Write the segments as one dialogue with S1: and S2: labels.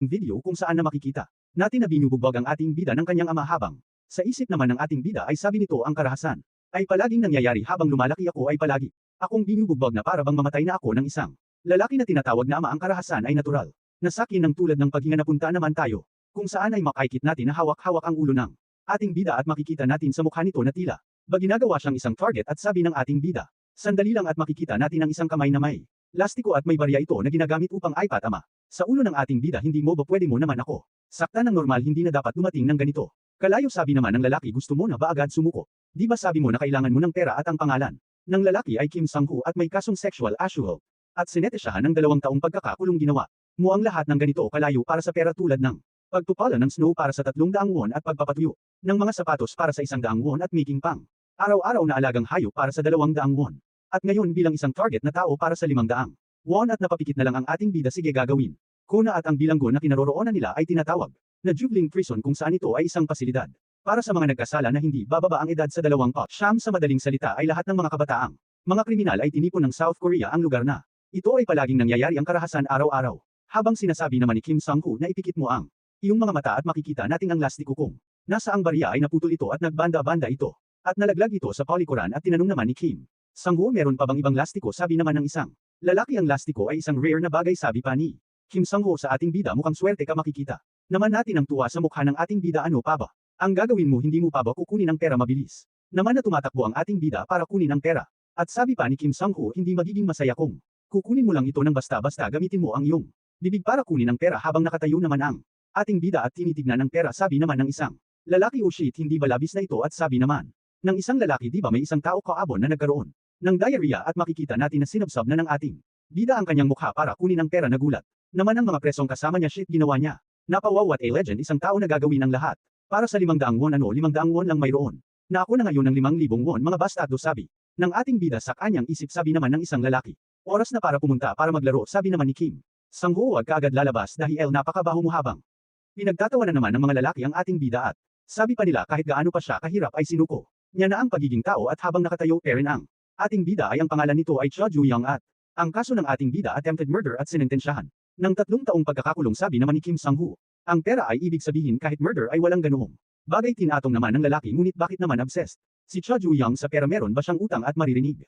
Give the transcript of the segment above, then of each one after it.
S1: video kung saan na makikita natin na binubugbog ang ating bida ng kanyang ama habang sa isip naman ng ating bida ay sabi nito ang karahasan ay palaging nangyayari habang lumalaki ako ay palagi akong binubugbog na para bang mamatay na ako ng isang lalaki na tinatawag na ama. Ang karahasan ay natural na sakin ng tulad ng paghinga. Napunta naman tayo kung saan ay makaikit natin na hawak-hawak ang ulo ng ating bida at makikita natin sa mukha nito na tila ba ginagawa siyang isang target at sabi ng ating bida. Sandali lang at makikita natin ang isang kamay na may lastiko at may barya ito na ginagamit upang iPad ama. Sa ulo ng ating bida, hindi mo ba pwede mo naman ako sakta ng normal, hindi na dapat dumating ng ganito. Kalayo, sabi naman ng lalaki, gusto mo na ba agad sumuko? Di ba sabi mo na kailangan mo ng pera at ang pangalan ng lalaki ay Kim Sang-ho at may kasong sexual assault at sinetesyahan ng 2 taong pagkakakulong. Ginawa mo ang lahat ng ganito kalayo para sa pera tulad ng pagtupala ng snow para sa 300 won at pagpapatuyo ng mga sapatos para sa 100 won at making pang araw-araw na alagang hayop para sa 200 won. At ngayon bilang isang target na tao para sa 500 won at napapikit na lang ang ating bida. Sige, gagawin ko na. At ang bilanggo na kinaroroonan nila ay tinatawag na jubilee prison kung saan ito ay isang pasilidad para sa mga nagkasala na hindi bababa ang edad sa 20. Sa madaling salita ay lahat ng mga kabataang mga kriminal ay tinipon ng South Korea ang lugar na ito ay palaging nangyayari ang karahasan araw-araw. Habang sinasabi naman ni Kim Sang-ho na ipikit mo ang iyong mga mata at makikita nating ang lastiko kung nasa ang barya ay naputol ito at nagbanda-banda ito at nalaglag ito sa palikuran. At tinanong naman ni Kim Sang-ho, meron pa bang ibang lastiko? Sabi naman ng isang lalaki, ang lastiko ay isang rare na bagay. Sabi pa ni Kim Sang-ho sa ating bida, mukhang swerte ka. Makikita naman natin ang tuwa sa mukha ng ating bida. Ano pa ba ang gagawin mo? Hindi mo pa ba kukunin ang pera? Mabilis naman na tumatakbo ang ating bida para kunin ang pera. At sabi pa ni Kim Sang-ho, hindi magiging masaya kung kukunin mo lang ito ng basta-basta. Gamitin mo ang iyong bibig para kunin ang pera. Habang nakatayo naman ang ating bida at tinitignan ang pera, sabi naman ng isang lalaki, oh shit, hindi ba labis na ito? At sabi naman ng isang lalaki, di ba may isang tao kaabon na nagkaroon ng diarrhea? At makikita natin na sinabsab na ng ating bida ang kanyang mukha para kunin ang pera. Nagulat naman ang mga presong kasama niya. Shit, ginawa niya. Napawaw at a legend, isang tao na gagawin ang lahat para sa 500 won. Ano, 500 won lang mayroon na ako na ngayon ng 5,000 won. Mga bastardo, sabi ng ating bida sa kanyang isip. Sabi naman ng isang lalaki, oras na para pumunta para maglaro. Sabi naman ni Kim Sang-ho, huwag ka agad lalabas dahil napakabaho mo. Habang pinagtatawanan naman ng mga lalaki ang ating bida at sabi pa nila kahit gaano pa siya kahirap ay sinuko niya na ang pagiging tao. At habang nakatayo pa rin ang ating bida ay ang pangalan nito ay Cho Ju-young at ang kaso ng ating bida attempted murder at sinentensyahan ng 3 taong pagkakakulong. Sabi naman ni Kim Sang-ho, ang pera ay ibig sabihin kahit murder ay walang ganoong bagay. Tinatong naman ng lalaki, ngunit bakit naman obsessed si Cho Ju-young sa pera? Meron ba siyang utang? At maririnig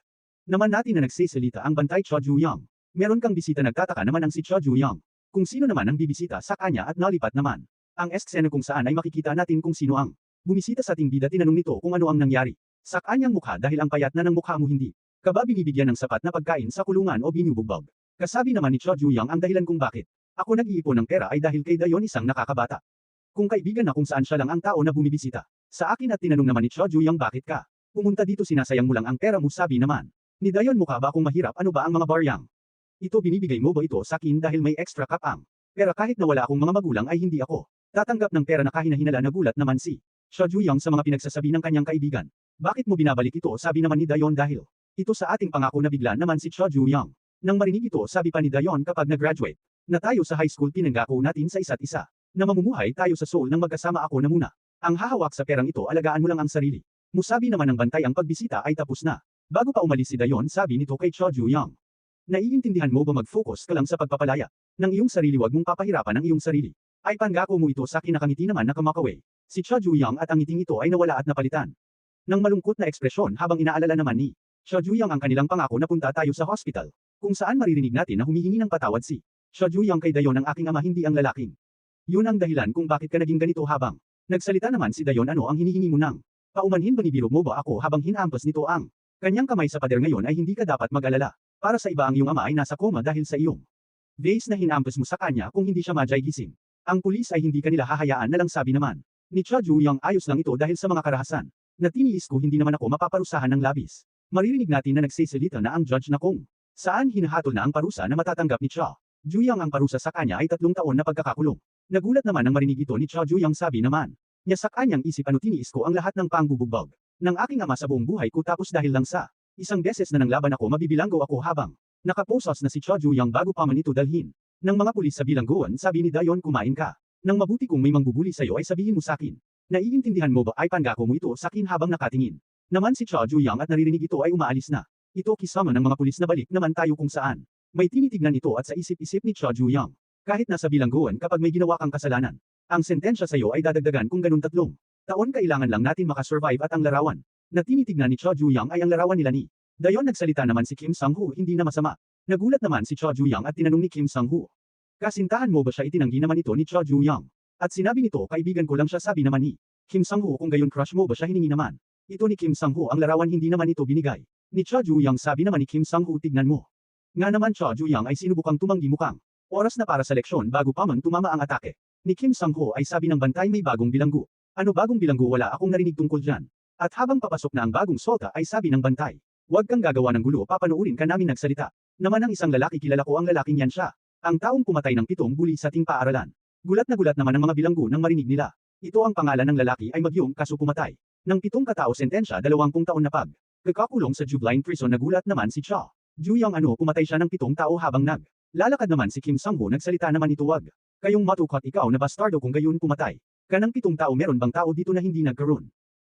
S1: naman natin na nagsisalita ang bantay. Cho Ju-young, meron kang bisita. Nagtataka naman ang si Cho Ju-young kung sino naman ang bibisita sa kanya at nalipat naman ang eksena kung saan ay makikita natin kung sino ang bumisita sa ating bida. Tinanong nito kung ano ang nangyari sa kanyang mukha dahil ang payat na ng mukha mo. Hindi ka ba binibigyan ng sapat na pagkain sa kulungan o binubugbog? Kasabi naman ni Cho Ju-young, ang dahilan kung bakit ako nag-iipon ng pera ay dahil kay Dayon, isang nakakabata kung kaibigan na kung saan siya lang ang tao na bumibisita sa akin. At tinanong naman ni Cho Ju-young, bakit ka pumunta dito? Sinasayang mo lang ang pera mo. Sabi naman ni Dayon, mukha ba akong mahirap? Ano ba ang mga baryang ito? Binibigay mo ba ito sa akin dahil may extra cap ang pera? Kahit na wala akong mga magulang ay hindi ako tatanggap ng pera na kahina-hinala. Nagulat naman si Cho Ju-young sa mga pinagsasabi ng kanyang kaibigan. Bakit mo binabalik ito? Sabi naman ni Dayon, dahil ito sa ating pangako. Na bigla naman si Cho Ju-young nang marinig ito. Sabi pa ni Dayon, kapag nag-graduate na tayo sa high school, pinangako natin sa isa't isa na mamumuhay tayo sa Seoul nang magkasama. Ako na muna ang hahawak sa perang ito. Alagaan mo lang ang sarili mo. Sabi naman ng bantay, ang pagbisita ay tapos na. Bago pa umalis si Dayon, sabi nito kay Cho Ju-young, naiintindihan mo ba mag-focus ka lang sa pagpapalaya ng iyong sarili? Huwag mong papahirapan ang iyong sarili. Ay pangako mo ito sa akin. Nakangiti naman na kamakaway si Cho Ju-young at ang ngiting ito ay nawala at napalitan ng malungkot na ekspresyon habang inaalala naman ni Cho Ju-young ang kanilang pangako na punta tayo sa hospital kung saan maririnig natin na humihingi ng patawad si Cho Ju-young kay Dayon, ang aking ama, hindi ang lalaking yun ang dahilan kung bakit ka naging ganito. Habang nagsalita naman si Dayon, ano ang hinihingi mo nang paumanhin? Binibiro mo ba ako? Habang hinampas nito ang kanyang kamay sa pader. Ngayon ay hindi ka dapat mag-alala. Para sa iba, ang iyong ama ay nasa koma dahil sa iyong vase na hinampas mo sa kanya. Kung hindi siya majay gising, ang pulis ay hindi kanila hahayaan na lang. Sabi naman ni Cho Ju-young, ayos lang ito dahil sa mga karahasan na tiniis ko, hindi naman ako mapaparusahan ng labis. Maririnig natin na nagsisalita na ang judge na kung saan hinahatol na ang parusa na matatanggap ni Cho Ju-young. Ang parusa sa kanya ay 3 taon na pagkakakulong. Nagulat naman nang marinig ito ni Cho Ju-young. Sabi naman niya sa kanyang isip, ano, tiniis ko ang lahat ng pangbubugbog ng aking ama sa buong buhay ko, tapos dahil lang sa isang beses na nanglaban ako, mabibilanggo ako. Habang nakaposas na si Cho Ju-young bago pa man ito dalhin ng mga pulis sa bilangguan, sabi ni Dayon, kumain ka nang mabuti. Kung may mangbubuli sa'yo ay sabihin mo sa akin. Naiintindihan mo ba? Ay pangako mo ito sa akin. Habang nakatingin naman si Cho Ju-young at naririnig ito ay umaalis na ito kisama ng mga pulis na balik naman tayo kung saan may tinitignan ito. At sa isip-isip ni Cho Ju-young, Kahit nasa bilangguan kapag may ginawa kang kasalanan. Ang sentensya sa'yo ay dadagdagan kung ganun 3 taon kailangan lang natin makasurvive at ang larawan na tinitignan ni Cho Juyang ay ang larawan nila ni Dayon. Nagsalita naman si Kim Sang-hoo hindi na masama. Nagulat naman si Cho Juyang at tinanong ni Kim Sang-hoo. Kasintahan mo ba siya? Itinanggi naman ito ni Cho Juyang. At sinabi nito, kaibigan ko lang siya. Sabi naman ni Kim Sang-hoo, kung gayon crush mo ba siya? Hiningi naman ito ni Kim Sang-hoo ang larawan, hindi naman ito binigay ni Cho Juyang. Sabi naman ni Kim Sang-hoo, tignan mo. Nga naman Cho Juyang ay sinubukang tumanggi mukhang oras na para sa leksyon bago pa man tumama ang atake ni Kim Sang-hoo. Ay sabi ng bantay, may bagong bilanggo. Ano bagong bilanggo? Wala akong narinig tungkol dyan. At habang papasok na ang bagong sota ay sabi ng bantay, huwag kang gagawa ng gulo, papanoorin ka namin. Nagsalita naman ang isang lalaki, kilala ko ang lalaking yan, siya ang taong pumatay ng 7 bully sa ating paaralan. Gulat na gulat naman ang mga bilanggo nang marinig nila. Ito ang pangalan ng lalaki ay Magyong, kaso pumatay ng 7 katao, sentensya 20 taon na kakakulong sa Jubeline Prison. Nagulat naman si Cho Juyang, ano, pumatay siya ng 7 tao habang lalakad naman si Kim Sang-hoo. Nagsalita naman ito, wag kayong matukot, ikaw na bastardo, kung gayon pumatay ka ng 7 tao. Meron bang tao dito na hindi nagkaroon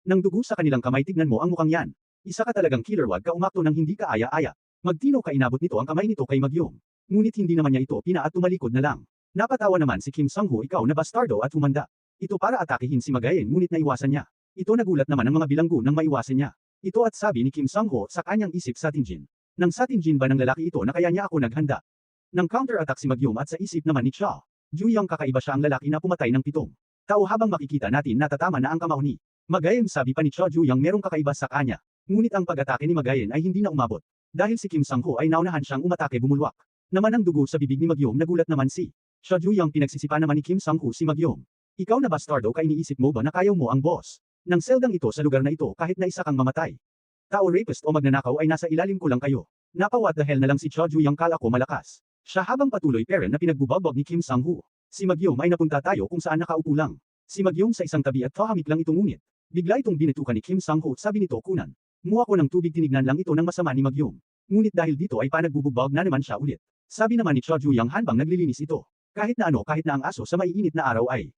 S1: ng dugo sa kanilang kamay? Tignan mo ang mukhang yan. Isa ka talagang killer, wag ka umakto ng hindi ka aya-aya. Magtino ka, inabot nito ang kamay nito kay Magyong. Ngunit hindi naman niya ito pina at tumalikod na lang. Napatawa naman si Kim Sang-hoo, ikaw na bastardo, at humanda ito para atakihin si Magayen, ngunit naiwasan niya. Ito nagulat naman ang mga bilanggo nang maiwasan niya ito at sabi ni Kim Sang-hoo sa kanyang isip, sa Tinjin. Nang sa Tinjin ba ng lalaki ito na kaya niya ako naghanda ng counter-attack si Magyong, at sa isip naman ni Cho Juyang, kakaiba siya, ang lalaki na pumatay ng 7 tao. Habang makikita natin natatama na ang kamao ni Magayen, sabi pa ni Cho Juyang, merong kakaiba sa kanya. Ngunit ang pag-atake ni Magayen ay hindi na umabot. Dahil si Kim Sang-hoo ay naunahan siyang umatake, bumulwak naman ang dugo sa bibig ni Magyong. Nagulat naman si Cho Juyang. Pinagsisipa naman ni Kim Sang-hoo si Magyong. Ikaw na bastardo ka, iniisip mo ba na kayaw mo ang boss ng seldang ito sa lugar na ito kahit na isa kang mamatay? Tao, rapist o magnanakaw ay nasa ilalim ko lang kayo. Napa what the hell na lang si Cho Juyang, kala ko malakas siya. Habang patuloy peren na pinagbubagbag ni Kim Sang-hoo, si Magyong ay napunta tayo kung saan nakaupo lang si Magyong sa isang tabi at tahimik lang ito, ngunit bigla itong binitukan ni Kim Sang-hoo. Sabi nito, kunan mo ako ng tubig. Tinignan lang ito ng masama ni Magyong. Ngunit dahil dito ay panagbububag na naman siya ulit. Sabi naman ni Cho Juyang habang naglilinis ito, kahit na ano, kahit na ang aso sa maiinit na araw ay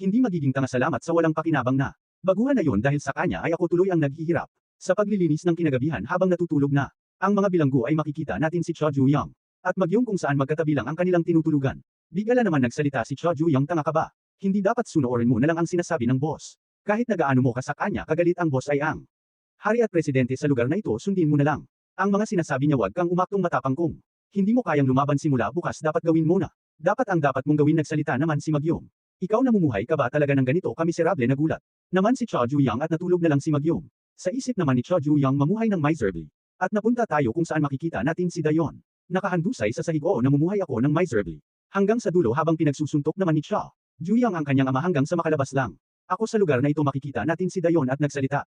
S1: hindi magiging tanga. Salamat sa walang pakinabang na baguhan na yon, dahil sa kanya ay ako tuloy ang naghihirap sa paglilinis ng kinagabihan habang natutulog na ang mga bilanggo. Ay makikita natin si Cho Juyang at Magyong kung saan magkatabi lang ang kanilang tinutulugan. Bigla naman nagsalita si Cho Juyang, tanga ka ba? Hindi dapat sunoorin mo na lang ang sinasabi ng boss. Kahit nagaano mo ka sa kanya kagalit, ang boss ay ang hari at presidente sa lugar na ito, sundin mo na lang ang mga sinasabi niya. Wag kang umaktong matapang, kung hindi mo kayang lumaban simula bukas, dapat gawin mo na. Dapat ang dapat mong gawin. Nagsalita naman si Magyong. Ikaw namumuhay ka ba talaga ng ganito kamiserable? Nagulat naman si Cho Juyang at natulog na lang si Magyong. Sa isip naman ni Cho Juyang, mamuhay ng miserably. At napunta tayo kung saan makikita natin si Dayon nakahandusay sa sahig. Oo, namumuhay ako ng miserably. Hanggang sa dulo habang pinagsusuntok naman ni Cho Juyang ang kanyang ama hanggang sa makalabas lang ako sa lugar na ito. Makikita natin si Dayon at nagsalita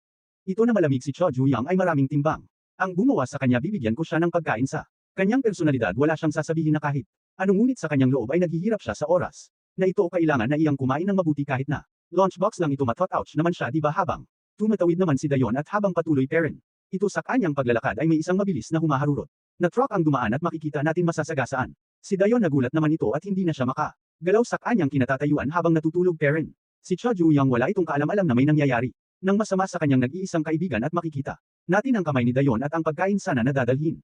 S1: ito na malamig si Cho Juyang ay maraming timbang ang gumawa sa kanya. Bibigyan ko siya ng pagkain sa kanyang personalidad. Wala siyang sasabihin na kahit ano, ngunit sa kanyang loob ay naghihirap siya sa oras na ito. Kailangan na iyang kumain ng mabuti kahit na lunchbox lang ito. Matot ouch naman siya, di ba? Habang tumatawid naman si Dayon at habang patuloy peren ito sa kanyang paglalakad ay may isang mabilis na humaharurot na truck ang dumaan at makikita natin masasagasaan si Dayon. Nagulat naman ito at hindi na siya makagalaw sa kanyang kinatatayuan habang natutulog peren si Cho Juyang. Wala itong kaalam-alam na may nangyayari nang masama sa kanyang nag-iisang kaibigan, at makikita natin ang kamay ni Dayon at ang pagkain sana na dadalhin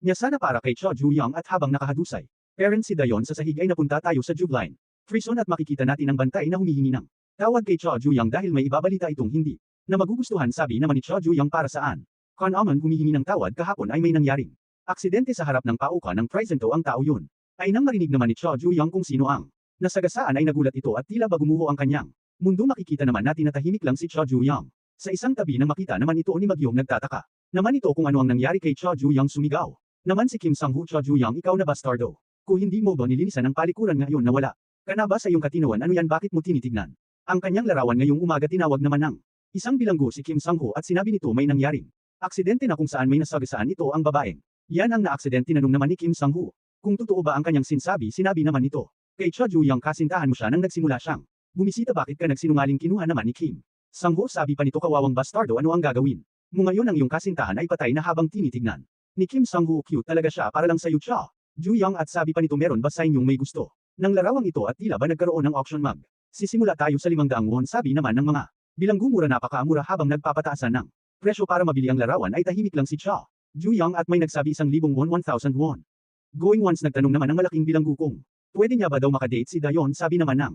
S1: niya sana para kay Cho Juyang. At habang nakahadusay peren si Dayon sa sahig ay napunta tayo sa Jubeline Prison at makikita natin ang bantay na humihingi ng tawad kay Cho Juyang dahil may ibabalita itong hindi na magugustuhan. Sabi naman ni Cho Juyang, para saan Con Amon humihingi ng tawad? Kahapon ay may nangyaring aksidente sa harap ng pauka ng Presento. Ang tao yun ay nang marinig naman ni Cho Juyang kung sino ang nasagasaan ay nagulat ito at tila bagumuho ang kanyang mundo. Makikita naman natin na tahimik lang si Cho Juyang sa isang tabi. Nang makita naman ito ni Magyong, nagtataka naman ito kung ano ang nangyari kay Cho Juyang. Sumigaw naman si Kim Sang-hoo, Cho Juyang, ikaw na bastardo, kung hindi mo ba nilinisan ang palikuran ngayon? Nawala ka na ba sa iyong katinoan? Ano yan? Bakit mo tinitignan ang kanyang larawan ngayong umaga? Tinawag naman ng isang bilanggo si Kim Sang-hoo at sinabi nito may nangyaring aksidente na kung saan may nasagasaan ito ang babaeng yan ang naaksidente. Tinanong naman ni Kim Sang-hoo kung totoo ba ang kanyang sinasabi. Sinabi naman nito kay Cho Juyang, kasintahan mo siya nang nagsimula siyang bumisita. Bakit ka nagsinungaling? Kinuha naman ni Kim Sang-hoo. Sabi pa nito, kawawang bastardo, ano ang gagawin mo ngayon? Ang iyong kasintahan ay patay na. Habang tinitignan ni Kim Sang-hoo, cute talaga siya para lang sa'yo, Cho Juyang. At sabi pa nito, meron ba sa inyong may gusto ng larawang ito? At tila ba nagkaroon ng auction mag sisimula tayo sa 500 won. Sabi naman ng mga bilanggo, mura, napakaamura. Habang nagpapataasan ng presyo para mabili ang larawan ay tahimik lang si Cho Juyang at may nagsabi 1,000 won, 1,000 won. Going once. Nagtanong naman ang malaking bilanggo kung Pwede niya ba daw makadate si Dayon, sabi naman ng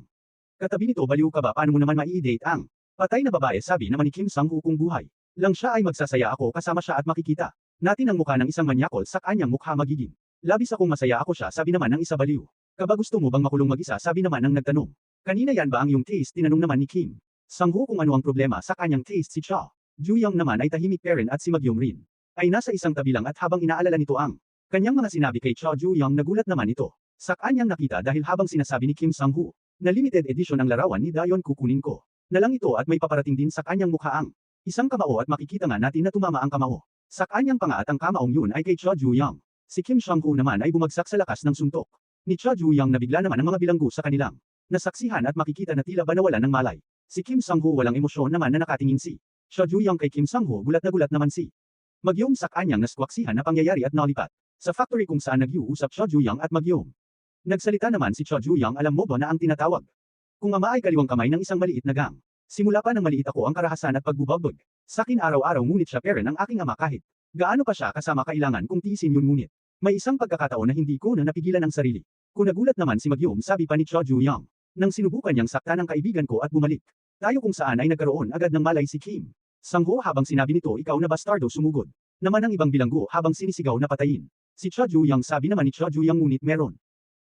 S1: katabi nito, baliw ka ba, paano mo naman mai-date ang patay na babae, sabi naman ni Kim Sang-woo, kung buhay lang siya ay magsasaya ako kasama siya at makikita natin ang mukha ng isang manyakol sa kanyang mukha magiging. Labis akong masaya ako siya, sabi naman ng isa, baliw kaba, gusto mo bang makulong mag-isa, sabi naman ng nagtanong. Kanina yan ba ang iyong taste, tinanong naman ni Kim Sang-woo kung ano ang problema sa kanyang taste. Si Cha Ju-young naman ay tahimik pa rin at si Mag-yum rin ay nasa isang tabi lang, at habang inaalala nito ang kanyang mga sinabi kay Cha Ju-young, nagulat naman ito sa kanyang nakita dahil habang sinasabi ni Kim Sang-woo na limited edition ang larawan ni Dayon, kukunin ko na lang ito at may paparating din sa kanyang mukha ang isang kamao at makikita nga natin na tumama ang kamao sa kanyang panga, at ang kamaong yun ay kay Cha Ju-young. Si Kim Sang-woo naman ay bumagsak sa lakas ng suntok ni Cha Ju-young na bigla naman ang mga bilanggo sa kanilang nasaksihan at makikita na tila ba nawalan ng malay. Si Kim Sang-woo walang emosyon naman na nakatingin si Cha Ju-young kay Kim Sang-woo, gulat na gulat naman si Mag-yum sa kanyang naswaksihan na pangyayari at nalipat sa factory kung saan nag-uusap Cha Ju-young at Mag-yum. Nagsalita naman si Cha Ju-young, alam mo ba na ang tinatawag kung ama ay kaliwang kamay ng isang maliit na gang. Simula pa ng maliit ako ang karahasan at pagbubagbag sa akin araw-araw, ngunit siya pera ng aking ama kahit gaano pa siya kasama, kailangan kong tiisin yun, ngunit may isang pagkakataon na hindi ko na napigilan ang sarili ko. Nagulat naman si Mag-yum, sabi pa ni Cha Ju-young nang sinubukan niyang saktan ang kaibigan ko at bumalik tayo kung saan ay nagkaroon agad ng malay si Kim Sang-woo habang sinabi nito, ikaw na bastardo, sumugod naman ang ibang bilanggo habang sinisigaw na patayin si Cha Ju-young. Sabi naman ni Cha Ju-young, ngunit meron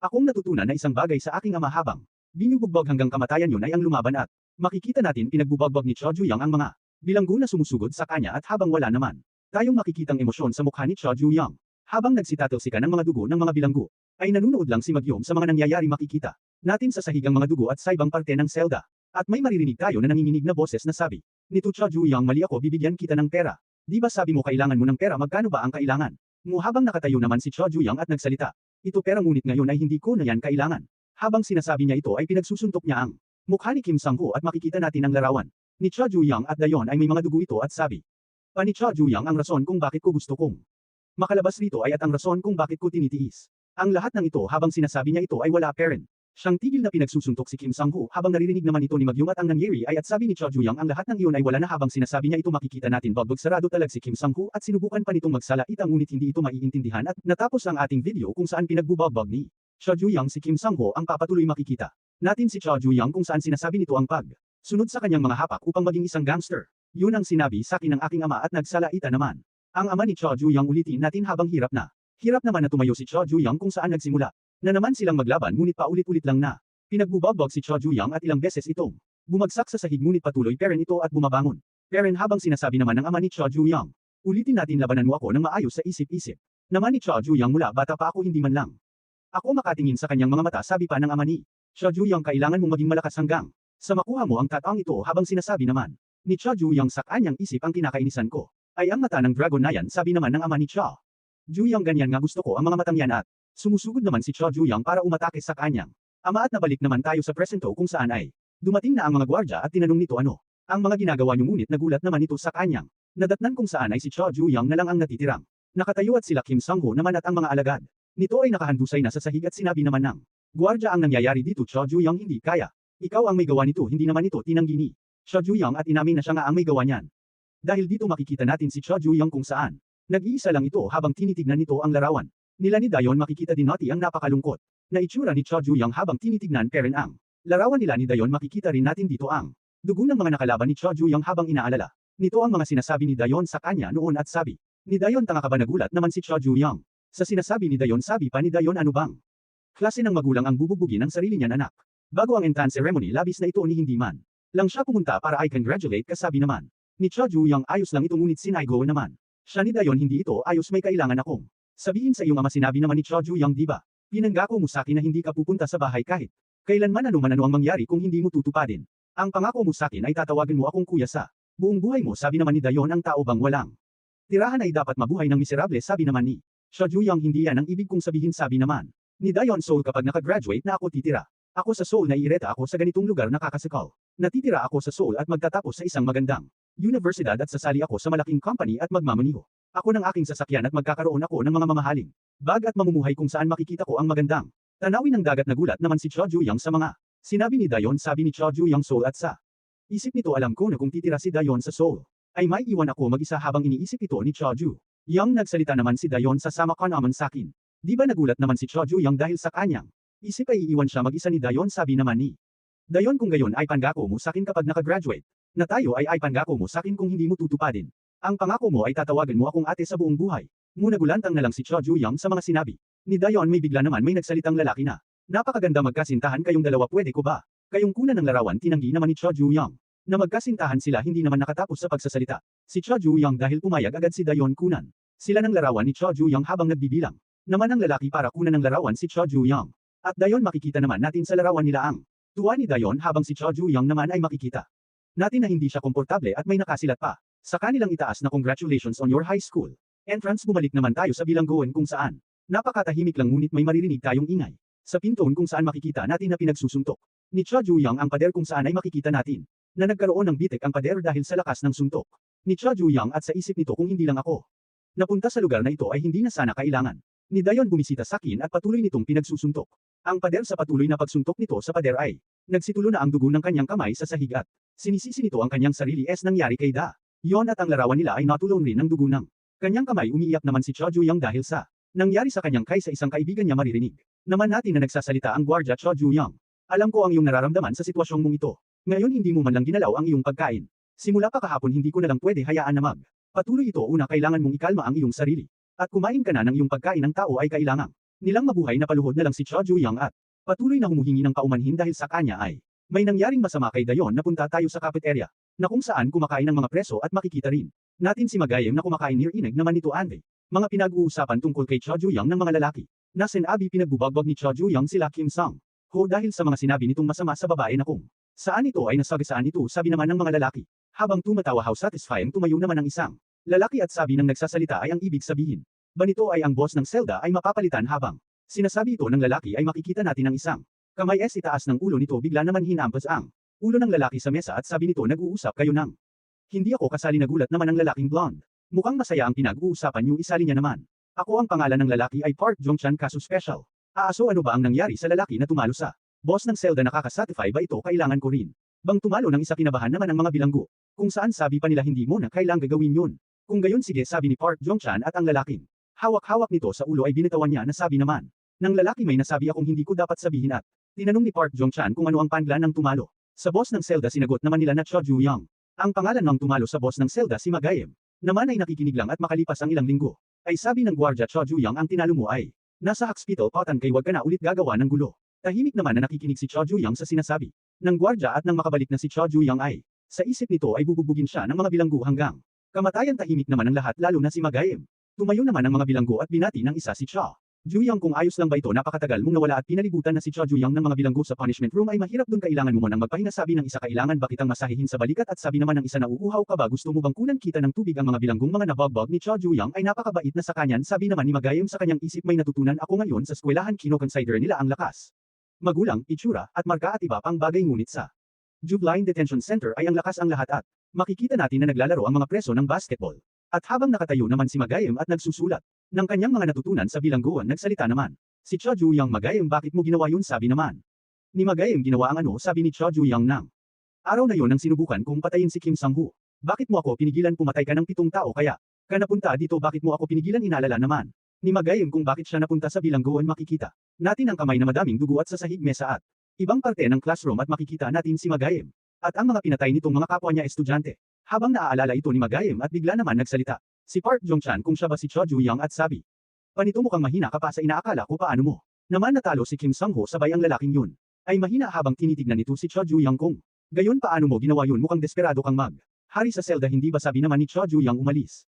S1: akong natutunan na isang bagay sa aking ama, habang binubugbog hanggang kamatayan yun ay ang lumaban, at makikita natin pinagbubagbag ni Cha Ju-young ang mga bilanggo na sumusugod sa kanya, at habang wala naman tayong makikitang emosyon sa mukha ni Cha Ju-young habang nagsitatalsikan ng mga dugo ng mga bilanggo, ay nanunood lang si Mag-yum sa mga nangyayari. Makikita natin sa sahigang mga dugo at sa ibang parte ng selda, at may maririnig tayo na nanginginig na boses na sabi nito, Cha Ju-young, mali ako, bibigyan kita ng pera. Di ba sabi mo kailangan mo ng pera, magkano ba ang kailangan mo? Habang nakatayo naman si Cha Ju-young at nagsalita, ito pera, ngunit ngayon ay hindi ko na yan kailangan. Habang sinasabi niya ito ay pinagsusuntok niya ang mukha ni Kim Sang-woo, at makikita natin ang larawan ni Cha Ju-young at Dayon ay may mga dugo ito, at sabi pa ni Cha Ju-young, ang rason kung bakit ko gusto kong makalabas rito ay at ang rason kung bakit ko tinitiis ang lahat ng ito. Habang sinasabi niya ito ay wala pa rin siyang tigil na pinagsusuntok si Kim Sang-woo habang naririnig naman ito ni Mag-yum, at ang nangyari ay at sabi ni Cha Ju-young, ang lahat ng iyon ay wala na. Habang sinasabi niya ito makikita natin bagbag sarado talag si Kim Sang-woo at sinubukan pa nitong magsalaita, ngunit hindi ito maiintindihan, at natapos ang ating video kung saan pinagbubagbag ni Cha Ju-young si Kim Sang-woo. Ang papatuloy makikita natin si Cha Ju-young kung saan sinasabi nito ang sunod sa kanyang mga hapak upang maging isang gangster. Yun ang sinabi sa akin ng aking ama, at nagsalaita naman ang ama ni Cha Ju-young. Ulitin natin habang hirap naman na tumayo si Cha Ju-young kung saan nagsimula na naman silang maglaban, ngunit paulit-ulit lang na pinagbubagbag si Cha Ju-young at ilang beses itong bumagsak sa sahig, ngunit patuloy pa rin ito at bumabangon pa rin. Habang sinasabi naman ng ama ni Cha Ju-young, ulitin natin, labanan mo ako ng maayos sa isip-isip naman ni Cha Ju-young, mula bata pa ako hindi man lang ako makatingin sa kanyang mga mata, sabi pa ng ama ni Cha Ju-young, kailangan mong maging malakas hanggang sa makuha mo ang taong ito. Habang sinasabi naman ni Cha Ju-young, sa kanyang isip, ang kinakainisan ko ay ang mata ng dragon na yan, sabi naman ng ama ni Cha Ju-young, ganyan nga gusto ko ang mga matang yan, at sumusugod naman si Cha Ju-young para umatake sa kanyang ama. At nabalik naman tayo sa presento kung saan ay dumating na ang mga gwardya at tinanong nito ano ang mga ginagawa niyo, ngunit nagulat naman ito sa kanyang nadatnan kung saan ay si Cha Ju-young na lang ang natitirang nakatayo, at sila Kim Sang-woo naman at ang mga alagad nito ay nakahandusay na sa sahig, at sinabi naman ng gwardya, ang nangyayari dito Cha Ju-young hindi kaya, ikaw ang may gawa nito, hindi naman ito tinanggi ni Cha Ju-young, at inamin na siya nga ang may gawa niyan. Dahil dito makikita natin si Cha Ju-young kung saan nag-iisa lang ito habang tinitignan nito ang larawan nila ni Dayon. Makikita din natin ang napakalungkot na itsura ni Cha Ju-young habang tinitignan pa rin ang larawan nila ni Dayon. Makikita rin natin dito ang dugo ng mga nakalaban ni Cha Ju-young habang inaalala nito ang mga sinasabi ni Dayon sa kanya noon, at sabi ni Dayon, tanga ka ba? Nagulat naman si Cha Ju-young sa sinasabi ni Dayon. Sabi pa ni Dayon, ano bang klase ng magulang ang bububugin ng sarili niyan, anak? Bago ang entrance ceremony, labis na ito ni hindi man lang siya pumunta para I congratulate ka, sabi naman ni Cha Ju-young, ayos lang ito, ngunit sinaygo naman siya ni Dayon, hindi ito ayos, may kailangan akong sabihin sa iyong ama. Sinabi naman ni Cha Ju-young, di ba pinanggako mo sa akin na hindi ka pupunta sa bahay kahit kailanman, ano ang mangyari kung hindi mo tutupadin ang pangako mo sa akin ay tatawagan mo akong kuya sa buong buhay mo, sabi naman ni Dayon. Ang tao bang walang tirahan ay dapat mabuhay ng miserable, sabi naman ni Cha Ju-young. Hindi yan ang ibig kong sabihin, sabi naman ni Dayon. Seoul, kapag nakagraduate na ako, titira ako sa Seoul, naiireta ako sa ganitong lugar na kakasakal. Natitira ako sa Seoul at magtatapos sa isang magandang universidad, at sasali ako sa malaking company at magmamaniho ako ng aking sasakyan, at magkakaroon ako ng mga mamahaling bag at mamumuhay kung saan makikita ko ang magandang tanawin ng dagat. Nagulat naman si Cha Ju-young sa mga sinabi ni Dayon. Sabi ni Cha Ju-young, Seoul, at sa isip nito, alam ko na kung titira si Dayon sa Seoul ay may iwan ako mag-isa. Habang iniisip ito ni Cha Ju-young, nagsalita naman si Dayon, sasama ka naman sa akin. Di ba? Nagulat naman si Cha Ju-young dahil sa kanyang Isip ay iiwan siya mag-isa ni Dayon, sabi naman ni Dayon, kung gayon ay pangako mo sakin kapag nakagraduate. Na tayo ay pangako mo sakin kung hindi mo tutupadin. Ang pangako mo ay tatawagan mo akong ate sa buong buhay. Nagulantang na lang si Cho Ju-young sa mga sinabi ni Dayon. May bigla naman may nagsalitang lalaki na, napakaganda, magkasintahan kayong dalawa, pwede ko ba? Kayong kunan ng larawan, tinanggi naman ni Cho Ju-young na magkasintahan sila. Hindi naman nakatapos sa pagsasalita si Cho Ju-young dahil pumayag agad si Dayon kunan sila ng larawan ni Cho Ju-young habang nagbibilang naman ang lalaki para kunan ng larawan si Cho Ju-young. At Dayon, makikita naman natin sa larawan nila ang tuwa ni Dayon habang si Cho Ju-young naman ay makikita natin na hindi siya komportable at may nakasilat pa sa kanilang itaas na congratulations on your high school entrance. Bumalik naman tayo sa bilangguan kung saan napakatahimik lang ngunit may maririnig tayong ingay sa pintuan kung saan makikita natin na pinagsusuntok ni Cho Ju-young ang pader, kung saan ay makikita natin na nagkaroon ng bitik ang pader dahil sa lakas ng suntok ni Cho Ju-young. At sa isip nito, kung hindi lang ako napunta sa lugar na ito ay hindi na sana kailangan ni Dayon bumisita sa akin, at patuloy nitong pinagsusuntok ang pader. Sa patuloy na pagsuntok nito sa pader ay nagsitulo na ang dugo ng kanyang kamay sa sahig at sinisisi nito ang kanyang sarili. Nangyari kay Dayon at ang larawan nila ay natulong rin ng dugo ng kanyang kamay. Umiiyak naman si Cho Ju-young dahil sa nangyari sa kanyang kay sa isang kaibigan niya. Maririnig naman natin na nagsasalita ang gwardiya. Cho Ju-young, alam ko ang iyong nararamdaman sa sitwasyong mong ito. Ngayon hindi mo man lang ginalaw ang iyong pagkain. Simula pa kahapon hindi ko na lang pwede hayaan na patuloy ito. Una, kailangan mong ikalma ang iyong sarili at kumain ka na ng iyong pagkain. Ng tao ay kailangang nilang mabuhay. Napaluhod na lang si Cho Ju-young at patuloy na humuhingi ng paumanhin dahil sa kanya ay may nangyaring masama kay Dayon. Napunta tayo sa cafeteria na kung saan kumakain ng mga preso at makikita rin natin si Magayem na kumakain. Nirinig naman nito Andy mga pinag-uusapan tungkol kay Cho Ju-young ng mga lalaki na sinabi. Pinagbubagbag ni Cho Ju-young sila Kim Sang-ho dahil sa mga sinabi nitong masama sa babae na kung saan ito ay nasagasaan ito, sabi naman ng mga lalaki. Habang tumatawa, how satisfying, tumayo naman ang isang lalaki at sabi ng nagsasalita ay ang ibig sabihin ba nito ay ang boss ng selda ay mapapalitan. Habang sinasabi ito ng lalaki ay makikita natin ang isang kamay itaas ng ulo nito. Bigla naman hinampas ang ulo ng lalaki sa mesa at sabi nito, nag-uusap kayo ng hindi ako kasali. Nagulat naman ang lalaking blonde. Mukhang masaya ang pinag-uusapan niyo, isali niya naman. Ako. Ang pangalan ng lalaki ay Park Jong-chan, kaso special. So ano ba ang nangyari sa lalaki na tumalo sa boss ng selda? Nakakasatisfy ba ito? Kailangan ko rin bang tumalo ng isa? Kinabahan naman ang mga bilanggo kung saan sabi pa nila hindi mo na kailangang gagawin yun. Kung gayon sige, sabi ni Park Jong-chan, at ang lalaking hawak-hawak nito sa ulo ay binitawan niya na sabi naman ng lalaki, may nasabi akong hindi ko dapat sabihin. At tinanong ni Park Jong-chan kung ano ang pangalan ng tumalo sa boss ng selda. Sinagot naman nila na Cho Ju-young. Ang pangalan ng tumalo sa boss ng selda si Magayem naman ay nakikinig lang, at makalipas ang ilang linggo ay sabi ng gwardiya, Cho Ju-young, ang tinalo mo ay nasa hospital patan kay wag ka na ulit gagawa ng gulo. Tahimik naman na nakikinig si Cho Ju-young sa sinasabi ng gwardiya, at nang makabalik na si Cho Ju-young ay sa isip nito ay bubugbugin siya ng mga bilanggo hanggang kamatayan. Tahimik naman ang lahat, lalo na si Magayem. Tumayo naman ang mga bilanggo at binati ng isa si Cho Ju-young, kung ayos lang ba ito? Napakatagal mong nawala. At pinalibutan na si Cho Ju-young ng mga bilanggo sa punishment room. Ay mahirap dun, kailangan mo nang magpahinga. Sabi ng isa, kailangan ba kitang masahihin sa balikat? At sabi naman ng isa, nauuhaw ka ba? Gusto mo bang kunan kita ng tubig? Ang mga bilanggong mga nabagbag ni Cho Ju-young ay napakabait na sa kanyan. Sabi naman ni Magayem sa kanyang isip, may natutunan ako ngayon sa eskwelahan. Kino-consider nila ang lakas magulang, itsura, at marka at iba pang bagay, ngunit sa Juveline Detention Center ay ang lakas ang lahat. At makikita natin na naglalaro ang mga preso ng basketball. At habang nakatayo naman si Magayem at nagsusulat ng kanyang mga natutunan sa bilangguan, nagsalita naman si Cho Ju-young. Magayem, bakit mo ginawa yun? Sabi naman ni Magayem, ginawa ang ano? Sabi ni Cho Ju-young, ng araw na yon nang sinubukan kong patayin si Kim Sang-ho. Bakit mo ako pinigilan? Pumatay ka ng 7 tao, kaya ka napunta dito. Bakit mo ako pinigilan? Inaalala naman ni Magayem kung bakit siya napunta sa bilangguan. Makikita natin ang kamay na madaming dugo at sa sahig, mesa at ibang parte ng classroom, at makikita natin si Magayem at ang mga pinatay nitong mga kapwa niya estudyante. Habang naaalala ito ni Magayem, at bigla naman nagsalita si Park Jong-chan kung siya ba si Cho Ju-young, at sabi, panito mukhang mahina ka pa sa inaakala ko. Paano mo naman natalo si Kim Sang-ho? Sabay ang lalaking yun ay mahina habang tinitignan nito si Cho Ju-young kung gayon paano mo ginawa yun? Mukhang desperado kang hari sa selda, hindi ba? Sabi naman ni Cho Ju-young, umalis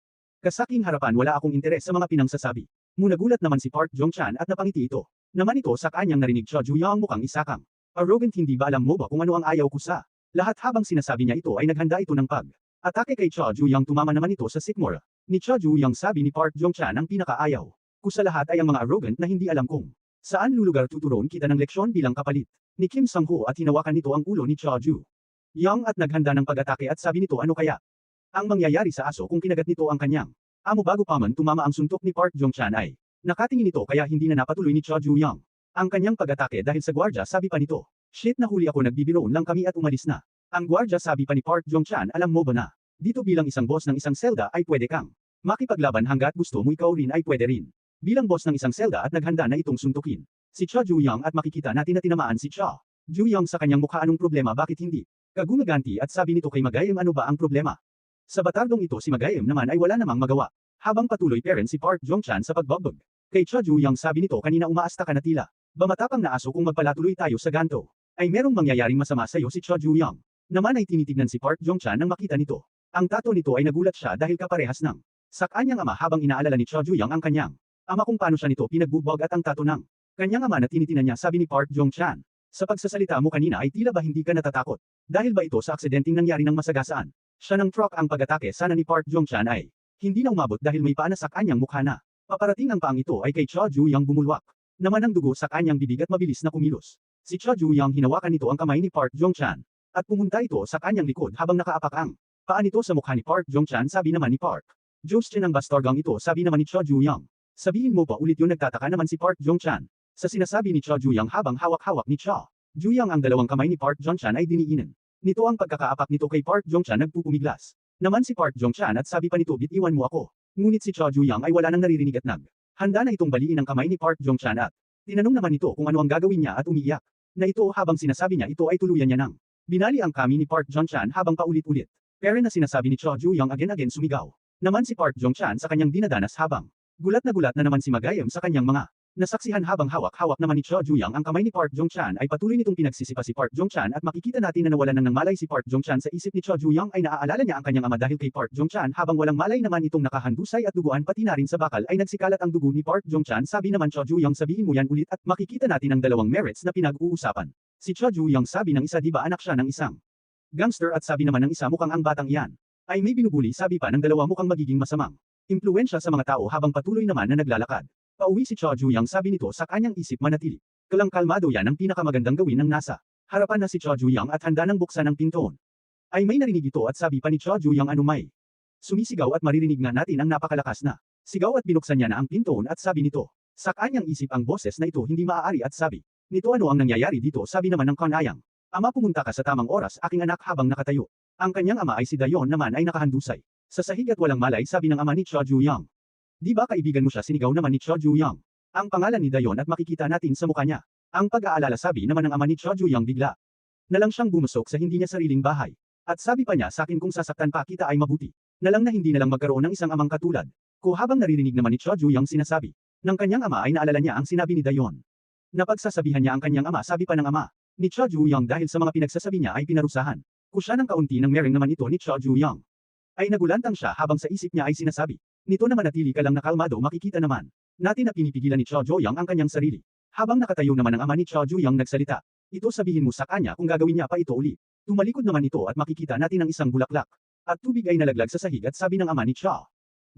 S1: kasaking harapan, wala akong interes sa mga pinangsasabi mo. Nagulat naman si Park Jong-chan at napangiti ito naman ito sa kanyang narinig. Cho Ju-young, mukhang isa kang arrogant. Hindi ba alam mo ba kung ano ang ayaw ko sa lahat? Habang sinasabi niya ito ay naghanda ito ng pag-atake kay Cho Ju-young. Tumama naman ito sa sikmura ni Cho Ju-young. Sabi ni Park Jong-chan, ang pinakaayaw ko sa lahat ay ang mga arrogant na hindi alam kung saan lulugar. Tuturuan kita ng leksyon bilang kapalit ni Kim Sang-ho, at hinawakan nito ang ulo ni Cho Ju-young at naghanda ng pag-atake. At sabi nito, ano kaya ang mangyayari sa aso kung kinagat nito ang kanyang amo? Bago pa man tumama ang suntok ni Park Jong-chan ay nakatingin ito, kaya hindi na napatuloy ni Cho Ju-young ang kanyang pag-atake dahil sa gwardya. Sabi pa nito, shit, nahuli ako, nagbibiroon lang kami at umalis na ang gwardya. Sabi pa ni Park Jong-chan, alam mo ba na dito bilang isang boss ng isang selda ay pwede kang makipaglaban hanggat gusto mo. Ikaw rin ay pwede rin bilang boss ng isang selda, at naghanda na itong suntukin Si Cha Juyang at makikita natin na tinamaan si Cha Juyang sa kanyang mukha. Anong problema, bakit hindi? Kagumaganti at sabi nito kay Magayem, ano ba ang problema? Sa batardong ito si Magayem naman ay wala namang magawa. Habang patuloy pa rin si Park Jong-chan sa pagbagbag. Kay Cha Juyang sabi nito, kanina umaasta ka na tila. Bamatapang na aso kung magpalatuloy tayo sa ganto. Ay merong mangyayaring masama sa'yo. Si Cha Juyang naman ay tinitignan si Park Jong-chan nang makita nito. Ang tato nito ay nagulat siya dahil kaparehas ng sa kanyang ama habang inaalala ni Cha Juyang ang kanyang ama kung paano siya nito pinagbubog at ang tato ng kanyang ama na tinitinan niya. Sabi ni Park Jong-chan, sa pagsasalita mo kanina ay tila ba hindi ka natatakot? Dahil ba ito sa aksidenteng nangyari ng masagasaan? Siya ng truck ang pag-atake sana ni Park Jong-chan ay hindi na umabot dahil may paana sa kanyang mukha na. Paparating ang paang ito ay kay Cha Juyang bumulwak naman ang dugo sa kanyang bibig at mabilis na kumilos. Si Cha Juyang hinawakan nito ang kamay ni Park Jong-chan at pumunta ito sa kanyang likod habang nakaapak ang paa nito sa mukha ni Park Jong-chan. Sabi naman ni Park Jong-chan, ang bastargang ito. Sabi naman ni Cha Juyang, sabihin mo pa ulit yun. Nagtataka naman si Park Jong-chan sa sinasabi ni Cha Juyang habang hawak-hawak ni Cha Juyang ang dalawang kamay ni Park Jong-chan ay diniinan nito ang pagkakaapak nito kay Park Jong-chan. Nagpupumiglas naman si Park Jong-chan at sabi pa nito, bitiwan mo ako. Ngunit si Cha Juyang ay wala nang naririnig at handa na itong baliin ang kamay ni Park Jong-chan at tinanong naman ito kung ano ang gagawin niya at umiiyak na ito habang sinasabi niya ito ay tuluyan niya nang binali ang kami ni Park Jong-chan habang paulit-ulit. Pero na sinasabi ni Cha Juyang again sumigaw naman si Park Jong-chan sa kanyang dinadanas habang gulat na naman si Magayem sa kanyang mga nasaksihan. Habang hawak-hawak naman ni Cha Juyang ang kamay ni Park Jong-chan ay patuloy nitong pinagsisipa si Park Jong-chan at makikita natin na nawalan ng malay si Park Jong-chan. Sa isip ni Cha Juyang ay naaalala niya ang kanyang ama dahil kay Park Jong-chan habang walang malay naman itong nakahandusay at duguan pati na rin sa bakal ay nagsikalat ang dugo ni Park Jong-chan. Sabi naman Cha Juyang, sabihin mo yan ulit at makikita natin ang dalawang merits na pinag-uusapan. Si Cha Juyang sabi ng isa, di ba anak siya ng isang gangster, at sabi naman ng isa, mukhang ang batang iyan ay may binubuli. Sabi pa ng dalawa, mukhang magiging masamang impluwensya sa mga tao. Habang patuloy naman na naglalakad pauwi si Cha Juyang, sabi nito sa kanyang isip, manatili kalmado, yan ang pinakamagandang gawin ng nasa harapan na si Cha Juyang at handa nang buksan ang pintoon. Ay may narinig ito at sabi pa ni Cha Juyang, ano may sumisigaw at maririnig nga natin ang napakalakas na sigaw at binuksan niya na ang pintoon at sabi nito sa kanyang isip, ang boses na ito hindi maaari at sabi nito, ano ang nangyayari dito? Sabi naman ng kanayang ama, pumunta ka sa tamang oras aking anak. Habang nakatayo ang kanyang ama ay si Dayon naman ay nakahandusay sa sahig at walang malay. Sabi ng ama ni Cha Juyang, di ba kaibigan mo siya? Sinigaw naman ni Cha Juyang ang pangalan ni Dayon at makikita natin sa mukha niya ang pag-aalala. Sabi naman ng ama ni Cha Juyang, bigla na lang siyang bumusok sa hindi niya sariling bahay. At sabi pa niya, sa akin kung sasaktan pa kita ay mabuti na lang na hindi na lang magkaroon ng isang amang katulad ko. Habang naririnig naman ni Cha Juyang sinasabi ng kanyang ama ay naalala niya ang sinabi ni Dayon na pagsasabihan niya ang kanyang ama. Sabi pa ng ama ni Cha Juyang, dahil sa mga pinagsasabi niya ay pinarusahan ko siya ng kaunti. Ng mereng naman ito ni Cha Juyang ay nagulantang siya habang sa isip niya ay sinasabi nito na manatili ka lang na kalmado. Makikita naman natin na pinipigilan ni Cha Juyang ang kanyang sarili. Habang nakatayo naman ang ama ni Cha Juyang nagsalita, ito sabihin mo sa kanya kung gagawin niya pa ito uli. Tumalikod naman ito at makikita natin ang isang bulaklak at tubig ay nalaglag sa sahig at sabi ng ama ni Cha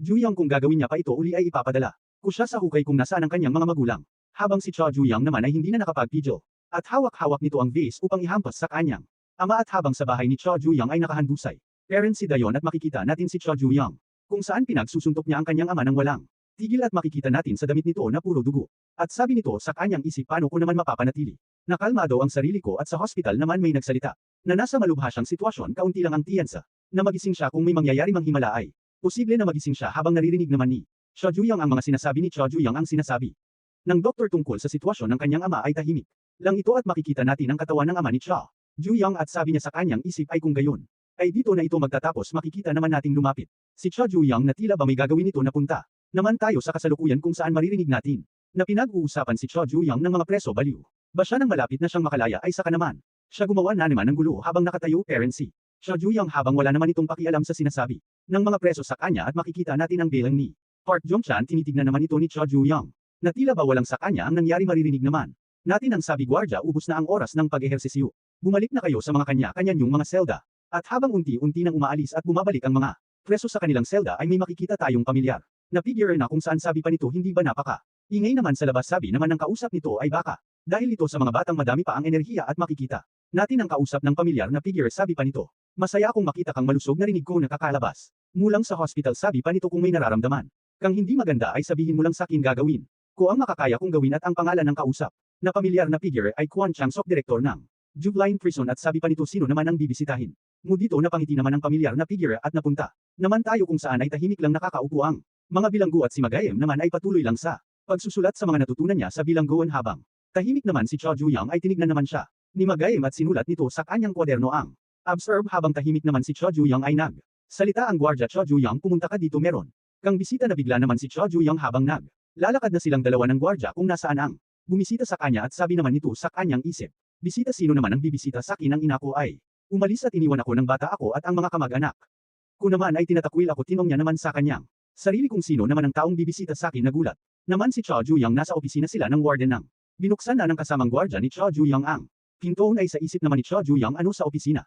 S1: Juyang, kung gagawin niya pa ito uli ay ipapadala ko siya sa hukay kung nasaan ang kanyang mga magulang. Habang si Cha Juyang naman ay hindi na nakapagpidyo at hawak-hawak nito ang vase upang ihampas sa kanyang ama. At habang sa bahay ni Cha Juyang ay nakahandusay parent si Dayon at makikita natin si Cha Juyang kung saan pinagsusuntok niya ang kanyang ama ng walang tigil at makikita natin sa damit nito na puro dugo. At sabi nito sa kanyang isip, paano ko naman mapapanatili nakalmado ang sarili ko? At sa hospital naman may nagsalita na nasa malubha siyang sitwasyon. Kaunti lang ang tiyansa na magising siya kung may mangyayari mang himala ay posible na magising siya. Habang naririnig naman ni Cha Juyang ang mga sinasabi ni Cha Juyang ang sinasabi ng doktor tungkol sa sitwasyon ng kanyang ama ay tahimik lang ito at makikita natin ang katawan ng ama ni Cha Juyang at sabi niya sa kanyang isip ay kung gayon ay dito na ito magtatapos. Makikita naman nating lumapit si Cha Juyang na tila ba may gagawin ito na punta naman tayo sa kasalukuyan kung saan maririnig natin na pinag-uusapan si Cha Juyang ng mga preso. Baliw ba siya nang malapit na siyang makalaya ay saka naman siya gumawa na naman ng gulo habang nakatayo parent si Cha Juyang habang wala naman itong pakialam sa sinasabi ng mga preso sa kanya. At makikita natin ang bilang ni Park Jong-chan. Tinitignan naman ito ni Cha Juyang na tila ba walang sa kanya ang nangyari. Maririnig naman natin ang sabi, gwardya, ubos na ang oras ng pag-ehersisyo. Bumalik na kayo sa mga kanya-kanyang mga selda. At habang unti-unti nang umaalis at bumabalik ang mga preso sa kanilang selda ay may makikita tayong pamilyar na figure na kung saan sabi pa nito, hindi ba napaka ingay naman sa labas? Sabi naman ng kausap nito ay baka dahil ito sa mga batang madami pa ang enerhiya. At makikita natin ang kausap ng pamilyar na figure. Sabi pa nito, masaya akong makita kang malusog. Narinig ko na kakalabas mulang sa hospital. Sabi pa nito, kung may nararamdaman kang hindi maganda ay sabihin mo lang sa akin, gagawin ko ang makakaya kong gawin. At ang pangalan ng kausap na pamilyar na figure ay Kwon Chang-sok, direktor ng Juveline Prison. At sabi pa nito, sino naman ang bibisitahin mo dito? Napangiti naman ang pamilyar na figure at napunta naman tayo kung saan ay tahimik lang nakakaupo ang mga bilanggo. At si Magayem naman ay patuloy lang sa pagsusulat sa mga natutunan niya sa bilanggoan habang Tahimik naman si Cho Juyang ay tinignan naman siya. Ni Magayem at sinulat nito sa kanyang kwaderno ang observe habang tahimik naman si Cho Juyang ay salita ang gwardya. Cho Juyang, pumunta ka dito, meron kang bisita. Na bigla naman si Cho Juyang habang lalakad na silang dalawa ng gwardya kung nasaan ang bumisita sa kanya at sabi naman nito sa kanyang isip. Bisita? Sino naman ang bibisita sa akin? Ang ina ko ay umalis at iniwan ako ng bata ako at ang mga kamag-anak ko naman ay tinatakwil ako. Tinong niya naman sa kanyang sarili kung sino naman ang taong bibisita sa akin. Nagulat naman si Cho Juyang. Nasa opisina sila ng warden ng binuksan na ng kasamang gwardya ni Cho Juyang ang pintoon. Ay sa isip naman ni Cho Juyang, ano sa opisina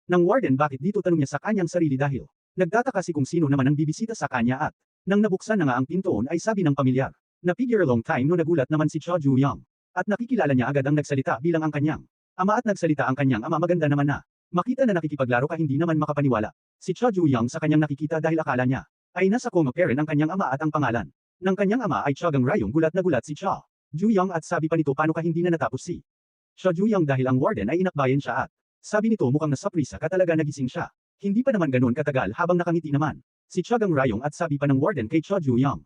S1: ng warden, bakit dito? Tanong niya sa kanyang sarili dahil nagtataka si kung sino naman ang bibisita sa kanya at nang nabuksan na nga ang pintoon ay sabi ng pamilyar na figure. Long time no nagulat naman si Cho Juyang at nakikilala niya agad ang nagsalita bilang ang kanyang ama at nagsalita ang kanyang ama. Maganda naman na makita na nakikipaglaro ka. Hindi naman makapaniwala si Cho Juyang sa kanyang nakikita dahil akala niya ay nasa coma parent ang kanyang ama at ang pangalan ng kanyang ama ay Chogang Rayong. Gulat na gulat si Cho Juyang at sabi pa nito, paano ka hindi na natapos si Cho Juyang dahil ang warden ay inakbayan siya at sabi nito, mukhang nasaprisa ka talaga. Nagising siya. Hindi pa naman ganoon katagal habang nakangiti naman si Chogang Rayong at sabi pa ng warden kay Cho Juyang,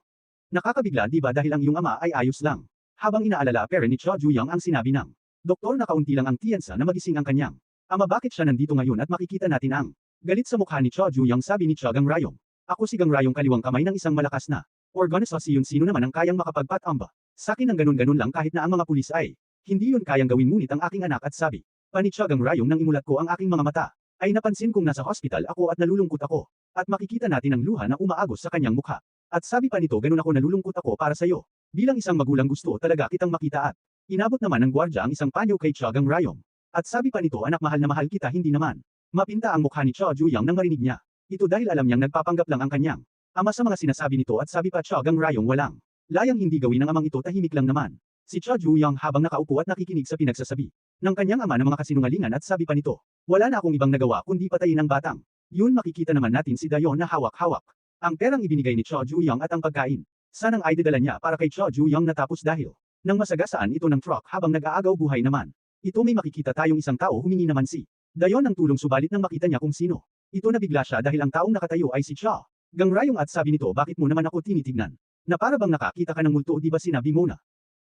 S1: nakakabigla di ba dahil ang iyong ama ay ayos lang. Habang inaalala parent ni Cho Juyang ang sinabi ng doktor na kaunti lang ang tiyansa na magising ang kanyang ama. Bakit siya nandito ngayon at makikita natin ang galit sa mukha ni Cho Juyang? Sabi ni Chogang Rayong, ako si Gang Rayong, kaliwang kamay ng isang malakas na organisa. Sino naman ang kayang makapagpatamba sa akin ng ganun-ganun lang kahit na ang mga pulis ay hindi yun kayang gawin. Ngunit ang aking anak at sabi pa ni Chogang Rayong, nang imulat ko ang aking mga mata ay napansin kong nasa hospital ako at nalulungkot ako at makikita natin ang luha na umaagos sa kanyang mukha. At sabi pa nito, ganun ako, nalulungkot ako para sa'yo. Bilang isang magulang gusto talaga kitang makita at inabot naman ng gwardya ang isang panyo kay Chogang Rayong. At sabi pa nito, anak, mahal na mahal kita. Hindi naman mapinta ang mukha ni Cho Juyang nang marinig niya ito dahil alam niyang nagpapanggap lang ang kanyang ama sa mga sinasabi nito. At sabi pa Chogang Rayong, walang layang hindi gawin ng amang ito. Tahimik lang naman si Cho Juyang habang nakaupo at nakikinig sa pinagsasabi ng kanyang ama ng mga kasinungalingan. At sabi pa nito, wala na akong ibang nagawa kundi patayin ang batang yun. Makikita naman natin si Dayon na hawak-hawak ang perang ibinigay ni Cho Juyang at ang pagkain. Sanang ay dinala niya para kay Cho Juyang natapos dahil nang masagasaan ito ng truck habang nag-aagaw buhay naman. Ito may makikita tayong isang tao, humingi naman si Dayon ng tulong subalit nang makita niya kung sino ito, nabigla siya dahil ang taong nakatayo ay si Cho Gang Rayong at sabi nito, bakit mo naman ako tinitignan? Na para bang nakakita ka ng multo? Di ba sinabi mo na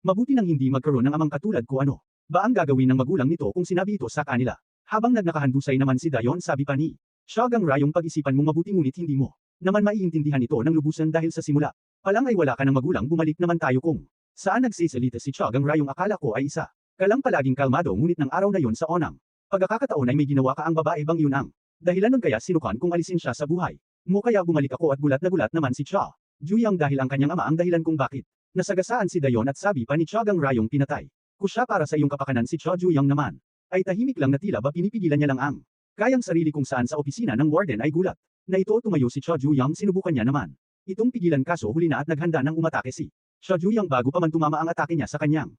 S1: mabuti nang hindi magkaroon ng amang katulad ko? Ano ba ang gagawin ng magulang nito kung sinabi ito sa kanila? Habang nagnakahandusay naman si Dayon, sabi pa ni Cho Gang Rayong, pag-isipan mo mabuti ngunit hindi mo naman maiintindihan ito ng lubusan dahil sa simula palang ay wala ka ng magulang. Bumalik naman tayo kung saan nagsisalita si Cho Gang Rayong. Akala ko ay isa ka lang palaging kalmado, ngunit ng araw na yon sa onang pagkakataon ay may ginawa ka ang babae. Bang yun ang dahilan nun kaya sinukan kung alisin siya sa buhay mo? Kaya bumalik ako. At gulat na gulat naman si Cho Juyang dahil ang kanyang ama ang dahilan kung bakit nasagasaan si Dayon. At sabi pa ni Cho Gang Rayong, pinatay ko siya para sa iyong kapakanan. Si Cho Juyang naman ay tahimik lang na tila ba pinipigilan niya lang ang kayang sarili kung saan sa opisina ng warden ay gulat na ito. Tumayo si Cho Juyang, sinubukan niya naman itong pigilan kaso huli na at naghanda ng umatake si Cho Juyang. Bago pa man tumama ang atake niya sa kanyang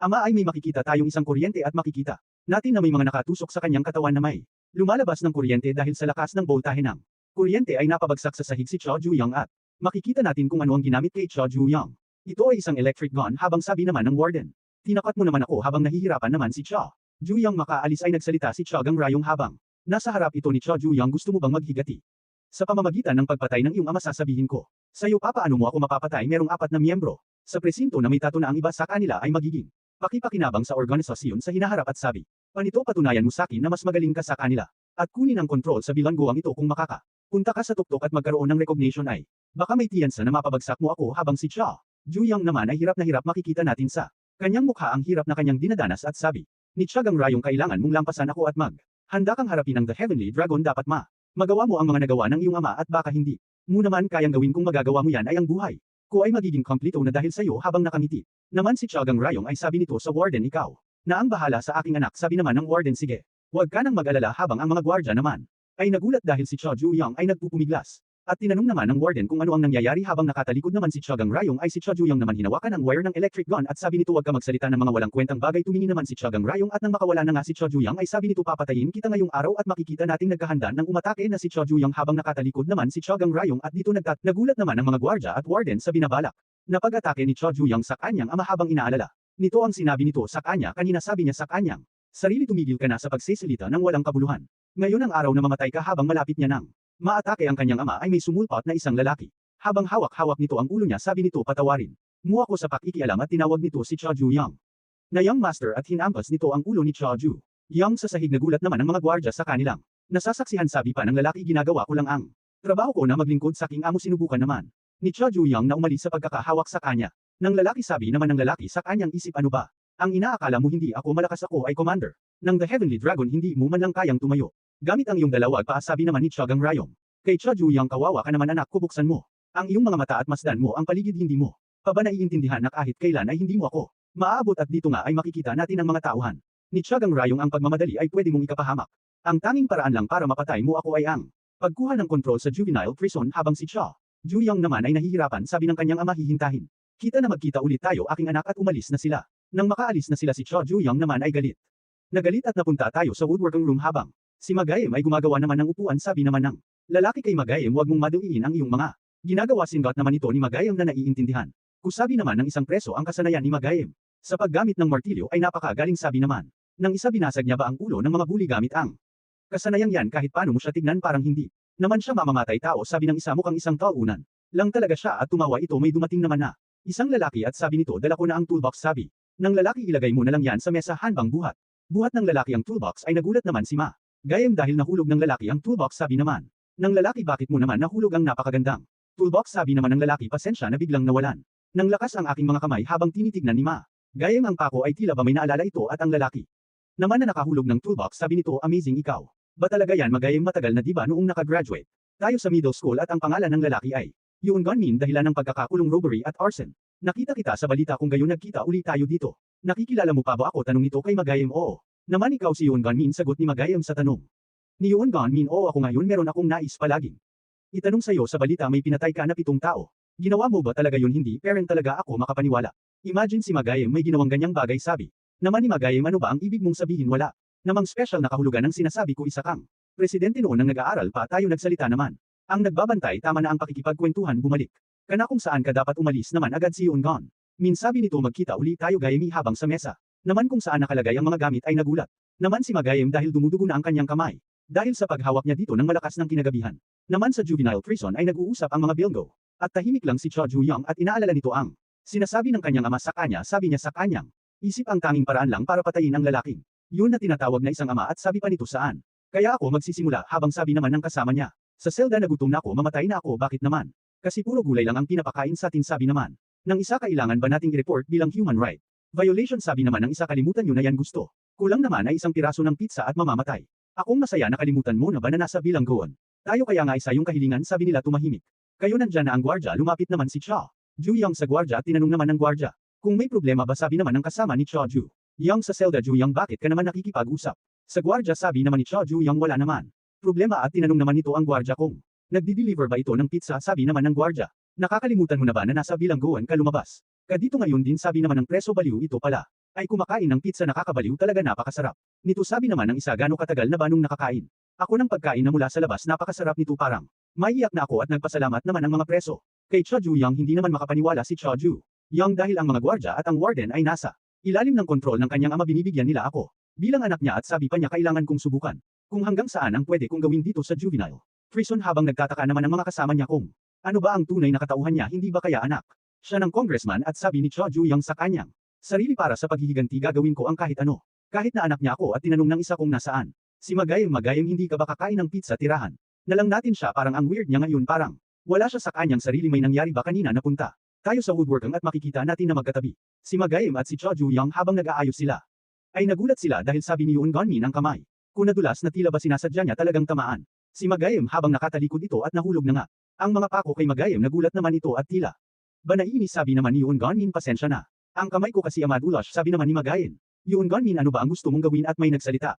S1: ama ay may makikita tayong isang kuryente at makikita natin na may mga nakatusok sa kanyang katawan na may lumalabas ng kuryente dahil sa lakas ng boltahe ng kuryente ay napabagsak sa sahig si Cho Juyang at makikita natin kung ano ang ginamit kay Cho Juyang. Ito ay isang electric gun. Habang sabi naman ng warden, tinakat mo naman ako. Habang nahihirapan naman si Cho Juyang makaalis ay nagsalita si Cho Gang Rayong habang nasa harap ito ni Cho Juyang, gusto mo bang maghigati sa pamamagitan ng pagpatay ng iyong ama? Sasabihin ko sa'yo, papaano mo ako mapapatay? Merong 4 na miyembro sa presinto na may tato na ang iba sa kanila ay magiging pakipakinabang sa organisasyon sa hinaharap. At sabi panito, patunayan mo sa akin na mas magaling ka sa kanila at kunin ang kontrol sa bilangguang ito. Kung punta ka sa tuktok at magkaroon ng recognition ay baka may tiyansa na mapabagsak mo ako. Habang si Cho Juyang naman ay hirap na hirap, makikita natin sa kanyang mukha ang hirap na kanyang dinadanas. At sabi ni Cho Gang Rayong, kailangan mong lampasan ako at handa kang harapin ang The Heavenly Dragon. Dapat magawa mo ang mga nagawa ng iyong ama at baka hindi mo naman kayang gawin. Kung magagawa mo yan ay ang buhay ko ay magiging kompleto na dahil sa iyo. Habang nakangiti naman si Cho Gang Rayong ay sabi nito sa warden, ikaw na ang bahala sa aking anak. Sabi naman ng warden, sige, huwag ka nang mag-alala. Habang ang mga gwardya naman ay nagulat dahil si Cho Juyang ay nagpupumiglas. At tinanong naman ng warden kung ano ang nangyayari. Habang nakatalikod naman si Cho Gang Rayong ay si Cho Juyang naman hinawakan ang wire ng electric gun at sabi nito, huwag ka magsalita ng mga walang kwentang bagay. Tumingin naman si Cho Gang Rayong at nang makawala na nga si Cho Juyang ay sabi nito, papatayin kita ngayong araw. At makikita nating naghahanda ng umatake na si Cho Juyang habang nakatalikod naman si Cho Gang Rayong. At dito nagulat naman ang mga gwardya at warden sa binabalak na pag-atake ni Cho Juyang sa kanyang ama. Habang inaalala nito ang sinabi nito sa kanya kanina, sabi niya sa kanyang sarili, tumigil ka na sa pagsisilita ng walang kabuluhan. Ngayon ang araw na mamatay ka. Habang malapit niya nang maatake ang kanyang ama ay may sumulpot na isang lalaki. Habang hawak-hawak nito ang ulo niya, sabi nito, patawarin mo ako sa pakikialam. At tinawag nito si Cho Juyang na Young Master at hinampas nito ang ulo ni Choju. Young sa sahig nagulat naman ang mga gwardya sa kanilang. Nasasaksihan sabi pa ng lalaki ginagawa ko lang ang trabaho ko na maglingkod sa aking amo sinubukan naman ni Choju Young na umalis sa pagkakahawak sa kanya. Nang lalaki sabi naman ng lalaki sa kanyang isip ano ba? Ang inaakala mo hindi ako malakas ako ay commander. Ng The Heavenly Dragon hindi mo man lang kayang tumayo. Gamit ang iyong dalawag paa sabi naman ni Chogang Ryong. Kay Choju Young kawawa ka naman anak ko buksan mo. Ang iyong mga mata at masdan mo ang paligid hindi mo. Pa ba naiintindihan na kahit kailan ay hindi mo ako maaabot at dito nga ay makikita natin ang mga tauhan. Ni Chogang Ryong ang pagmamadali ay pwede mong ikapahamak. Ang tanging paraan lang para mapatay mo ako ay ang pagkuha ng kontrol sa juvenile prison habang si Cho Ju Young naman ay nahihirapan sabi ng kanyang ama hihintahin. Kita na magkita ulit tayo aking anak at umalis na sila. Nang makaalis na sila si Cho Ju Young naman ay galit. Nagalit at napunta tayo sa woodworking room habang si Magayem ay gumagawa naman ng upuan sabi naman ng lalaki kay Magayem huwag mong maduiin ang iyong mga ginagawa singot naman ito ni Magayem na naiintindihan. Kusabi naman ng isang preso ang kasanayan ni Magayem. Sa paggamit ng martilyo ay napakagaling sabi naman. Nang isa binasag niya ba ang ulo ng mga bully gamit ang kasanayang yan kahit paano mo siya tignan parang hindi naman siya mamamatay tao sabi ng isa mukhang isang taunan. Lang talaga siya at tumawa ito may dumating naman na isang lalaki at sabi nito dala ko na ang toolbox sabi. Nang lalaki ilagay mo na lang yan sa mesa hanbang buhat. Buhat ng lalaki ang toolbox ay nagulat naman si Ma. Gayem dahil nahulog ng lalaki ang toolbox sabi naman. Nang lalaki bakit mo naman nahulog ang napakagandang toolbox sabi naman ng lalaki pasensya na biglang nawalan. Nang lakas ang aking mga kamay habang tinitignan ni Ma. Gayem ang pako ay tila ba may naalala ito at ang lalaki naman na nakahulog ng toolbox sabi nito amazing ikaw. Ba talaga yan Magayem matagal na diba noong nakagraduate tayo sa middle school at ang pangalan ng lalaki ay Yoon Gunmin dahilan ng pagkakakulong robbery at arson. Nakita kita sa balita kung gayon nagkita uli tayo dito. Nakikilala mo pa ba ako tanong nito kay Magayem oo. Naman ikaw si Yoon Gunmin sagot ni Magayem sa tanong. Ni Yoon Gunmin oo ako ngayon meron akong nais palaging itanong sa'yo sa balita may pinatay ka na 7 tao. Ginawa mo ba talaga yun hindi parang talaga ako makapaniwala. Imagine si Magayem may ginawang ganyang bagay sabi. Naman ni Magayem ano ba ang ibig mong sabihin wala. Namang special na kahulugan ng sinasabi ko isa kang. Presidente noon nang nag-aaral pa tayo nagsalita naman. Ang nagbabantay tama na ang pakikipagkwentuhan bumalik. Kana kung saan ka dapat umalis naman agad si Yoon Gun. Min sabi nito magkita uli tayo Gayemi habang sa mesa. Naman kung saan nakalagay ang mga gamit ay nagulat. Naman si Magayem dahil dumudugo na ang kanyang kamay. Dahil sa paghawak niya dito ng malakas ng kinagabihan. Naman sa juvenile prison ay nag-uusap ang mga bilgo. At tahimik lang si Cho Ju Young at inaalala nito ang sinasabi ng kanyang ama sa kanya sabi niya sa kanyang isip ang tanging paraan lang para patayin ang lalaking. Yun na tinatawag na isang ama at sabi pa nito saan. Kaya ako magsisimula habang sabi naman ng kasama niya. Sa selda nagutom na ako mamatay na ako bakit naman? Kasi puro gulay lang ang pinapakain sa atin sabi naman. Nang isa kailangan ba nating i-report bilang human right? Violation sabi naman ng isa kalimutan nyo na yan gusto. Kulang naman ay isang piraso ng pizza at mamamatay. Akong masaya na kalimutan mo na ba na nasa bilanggoon. Tayo kaya nga isa yung kahilingan sabi nila tumahimik. Kayo nandyan na ang gwardya lumapit naman si Cho Ju Young sa gwardya at tinanong naman ng gwardya. Kung may problema ba sabi naman ng kasama ni Cho Ju Young sa selda Ju Young bakit ka naman nakikipag-usap? Sa gwardya sabi naman ni Cho Ju Young wala naman problema at tinanong naman nito ang gwardya kung nagdi-deliver ba ito ng pizza sabi naman ng gwardya. Nakakalimutan mo na ba na nasa bilangguan ka lumabas? Kadito ngayon din sabi naman ng preso baliw ito pala. Ay kumakain ng pizza nakakabaliw talaga napakasarap. Nito sabi naman ng isa gano katagal na ba nung nakakain? Ako ng pagkain na mula sa labas napakasarap nito parang. Maiiyak na ako at nagpasalamat naman ang mga preso. Kay Cho Ju Young hindi naman makapaniwala si Cho Ju Young dahil ang mga gwardya at ang warden ay nasa ilalim ng kontrol ng kanyang ama binibigyan nila ako. Bilang anak niya at sabi pa niya kailangan kong subukan. Kung hanggang saan ang pwede kong gawin dito sa juvenile prison habang nagtataka naman ang mga kasama niya kung ano ba ang tunay na katauhan niya hindi ba kaya anak? Siya ng congressman at sabi ni Cho Ju Young sa kanyang sarili para sa paghihiganti gagawin ko ang kahit ano. Kahit na anak niya ako at tinanong ng isa kung nasaan. Si Magayem hindi ka ba kakain ng pizza tirahan? Nalang natin siya parang ang weird niya ngayon parang wala siya sa kanyang sarili may nangyari ba kanina napunta. Tayo sa woodworking at makikita natin na magkatabi. Si Magayem at si Cho Ju Young habang nag-aayos sila. Ay nagulat sila dahil sabi ni Yoon Gunmin ang kamay. Kung nadulas na tila ba sinasadya niya talagang tamaan. Si Magayem habang nakatalikod ito at nahulog na nga. Ang mga pako kay Magayem nagulat naman ito at tila ba naiinis sabi naman ni Yoon Gunmin pasensya na. Ang kamay ko kasi amadulas sabi naman ni Magayem. Yoon Gunmin ano ba ang gusto mong gawin at may nagsalita?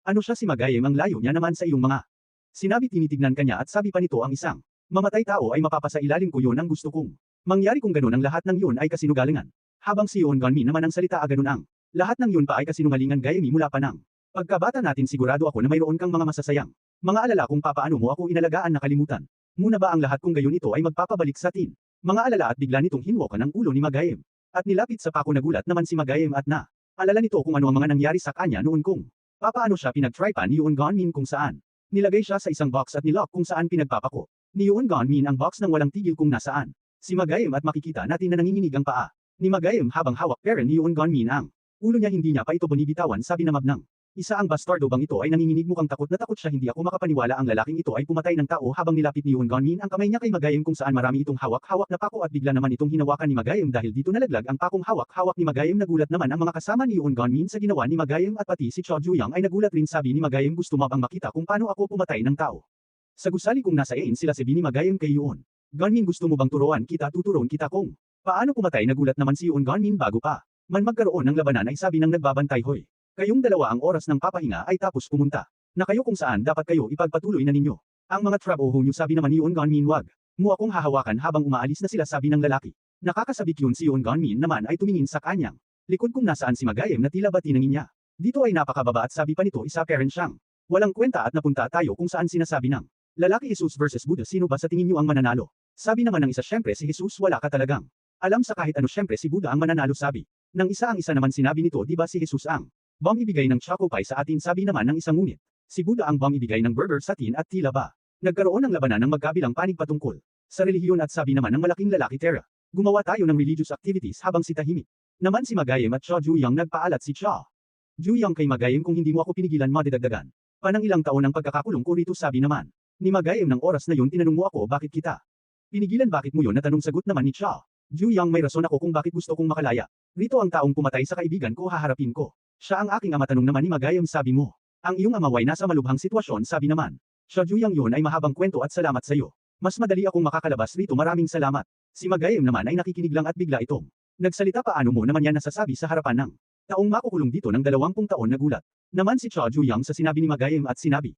S1: Ano siya si Magayem ang layo niya naman sa iyong mga sinabi tinitignan kanya at sabi pa nito ang isang mamatay tao ay mapapasa ilalim ko yun ang gusto kong mangyari kung ganun ang lahat ng yun ay kasinugalingan. Habang si Yoon Gunmin naman ang salita ganun ang lahat ng yun pa ay kasinungalingan Gayemi mula pa ng pagkabata natin sigurado ako na mayroon kang mga masasayang mga alala kung papaano mo ako inalagaan nakalimutan. Muna ba ang lahat kung gayon ito ay magpapabalik sa atin? Mga alala at bigla nitong hinwakan ang ulo ni Magayem. At nilapit sa pako nagulat naman si Magayem at na alala nito kung ano ang mga nangyari sa kanya noon kung papaano siya pinag-trypan ni Yoon Gunmin kung saan nilagay siya sa isang box at nilock kung saan pinagpapako ni Yoon Gunmin ang box ng walang tigil kung nasaan si Magayem at makikita natin na nanginginig ang paa ni Magayem habang hawak pera ni Yoon Gunmin ang Ulo niya hindi niya pa ito binibitawan sabi na Magnang. Isa ang bastardo bang ito ay nanginginig mukhang takot na takot siya hindi ako makapaniwala ang lalaking ito ay pumatay ng tao habang nilapit ni Yoon Gonmin ang kamay niya kay Magayem kung saan marami itong hawak-hawak na pako at bigla naman itong hinawakan ni Magayem dahil dito nalaglag ang pakong hawak-hawak ni Magayem nagulat naman ang mga kasama ni Yoon Gonmin sa ginawa ni Magayem at pati si Cho Juyang ay nagulat rin sabi ni Magayem gusto mo bang makita kung paano ako pumatay ng tao. Sa gusali kung nasa ain sila sabi ni Magayem kay Yoon. Gonmin gusto mo bang turuan kita tuturuan kita kung paano pumatay nagulat naman si Yoon Gonmin bago pa man magkaroon ng labanan ay sabi ng nagbabantay hoy. Kayong dalawa ang oras ng papahinga ay tapos pumunta. Na kayo kung saan dapat kayo ipagpatuloy na ninyo. Ang mga trabaho nyo sabi naman ni Yoon Gonmin wag. Mo akong hahawakan habang umaalis na sila sabi ng lalaki. Nakakasabik yun si Yoon Gonmin naman ay tumingin sa kanyang likod kung nasaan si Magayem na tila ba tinangin niya. Dito ay napakababa at sabi pa nito isa parent siyang. Walang kwenta at napunta tayo kung saan sinasabi ng lalaki Jesus versus Buddha sino ba sa tingin nyo ang mananalo? Sabi naman ng isa syempre si Jesus wala ka talagang. Alam sa kahit ano syempre si Buddha ang mananalo sabi. Nang isa ang isa naman sinabi nito di ba si Jesus ang bomb ibigay ng choco pie sa atin sabi naman ng isang ngunit. Si Buddha ang bomb ibigay ng burger sa atin at tila ba. Nagkaroon ng labanan ng magkabilang panig patungkol sa relihiyon at sabi naman ng malaking lalaki Tera. Gumawa tayo ng religious activities habang si tahimik. Naman si Magayem at Cho Juyang nagpaalat si Cho Juyang kay Magayem kung hindi mo ako pinigilan madidagdagan. Panang ilang taon ng pagkakakulong ko rito sabi naman. Ni Magayem ng oras na yun tinanong mo ako bakit kita pinigilan bakit mo yun natanong sagot naman ni Cho Juyang may rason ako kung bakit gusto kong makalaya. Rito ang taong pumatay sa kaibigan ko haharapin ko. Siya ang aking ama tanong naman ni Magayem sabi mo. Ang iyong ama ay nasa malubhang sitwasyon sabi naman. Cho Juyang yun ay mahabang kwento at salamat sa iyo. Mas madali akong makakalabas rito maraming salamat. Si Magayem naman ay nakikinig lang at bigla itong nagsalita paano mo naman yan nasasabi sa harapan ng taong makukulong dito ng 20 taon nagulat. Naman si Cho Juyang sa sinabi ni Magayem at sinabi.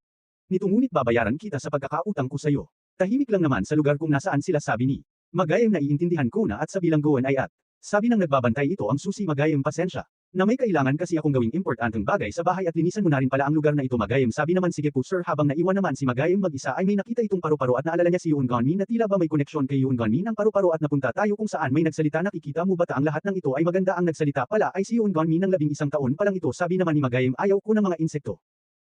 S1: Nito ngunit babayaran kita sa pagkakautang ko sa iyo. Tahimik lang naman sa lugar kung nasaan sila sabi ni Magayem na iintindihan ko na at sa bilangguan ay at. Sabi ng nagbabantay ito ang susi Magayem pasensya. Na may kailangan kasi akong gawing importanteng bagay sa bahay at linisan mo na rin pala ang lugar na ito Magayem sabi naman sige po sir habang naiwan naman si Magayem mag-isa ay may nakita itong paru-paro at naalala niya si Yoon Gonmin na tila ba may koneksyon kay Yoon Gonmin ang paru-paro at napunta tayo kung saan may nagsalita nakikita mo bata ang lahat ng ito ay maganda ang nagsalita pala ay si Yoon Gonmin ng 11 taon pa lang ito sabi naman ni Magayem ayaw ko ng mga insekto.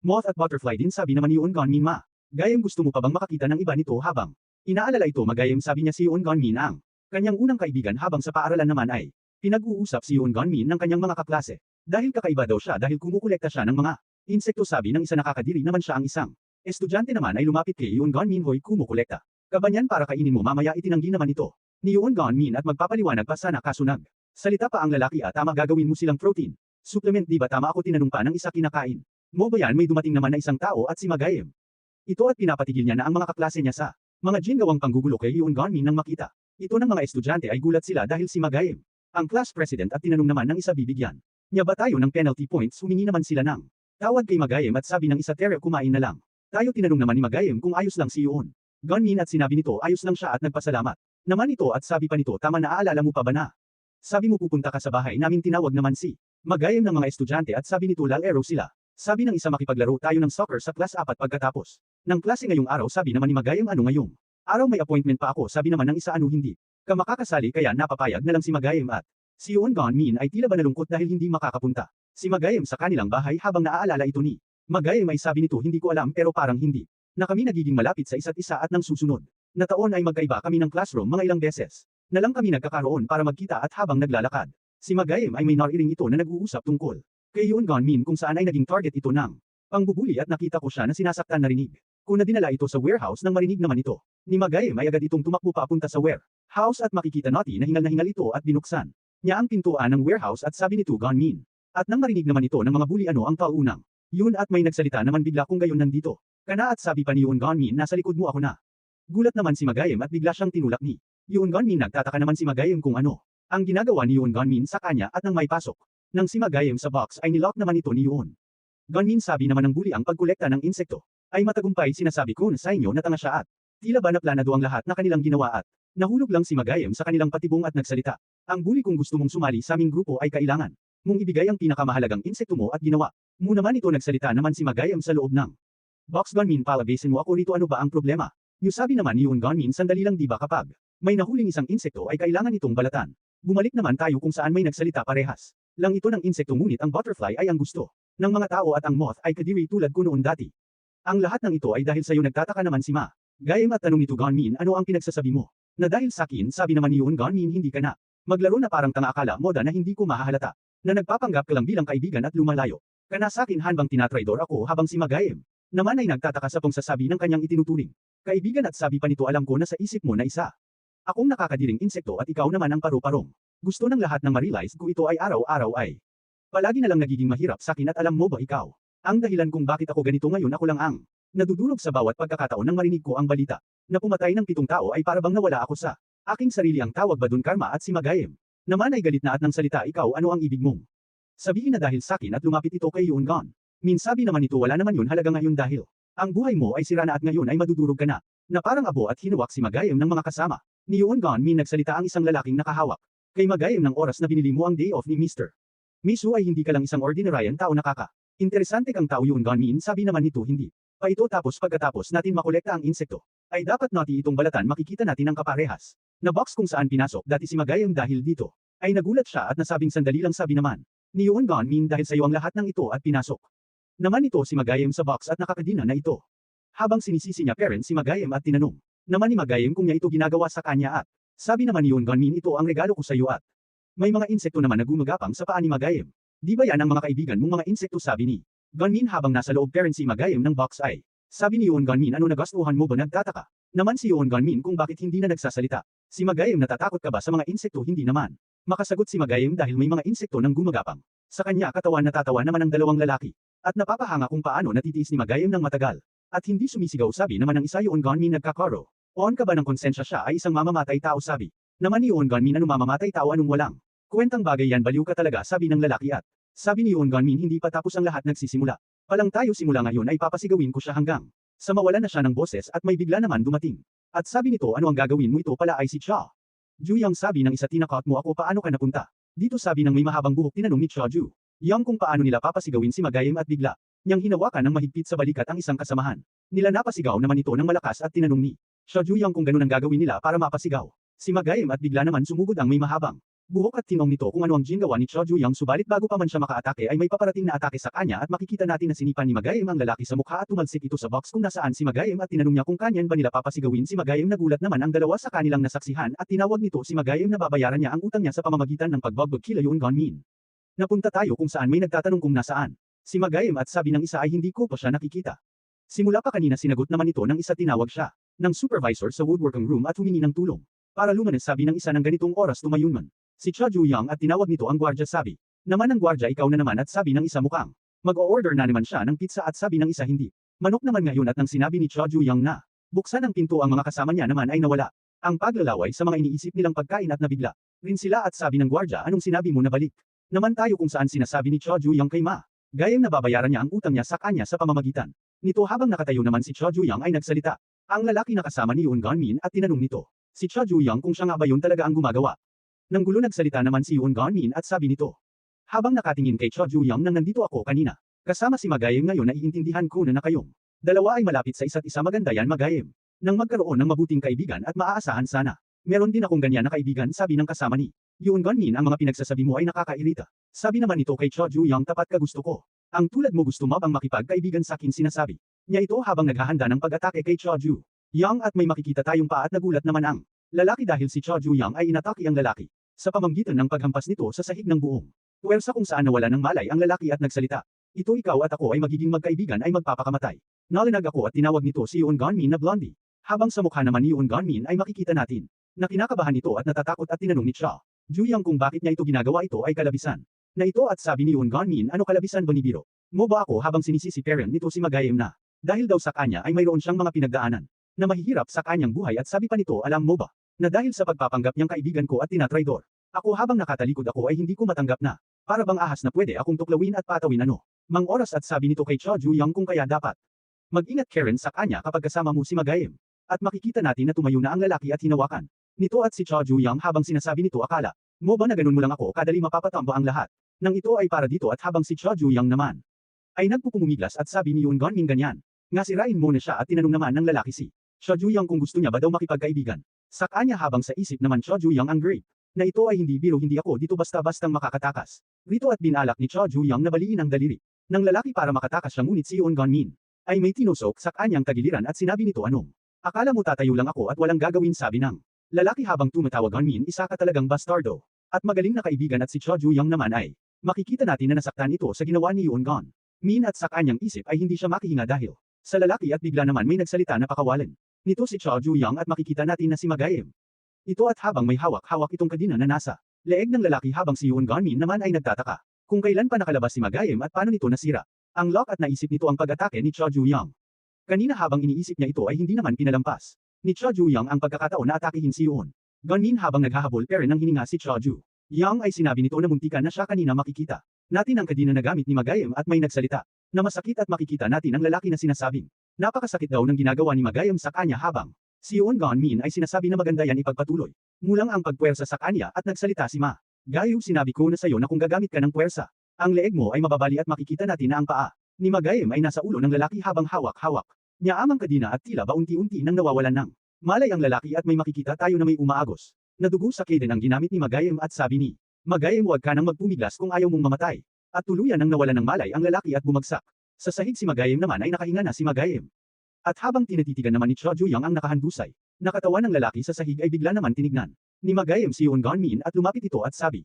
S1: Moth at butterfly din sabi naman ni Yoon Gonmin ma. Gayem gusto mo pa bang makakita ng iba nito habang inaalala ito Magayem sabi niya si Yoon Gonmin ang kanyang unang kaibigan habang sa paaralan naman ay pinag-uusap si Yoon Gonmin ng kanyang mga kaklase. Dahil kakaiba daw siya dahil kumukolekta siya ng mga insekto sabi ng isa nakakadiri naman siya ang isang estudyante naman ay lumapit kay Yoon Gonmin hoy kumukolekta. Kabanyan para kainin mo mamaya itinanggi naman ito ni Yoon Gonmin at magpapaliwanag pa sana kasunag. Salita pa ang lalaki at tama gagawin mo silang protein. Supplement di ba tama ako tinanong pa ng isa kinakain. Mo ba yan may dumating naman na isang tao at si Magayem. Ito at pinapatigil niya na ang mga kaklase niya sa mga gawang panggugulo kay Yoon Gonmin nang makita. Ito ng mga estudyante ay gulat sila dahil si Magayem ang class president at tinanong naman ng isa bibigyan. Niya ba tayo ng penalty points humingi naman sila ng tawad kay Magayem at sabi ng isa Tere kumain na lang. Tayo tinanong naman ni Magayem kung ayos lang si Yoon Gonmin at sinabi nito ayos lang siya at nagpasalamat. Naman ito at sabi pa nito tama na aalala mo pa ba na? Sabi mo pupunta ka sa bahay namin tinawag naman si Magayem ng mga estudyante at sabi nito lalaro sila. Sabi ng isa makipaglaro tayo ng soccer sa class 4 pagkatapos ng klase ngayong araw sabi naman ni Magayem ano ngayong araw may appointment pa ako sabi naman ng isa ano hindi ka makakasali kaya napapayag na lang si Magayem at si Yoon Gonmin ay tila ba nalungkot dahil hindi makakapunta. Si Magayem sa kanilang bahay habang naaalala ito ni Magayem ay sabi nito hindi ko alam pero parang hindi na kami nagiging malapit sa isa't isa at nang susunod na taon ay magkaiba kami ng classroom mga ilang beses na lang kami nagkakaroon para magkita at habang naglalakad. Si Magayem ay may narinig ito na nag-uusap tungkol kay Yoon Gonmin kung saan ay naging target ito ng pangbubuli at nakita ko siya na sinasaktan narinig. Kung nadinala ito sa warehouse nang marinig naman ito ni Magayem ay agad itong tumakbo papunta sa warehouse at makikita natin na hingal ito at binuksan niya ang pintuan ng warehouse at sabi nito Gonmin. At nang marinig naman ito ng mga bully ano ang taunang. Yun at may nagsalita naman bigla kung gayon nandito. Kana at sabi pa ni Yoon Gonmin nasa likod mo ako na. Gulat naman si Magayem at bigla siyang tinulak ni Yoon Gonmin nagtataka naman si Magayem kung ano ang ginagawa ni Yoon Gonmin sa kanya at nang may pasok. Nang si Magayem sa box ay nilock naman ito ni Yoon Gonmin sabi naman ng bully ang pagkolekta ng insekto. Ay matagumpay sinasabi ko na sa inyo na tanga siya at tila ba naplanado ang lahat na kanilang ginawa at nahulog lang si Magayem sa kanilang patibong at nagsalita. Ang bully kung gusto mong sumali sa aming grupo ay kailangan mong ibigay ang pinakamahalagang insekto mo at ginawa. Mo naman ito nagsalita naman si Magayem sa loob ng box Gonmin palabasin mo ako rito ano ba ang problema? Yung sabi naman ni Yoon Gonmin sandali lang di ba kapag may nahuling isang insekto ay kailangan itong balatan. Bumalik naman tayo kung saan may nagsalita parehas. Lang ito ng insekto ngunit ang butterfly ay ang gusto ng mga tao at ang moth ay kadiri tulad ko noon dati. Ang lahat ng ito ay dahil sa iyo nagtataka naman si Magayem at tanong nito Gonmin ano ang pinagsasabi mo? Na dahil sa akin sabi naman ni Yoon Gonmin hindi ka na maglaro na parang tanga akala moda na hindi ko mahahalata. Na nagpapanggap ka lang bilang kaibigan at lumalayo ka na sakin habang tinatraidor ako habang si Magayem naman ay nagtataka sa pangsasabi ng kanyang itinuturing. Kaibigan at sabi pa nito alam ko na sa isip mo na isa. Akong nakakadiring insekto at ikaw naman ang paru-parong. Gusto ng lahat ng ma-realize ko ito ay araw-araw ay. Palagi na lang nagiging mahirap sakin at alam mo ba ikaw? Ang dahilan kung bakit ako ganito ngayon ako lang ang nadudurog sa bawat pagkakataon nang marinig ko ang balita na pumatay ng 7 tao ay parabang nawala ako sa aking sarili ang tawag ba dun Karma at si Magayem. Naman ay galit na at ng salita ikaw ano ang ibig mong sabihin na dahil sakin at lumapit ito kay Yungon. Min sabi naman ito wala naman yun halaga ngayon dahil ang buhay mo ay sira na at ngayon ay madudurog ka na. Na parang abo at hinuwak si Magayem ng mga kasama. Ni Yungon Min nagsalita ang isang lalaking nakahawak kay Magayem ng oras na binili mo ang day off ni Mr. Misu ay hindi ka lang isang ordinaryang tao nakaka. Interesante kang tao Yungon Min sabi naman nito hindi. Pa ito tapos pagkatapos natin makolekta ang insekto, ay dapat natin itong balatan makikita natin ang kaparehas. Na box kung saan pinasok dati si Magayem dahil dito, ay nagulat siya at nasabing sandali lang sabi naman. Ni Yungon Min dahil sa iyo ang lahat ng ito at pinasok. Naman ito si Magayem sa box at nakakadina na ito. Habang sinisisi niya parents si Magayem at tinanong. Naman ni Magayem kung niya ito ginagawa sa kanya at, sabi naman ni Yungon Min ito ang regalo ko sa iyo at, may mga insekto naman na gumagapang sa paa ni Magayem. Di ba yan ang mga kaibigan mong mga insekto sabi ni Gunmin habang nasa loob parents si Magayem ng box ay. Sabi ni Yoon Gunmin ano nagastuhan mo ba nagtataka? Naman si Yoon Gunmin kung bakit hindi na nagsasalita. Si Magayem natatakot ka ba sa mga insekto hindi naman. Makasagot si Magayem dahil may mga insekto nang gumagapang. Sa kanya katawan natatawa naman ang dalawang lalaki. At napapahanga kung paano natitiis ni Magayem ng matagal. At hindi sumisigaw sabi naman ng isa Yoon Gunmin nagkakaro. On ka ba ng konsensya siya ay isang mamamatay tao sabi. Naman ni Yoon Gunmin ano mamamatay tao anong walang. Kwentang bagay yan baliw ka talaga sabi ng lalaki at. Sabi ni Yoon Gunmin hindi pa tapos ang lahat nagsisimula. Palang tayo simula ngayon ay papasigawin ko siya hanggang sa mawalan na siya ng boses at may bigla naman dumating. At sabi nito ano ang gagawin mo ito pala ay si Cha. Ju Yang sabi ng isa tinakot mo ako paano ka napunta. Dito sabi ng may mahabang buhok tinanong ni Cha Ju. Yang kung paano nila papasigawin si Magayem at bigla niyang hinawakan ng mahigpit sa balikat ang isang kasamahan. Nila napasigaw naman ito ng malakas at tinanong ni Cha Ju Yang kung ganun ang gagawin nila para mapasigaw. Si Magayem at bigla naman sumugod ang may mahabang buhok at tinong nito kung ano ang ginagawa ni Cha Ju Yang subalit bago pa man siya makaatake ay may paparating na atake sa kanya at makikita natin na sinipan ni Magayem ang lalaki sa mukha at tumalsik ito sa box kung nasaan si Magayem at tinanong niya kung kanyan ba nila papasigawin si Magayem nagulat naman ang dalawa sa kanilang nasaksihan at tinawag nito si Magayem na babayaran niya ang utang niya sa pamamagitan ng pagbagbag kila Yoon Gunmin. Napunta tayo kung saan may nagtatanong kung nasaan. Si Magayem at sabi ng isa ay hindi ko pa siya nakikita. Simula pa kanina sinagot naman ito ng isa tinawag siya ng supervisor sa woodworking room at humingi ng tulong. Para lumanes sabi ng isa ng ganitong oras tumayon man. Si Cha Ju Yang at tinawag nito ang gwardya sabi. Naman ang gwardya ikaw na naman at sabi ng isa mukhang. Mag-o-order na naman siya ng pizza at sabi ng isa hindi. Manok naman ngayon at nang sinabi ni Cha Ju Yang na. Buksan ang pinto ang mga kasama niya naman ay nawala. Ang paglalaway sa mga iniisip nilang pagkain at nabigla. Rin sila at sabi ng gwardya anong sinabi mo na balik. Naman tayo kung saan sinasabi ni Cha Ju Yang kay Ma. Gayang nababayaran niya ang utang niya sa kanya sa pamamagitan. Nito habang nakatayo naman si Cha Ju Yang ay nagsalita. Ang lalaki na kasama ni Yoon Gunmin at tinanong nito. Si Cha Ju Yang kung siya nga ba yun talaga ang gumagawa. Nang gulo nagsalita naman si Yoon Gunmin at sabi nito. Habang nakatingin kay Cha Ju Yang nang nandito ako kanina. Kasama si Magayem ngayon naiintindihan ko na kayong dalawa ay malapit sa isa't isa maganda yan Magayem. Nang magkaroon ng mabuting kaibigan at maaasahan sana. Meron din akong ganyan na kaibigan sabi ng kasama ni Yoon Gunmin ang mga pinagsasabi mo ay nakakairita. Sabi naman ito kay Cha Ju Yang tapat ka gusto ko. Ang tulad mo gusto mo bang makipagkaibigan sa akin sinasabi niya ito habang naghahanda ng pag-atake kay Cha Ju Yang at may makikita tayong pa at nagulat naman ang lalaki dahil si Cha Ju Yang ay inatake ang lalaki. Sa pamamagitan ng paghampas nito sa sahig ng buong puwersa kung saan nawala ng malay ang lalaki at nagsalita. Ito ikaw at ako ay magiging magkaibigan ay magpapakamatay. Nalinag ako at tinawag nito si Yoon Gunmin na Blondie. Habang sa mukha naman ni Yoon Gunmin ay makikita natin na kinakabahan ito at natatakot at tinanong ni Cha Ju Yang kung bakit niya ito ginagawa ito ay kalabisan. Na ito at sabi ni Yoon Gunmin ano kalabisan ba ni Biro? Mo ba ako habang sinisisi parent nito si Magayem na dahil daw sa kanya ay mayroon siyang mga pinagdaanan na mahihirap sa kanyang buhay at sabi pa nito alam mo ba na dahil sa pagpapanggap niyang kaibigan ko at tinatraidor. Ako habang nakatalikod ako ay hindi ko matanggap na. Para bang ahas na pwede akong tuklawin at patawin ano. Mang oras at sabi nito kay Cha Ju Yang kung kaya dapat. Mag-ingat Karen sa kanya kapag kasama mo si Magayem. At makikita natin na tumayo na ang lalaki at hinawakan nito at si Cha Ju Yang habang sinasabi nito akala. Mo ba na ganun mo lang ako kadali mapapatamba ang lahat. Nang ito ay para dito at habang si Cha Ju Yang naman ay nagpupumiglas at sabi ni Yoon Gunmin ganyan. Nga sirain mo na siya at tinanong naman ng lalaki si Cha Ju Yang kung gusto niya ba daw makipagkaibigan. Sa kanya habang sa isip naman Cha Ju Yang ang grape. Na ito ay hindi biro hindi ako dito basta-bastang makakatakas. Rito at binalak ni Cha Ju Yang na baliin ang daliri ng lalaki para makatakas siya ngunit si Yoon Gunmin ay may tinusok sa kanyang tagiliran at sinabi nito anong. Akala mo tatayo lang ako at walang gagawin sabi ng lalaki habang tumatawag Gunmin isa ka talagang bastardo. At magaling na kaibigan at si Cha Ju Yang naman ay Makikita natin na nasaktan ito sa ginawa ni Yoon Gon Min at sa kanyang isip ay hindi siya makihinga dahil sa lalaki at bigla naman may nagsalita na pakawalan. Nito si Cho Ju-young at makikita natin na si Magayem. Ito at habang may hawak-hawak itong kadina na nasa leeg ng lalaki habang si Yoon Gon Min naman ay nagtataka kung kailan pa nakalabas si Magayem at paano nito nasira. Ang lock at naisip nito ang pag-atake ni Cho Ju-young. Kanina habang iniisip niya ito ay hindi naman pinalampas ni Cho Ju-young ang pagkakataon na atakihin si Yoon Gon Min habang naghahabol pero nang hininga si Cho Ju-young ay sinabi nito na muntikan na siya kanina makikita natin ang kadina na gamit ni Magayem at may nagsalita na masakit at makikita natin ang lalaki na sinasabing napakasakit daw ng ginagawa ni Magayem sa kanya habang si Yoon Gon Min ay sinasabi na maganda yan ipagpatuloy. Mulang ang pagpuwersa sa kanya at nagsalita si Ma. Gayo sinabi ko na sayo na kung gagamit ka ng puwersa, ang leeg mo ay mababali at makikita natin na ang paa ni Magayem ay nasa ulo ng lalaki habang hawak-hawak niya amang kadina at tila ba unti-unti nang nawawalan ng malay ang lalaki at may makikita tayo na may umaagos na dugo sa kaden ang ginamit ni Magayem at sabi ni Magayem huwag ka nang magpumiglas kung ayaw mong mamatay. At tuluyan nang nawalan ng malay ang lalaki at bumagsak. Sa sahig si Magayem naman ay nakahinga na si Magayem. At habang tinititigan naman ni Cho Ju-young ang nakahandusay, nakatawan ng lalaki sa sahig ay bigla naman tinignan ni Magayem si Yoon Gon Min at lumapit ito at sabi,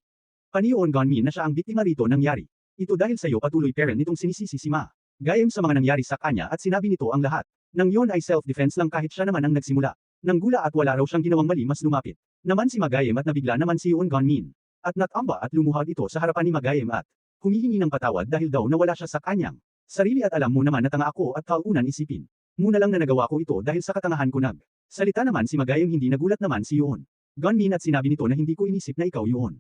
S1: "Pani Yoon Gon Min na siya ang biktima rito nangyari. Ito dahil sa iyo patuloy parent nitong sinisisi si Ma. Gayem sa mga nangyari sa kanya at sinabi nito ang lahat. Nang yun ay self-defense lang kahit siya naman ang nagsimula. Nang gula at wala raw siyang ginawang mali mas lumapit naman si Magayem at nabigla naman si Yoon Gon Min. At natamba at lumuhad ito sa harapan ni Magayem at humihingi ng patawad dahil daw nawala siya sa kanyang sarili at alam mo naman na tanga ako at kaunan isipin. Muna lang na nagawa ko ito dahil sa katangahan ko nag. Salita naman si Magayem hindi nagulat naman si Yoon Gon Min at sinabi nito na hindi ko inisip na ikaw Yoon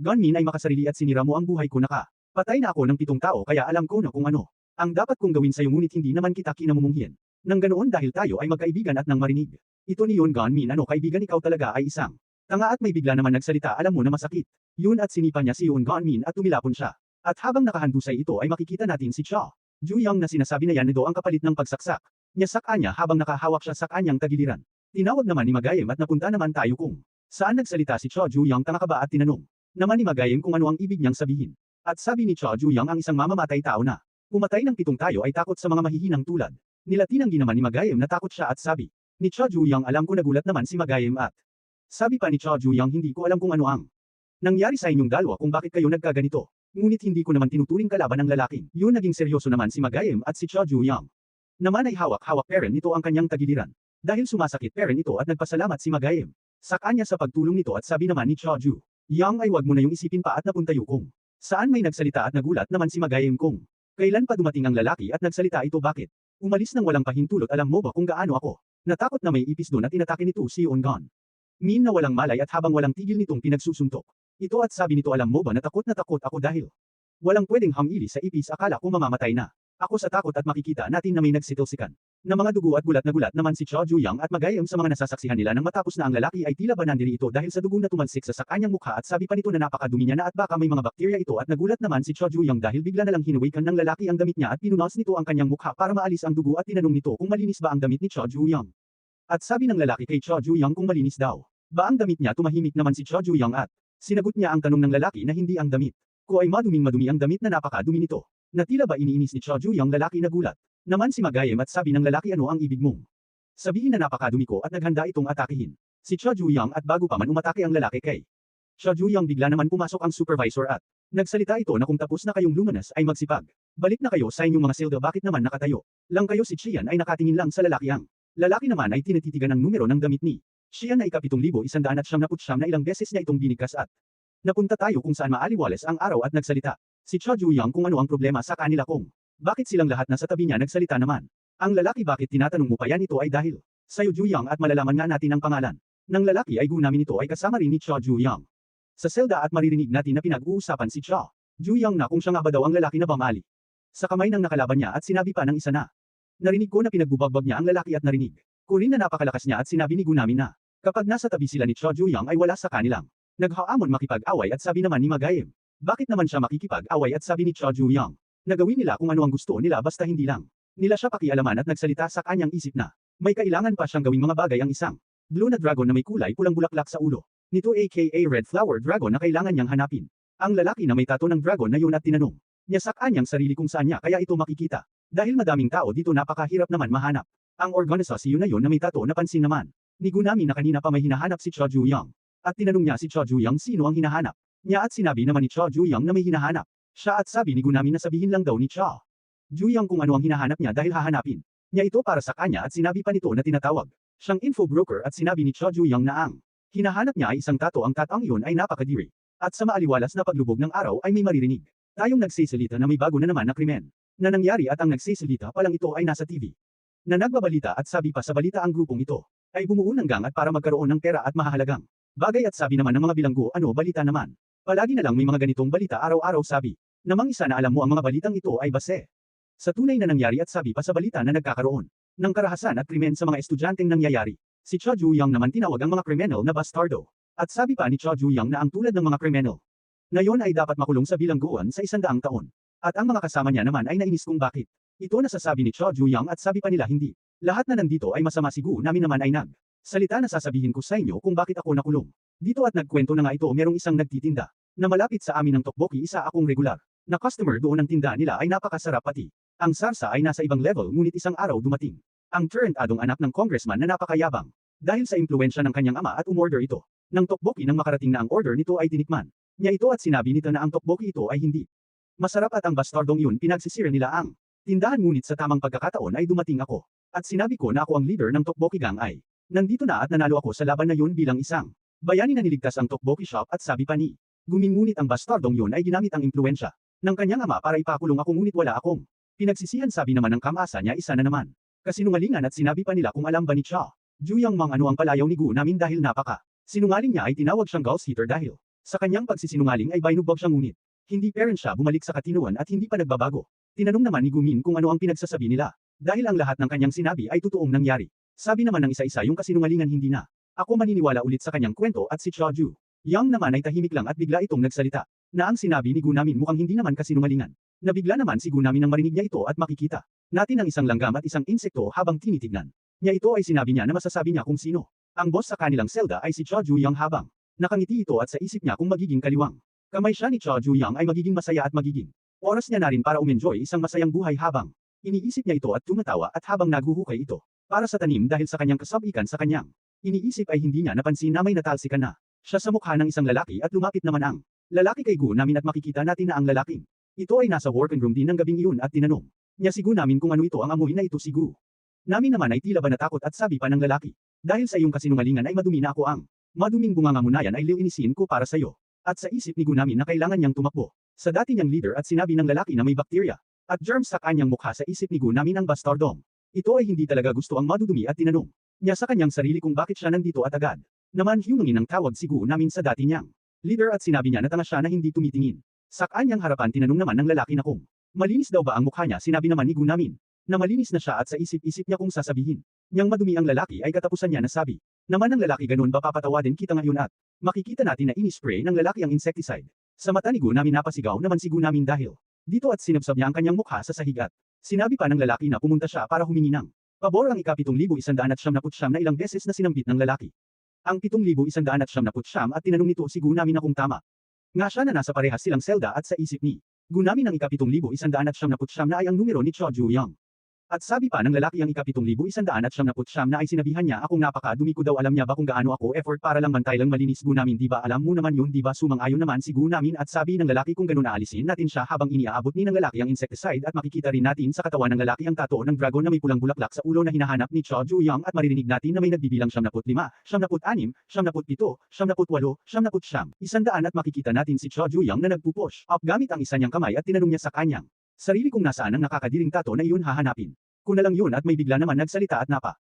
S1: Gon Min ay makasarili at sinira mo ang buhay ko naka. Patay na ako ng 7 tao kaya alam ko na kung ano ang dapat kong gawin sa'yo ngunit hindi naman kita kinamumunghin. Nang ganoon dahil tayo ay magkaibigan at nang marinig. Ito ni Yoon Gon Min ano kaibigan ikaw talaga ay isang tanga at may bigla naman nagsalita alam mo na masakit. Yun at sinipa niya si Yoon Gon Min at tumilapon siya. At habang nakahandusay ito ay makikita natin si Cho Ju-young na sinasabi na yan nito ang kapalit ng pagsaksak niya sa kanya habang nakahawak siya sa kanyang tagiliran. Tinawag naman ni Magayem at napunta naman tayo kung saan nagsalita si Cho Ju-young tanga ka ba at tinanong naman ni Magayem kung ano ang ibig niyang sabihin. At sabi ni Cho Ju-young ang isang mamamatay tao na pumatay ng 7 tayo ay takot sa mga mahihinang tulad. Nilatinanggi naman ni Magayem na takot siya at sabi ni Cho Ju-young alam ko nagulat naman si Magayem at sabi pa ni Cho Ju-young hindi ko alam kung ano ang nangyari sa inyong dalawa kung bakit kayo nagkaganito. Ngunit hindi ko naman tinuturing kalaban ng lalaking. Yun naging seryoso naman si Magayem at si Cho Ju-young. Naman ay hawak-hawak parent nito ang kanyang tagiliran. Dahil sumasakit parent ito at nagpasalamat si Magayem sa kanya sa pagtulong nito at sabi naman ni Cho Ju-young ay wag mo na yung isipin pa at napunta kung saan may nagsalita at nagulat naman si Magayem kung kailan pa dumating ang lalaki at nagsalita ito bakit. Umalis nang walang pahintulot alam mo ba kung gaano ako natakot na may ipis doon at inatake nito si Yoon Gon Min na walang malay at habang walang tigil nitong pinagsusuntok. Ito at sabi nito alam mo ba na takot ako dahil walang pwedeng hamili sa ipis akala ko mamamatay na. Ako sa takot at makikita natin na may nagsitilsikan na mga dugo at gulat na gulat naman si Cho Ju-young at Magayem sa mga nasasaksihan nila nang matapos na ang lalaki ay tila ba nandiri ito dahil sa dugo na tumalsik sa kanyang mukha at sabi pa nito na napakadumi niya na at baka may mga bakterya ito at nagulat naman si Cho Ju-young dahil bigla na lang hinawikan ng lalaki ang damit niya at pinunas nito ang kanyang mukha para maalis ang dugo at tinanong nito kung malinis ba ang damit ni Cho Ju-young. At sabi ng lalaki kay Cho Ju-young kung malinis daw ba ang damit niya tumahimik naman si Cho Ju-young at sinagot niya ang tanong ng lalaki na hindi ang damit ko ay maduming-madumi ang damit na napakadumi nito. Na tila ba iniinis ni Cho Ju-young lalaki nagulat naman si Magayem at sabi ng lalaki ano ang ibig mong sabihin na napakadumi ko at naghanda itong atakihin si Cho Ju-young at bago pa man umatake ang lalaki kay Cho Ju-young bigla naman pumasok ang supervisor at nagsalita ito na kung tapos na kayong lumanas ay magsipag. Balik na kayo sa inyong mga silda bakit naman nakatayo lang kayo si Chian ay nakatingin lang sa lalaki ang lalaki naman ay tinititigan ng numero ng damit ni Chian na ika-7,199 na ilang beses niya itong binigkas at napunta tayo kung saan maaliwales ang araw at nagsalita si Cho Ju-young kung ano ang problema sa kanila kung bakit silang lahat nasa tabi niya nagsalita naman. Ang lalaki bakit tinatanong mo pa yan ito ay dahil sa'yo Ju-young at malalaman nga natin ang pangalan ng lalaki ay gunamin ito ay kasama rin ni Cho Ju-young. Sa selda at maririnig natin na pinag-uusapan si Cho Ju-young na kung siya nga ba daw ang lalaki na bamali sa kamay ng nakalaban niya at sinabi pa ng isa na narinig ko na pinagbubagbag niya ang lalaki at narinig ko rin na napakalakas niya at sinabi ni gunamin na kapag nasa tabi sila ni Cho Ju-young ay wala sa kanilang naghaamon makipag-away at sabi naman ni Magayem bakit naman siya makikipag-away at sabi ni Cho Ju-young nagawin nila kung ano ang gusto nila basta hindi lang nila siya pakialaman at nagsalita sa kanyang isip na may kailangan pa siyang gawing mga bagay ang isang blue na dragon na may kulay pulang bulaklak sa ulo nito aka red flower dragon na kailangan niyang hanapin. Ang lalaki na may tato ng dragon na yun at tinanong niya sa kanyang sarili kung saan niya kaya ito makikita. Dahil madaming tao dito napakahirap naman mahanap. Ang organizasyon na yun na may tato napansin naman ni Gunami na kanina pa may hinahanap si Cho Ju-young. At tinanong niya si Cho Ju-young sino ang hinahanap. niya at sinabi naman ni Cho Juyang na may hinahanap. Siya at sabi ni Gu namin na sabihin lang daw ni Cho Juyang kung ano ang hinahanap niya dahil hahanapin niya ito para sa kanya at sinabi pa nito na tinatawag siyang info broker at sinabi ni Cho Juyang na ang hinahanap niya ay isang tato ang tatang iyon ay napakadiri. At sa maaliwalas na paglubog ng araw ay may maririnig tayong nagsisalita na may bago na naman na krimen na nangyari at ang nagsisalita palang ito ay nasa TV na nagbabalita at sabi pa sa balita ang grupong ito ay bumuo ng gang at para magkaroon ng pera at mahahalagang bagay at sabi naman ng mga bilanggo ano balita naman. Palagi na lang may mga ganitong balita araw-araw sabi. Namang isa na alam mo ang mga balitang ito ay base sa tunay na nangyari at sabi pa sa balita na nagkakaroon ng karahasan at krimen sa mga estudyanteng nangyayari. Si Cho Juyang naman tinawag ang mga kriminal na bastardo. At sabi pa ni Cho Juyang na ang tulad ng mga kriminal ngayon ay dapat makulong sa bilangguan sa 100 taon. At ang mga kasama niya naman ay nainis kung bakit. Ito nasasabi ni Cho Juyang at sabi pa nila hindi. Lahat na nandito ay masama si Gu namin naman ay salita na sasabihin ko sa inyo kung bakit ako nakulong. Dito at nagkwento na nga ito merong isang nagtitinda na malapit sa amin ng tokboki isa akong regular na customer doon ng tinda nila ay napakasarap pati. Ang sarsa ay nasa ibang level ngunit isang araw dumating ang turntadong anak ng congressman na napakayabang. Dahil sa impluensya ng kanyang ama at umorder ito ng tokboki nang makarating na ang order nito ay tinikman niya ito at sinabi nito na ang tokboki ito ay hindi masarap at ang bastardong yun pinagsisira nila ang tindahan ngunit sa tamang pagkakataon ay dumating ako. At sinabi ko na ako ang leader ng tokboki gang ay nandito na at nanalo ako sa laban na yun bilang isang bayani na niligtas ang tokboki shop at sabi pa ni Gumin ngunit ang bastardong yun ay ginamit ang impluensya ng kanyang ama para ipakulong ako ngunit wala akong pinagsisihan sabi naman ng kamasa niya isa na naman. Kasinungalingan at sinabi pa nila kung alam ba ni Cho Juyang mang ano ang palayaw ni Gu namin dahil napaka sinungaling niya ay tinawag siyang ghost hitter dahil sa kanyang pagsisinungaling ay binugbog siya ngunit hindi parent siya bumalik sa katinuan at hindi pa nagbabago. Tinanong naman ni Gumin kung ano ang pinagsasabi nila dahil ang lahat ng kanyang sinabi ay totoong nangyari. Sabi naman ng isa-isa yung kasinungalingan hindi na ako maniniwala ulit sa kanyang kwento at si Cho Juyang naman ay tahimik lang at bigla itong nagsalita na ang sinabi ni Gu namin mukhang hindi naman kasinungalingan. Nabigla naman si Gu namin nang marinig niya ito at makikita natin ang isang langgam at isang insekto habang tinitignan niya ito ay sinabi niya na masasabi niya kung sino ang boss sa kanilang selda ay si Cho Juyang habang nakangiti ito at sa isip niya kung magiging kaliwang kamay siya ni Cho Juyang ay magiging masaya at magiging oras niya na rin para umenjoy isang masayang buhay habang iniisip niya ito at tumatawa at habang naguhukay ito para sa tanim dahil sa kanyang kasabikan sa kanyang iniisip ay hindi niya napansin na may natalsikan na siya sa mukha ng isang lalaki at lumapit naman ang lalaki kay Gu namin at makikita natin na ang lalaking ito ay nasa working room din ng gabing iyon at tinanong niya si Gu namin kung ano ito ang amoy na ito si Gu namin naman ay tila ba natakot at sabi pa ng lalaki dahil sa iyong kasinungalingan ay madumi na ako ang maduming bunganga mo na yan ay liinisin ko para sa iyo. At sa isip ni Gu namin na kailangan niyang tumakbo sa dati niyang leader at sinabi ng lalaki na may bakterya at germs sa kanyang mukha sa isip ni Gu namin ang bastardong. Ito ay hindi talaga gusto ang madudumi at tinanong niya sa kanyang sarili kung bakit siya nandito at agad naman humangin ng tawag si Gu namin sa dati niyang leader at sinabi niya na tanga siya na hindi tumitingin. Sa kanyang harapan tinanong naman ng lalaki na kung malinis daw ba ang mukha niya sinabi naman ni Gu namin na malinis na siya at sa isip-isip niya kung sasabihin niyang madumi ang lalaki ay katapusan niya na sabi naman ng lalaki ganun ba papatawadin kita ngayon at makikita natin na ini-spray ng lalaki ang insecticide. Sa mata ni Gu namin napasigaw naman si Gu namin dahil dito at sinabsab niya ang kanyang mukha sa sahig at sinabi pa ng lalaki na pumunta siya para humingi ng pabor ang ika-7,179 na ilang beses na sinambit ng lalaki. Ang 7,179 at tinanong nito si Gu namin na kung tama nga siya na nasa parehas silang selda at sa isip ni Gu namin ang ika-7,179 na ay ang numero ni Cho Juyang. At sabi pa ng lalaki ang ika-7,179 na ay sinabihan niya akong napaka-dumi ko daw alam niya ba kung gaano ako effort para lang bantay lang malinis Gu namin di ba alam mo naman yun di ba sumang-ayon naman si Gu namin at sabi ng lalaki kung ganun aalisin natin siya habang iniaabot ni ng lalaki ang insecticide at makikita rin natin sa katawan ng lalaki ang tato ng dragon na may pulang bulaklak sa ulo na hinahanap ni Cho Juyang at maririnig natin na may nagbibilang 75, 76, 77, 78, 79, 100 at makikita natin si Cho Juyang na nagpupush up gamit ang isa niyang kamay at tinanong niya sa kanyang sarili kung nasaan ang nakakadiring tato na iyon hahanapin. Kung na lang yun at may bigla naman nagsalita at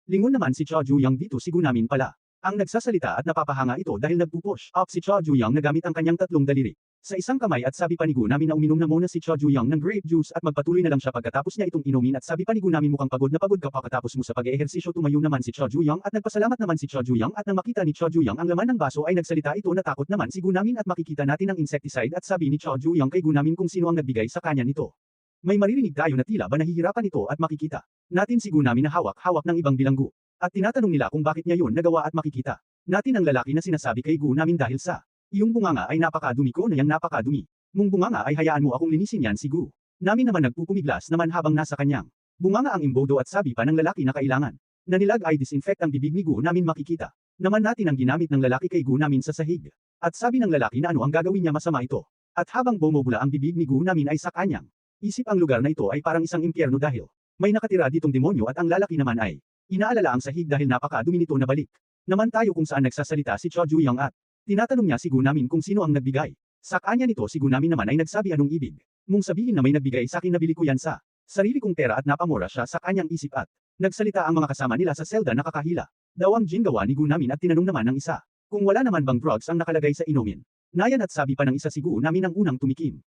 S1: lingon naman si Cho Juyang dito si Gu namin pala. Ang nagsasalita at napapahanga ito dahil nagpupush up si Cho Juyang na gamit ang kanyang tatlong daliri sa isang kamay at sabi pa ni Gu namin na uminom na muna si Cho Juyang ng grape juice at magpatuloy na lang siya pagkatapos niya itong inumin at sabi pa ni Gu namin mukhang pagod na pagod ka pagkatapos mo sa pag-eehersisyo tumayo naman si Cho Juyang at nagpasalamat naman si Cho Juyang at nang makita ni Cho Juyang ang laman ng baso ay nagsalita ito natakot naman si Gu namin at makikita natin ang insecticide at sabi ni Cho Juyang kay Gu namin kung sino ang nagbigay sa kanya nito. May maririnig tayo na tila ba nahihirapan ito at makikita natin si Gu namin na hawak-hawak ng ibang bilanggo. At tinatanong nila kung bakit niya yun nagawa at makikita natin ang lalaki na sinasabi kay Gu namin dahil sa iyong bunganga ay napakadumi ko na yang napakadumi. Mong bunganga ay hayaan mo akong linisin yan si Gu. Namin naman nagpupumiglas naman habang nasa kanyang bunganga ang imbodo at sabi pa ng lalaki na kailangan na nilag ay disinfect ang bibig ni Gu namin makikita naman natin ang ginamit ng lalaki kay Gu namin sa sahig. At sabi ng lalaki na ano ang gagawin niya masama ito. At habang bumubula ang bibig ni Gu Namin ay sa kanyang isip ang lugar na ito ay parang isang impyerno dahil may nakatira ditong demonyo at ang lalaki naman ay inaalala ang sahig dahil napakadumi nito na balik. Naman tayo kung saan nagsasalita si Cho Juyang at tinatanong niya si Gu Namin kung sino ang nagbigay. Sa kanya nito si Gu Namin naman ay nagsabi anong ibig mong sabihin na may nagbigay sa akin, nabili ko yan sa sarili kong pera at napamura siya sa kanyang isip at nagsalita ang mga kasama nila sa selda na kakahila. Daw ang gin gawa ni Gu Namin at tinanong naman ng isa kung wala naman bang drugs ang nakalagay sa inumin. Nayan at sabi pa ng isa si Gu Namin ang unang tumikim.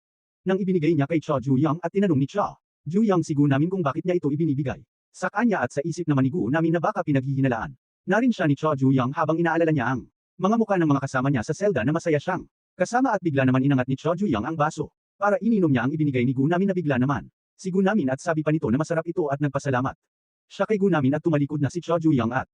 S1: Nang ibinigay niya kay Cho Juyang at tinanong ni Cho Juyang si Gu Namin kung bakit niya ito ibinibigay sa kanya at sa isip naman ni Gu Namin na baka pinaghihinalaan. Narin siya ni Cho Juyang habang inaalala niya ang mga mukha ng mga kasama niya sa selda na masaya siyang kasama at bigla naman inangat ni Cho Juyang ang baso para ininom niya ang ibinigay ni Gu Namin na bigla naman si Gu Namin at sabi pa nito na masarap ito at nagpasalamat siya kay Gu Namin at tumalikod na si Cho Juyang at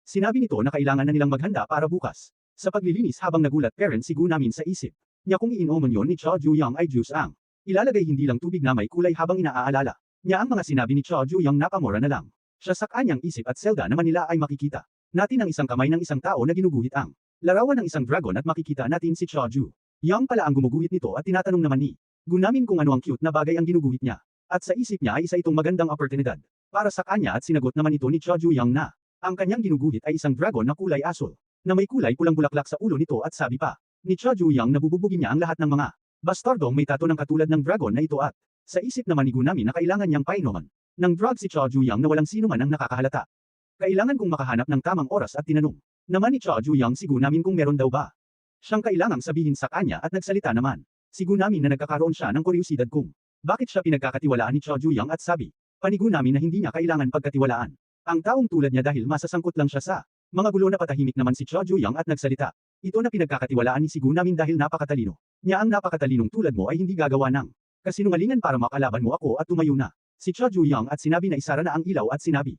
S1: sinabi nito na kailangan na nilang maghanda para bukas sa paglilinis habang nagulat parent si Gu Namin sa isip niya kung iinomon yon ni Cho Juyang ay juice ang ilalagay hindi lang tubig na may kulay habang inaaalala niya ang mga sinabi ni Cho Juyang napamura na lang siya sa kanyang isip at selda naman nila ay makikita natin ang isang kamay ng isang tao na ginuguhit ang larawan ng isang dragon at makikita natin si Cho Juyang pala ang gumuguhit nito at tinatanong naman ni Gu Namin kung ano ang cute na bagay ang ginuguhit niya at sa isip niya ay isa itong magandang oportunidad para sa kanya at sinagot naman ito ni Cho Juyang na ang kanyang ginuguhit ay isang dragon na kulay asul na may kulay pulang bulaklak sa ulo nito at sabi pa ni Cho Juyang na bububugin niya ang lahat ng mga bastardong may tato ng katulad ng dragon na ito at sa isip naman ni Gu Namin na kailangan niyang painuman ng drug si Cho Juyang na walang sino man ang nakakahalata. Kailangan kong makahanap ng tamang oras at tinanong naman ni Cho Juyang si Gu Namin kung meron daw ba siyang kailangang sabihin sa kanya at nagsalita naman si Gu Namin na nagkakaroon siya ng kuryusidad kung bakit siya pinagkakatiwalaan ni Cho Juyang at sabi pa ni Gu Namin na hindi niya kailangan pagkatiwalaan ang taong tulad niya dahil masasangkot lang siya sa mga gulo na patahimik naman si Cho Juyang at nagsalita. Ito na pinagkakatiwalaan ni si Gu Namin dahil napakatalino niya ang napakatalinong tulad mo ay hindi gagawa ng kasinungalingan para makalaban mo ako at tumayo na si Cho Juyang at sinabi na isara na ang ilaw at sinabi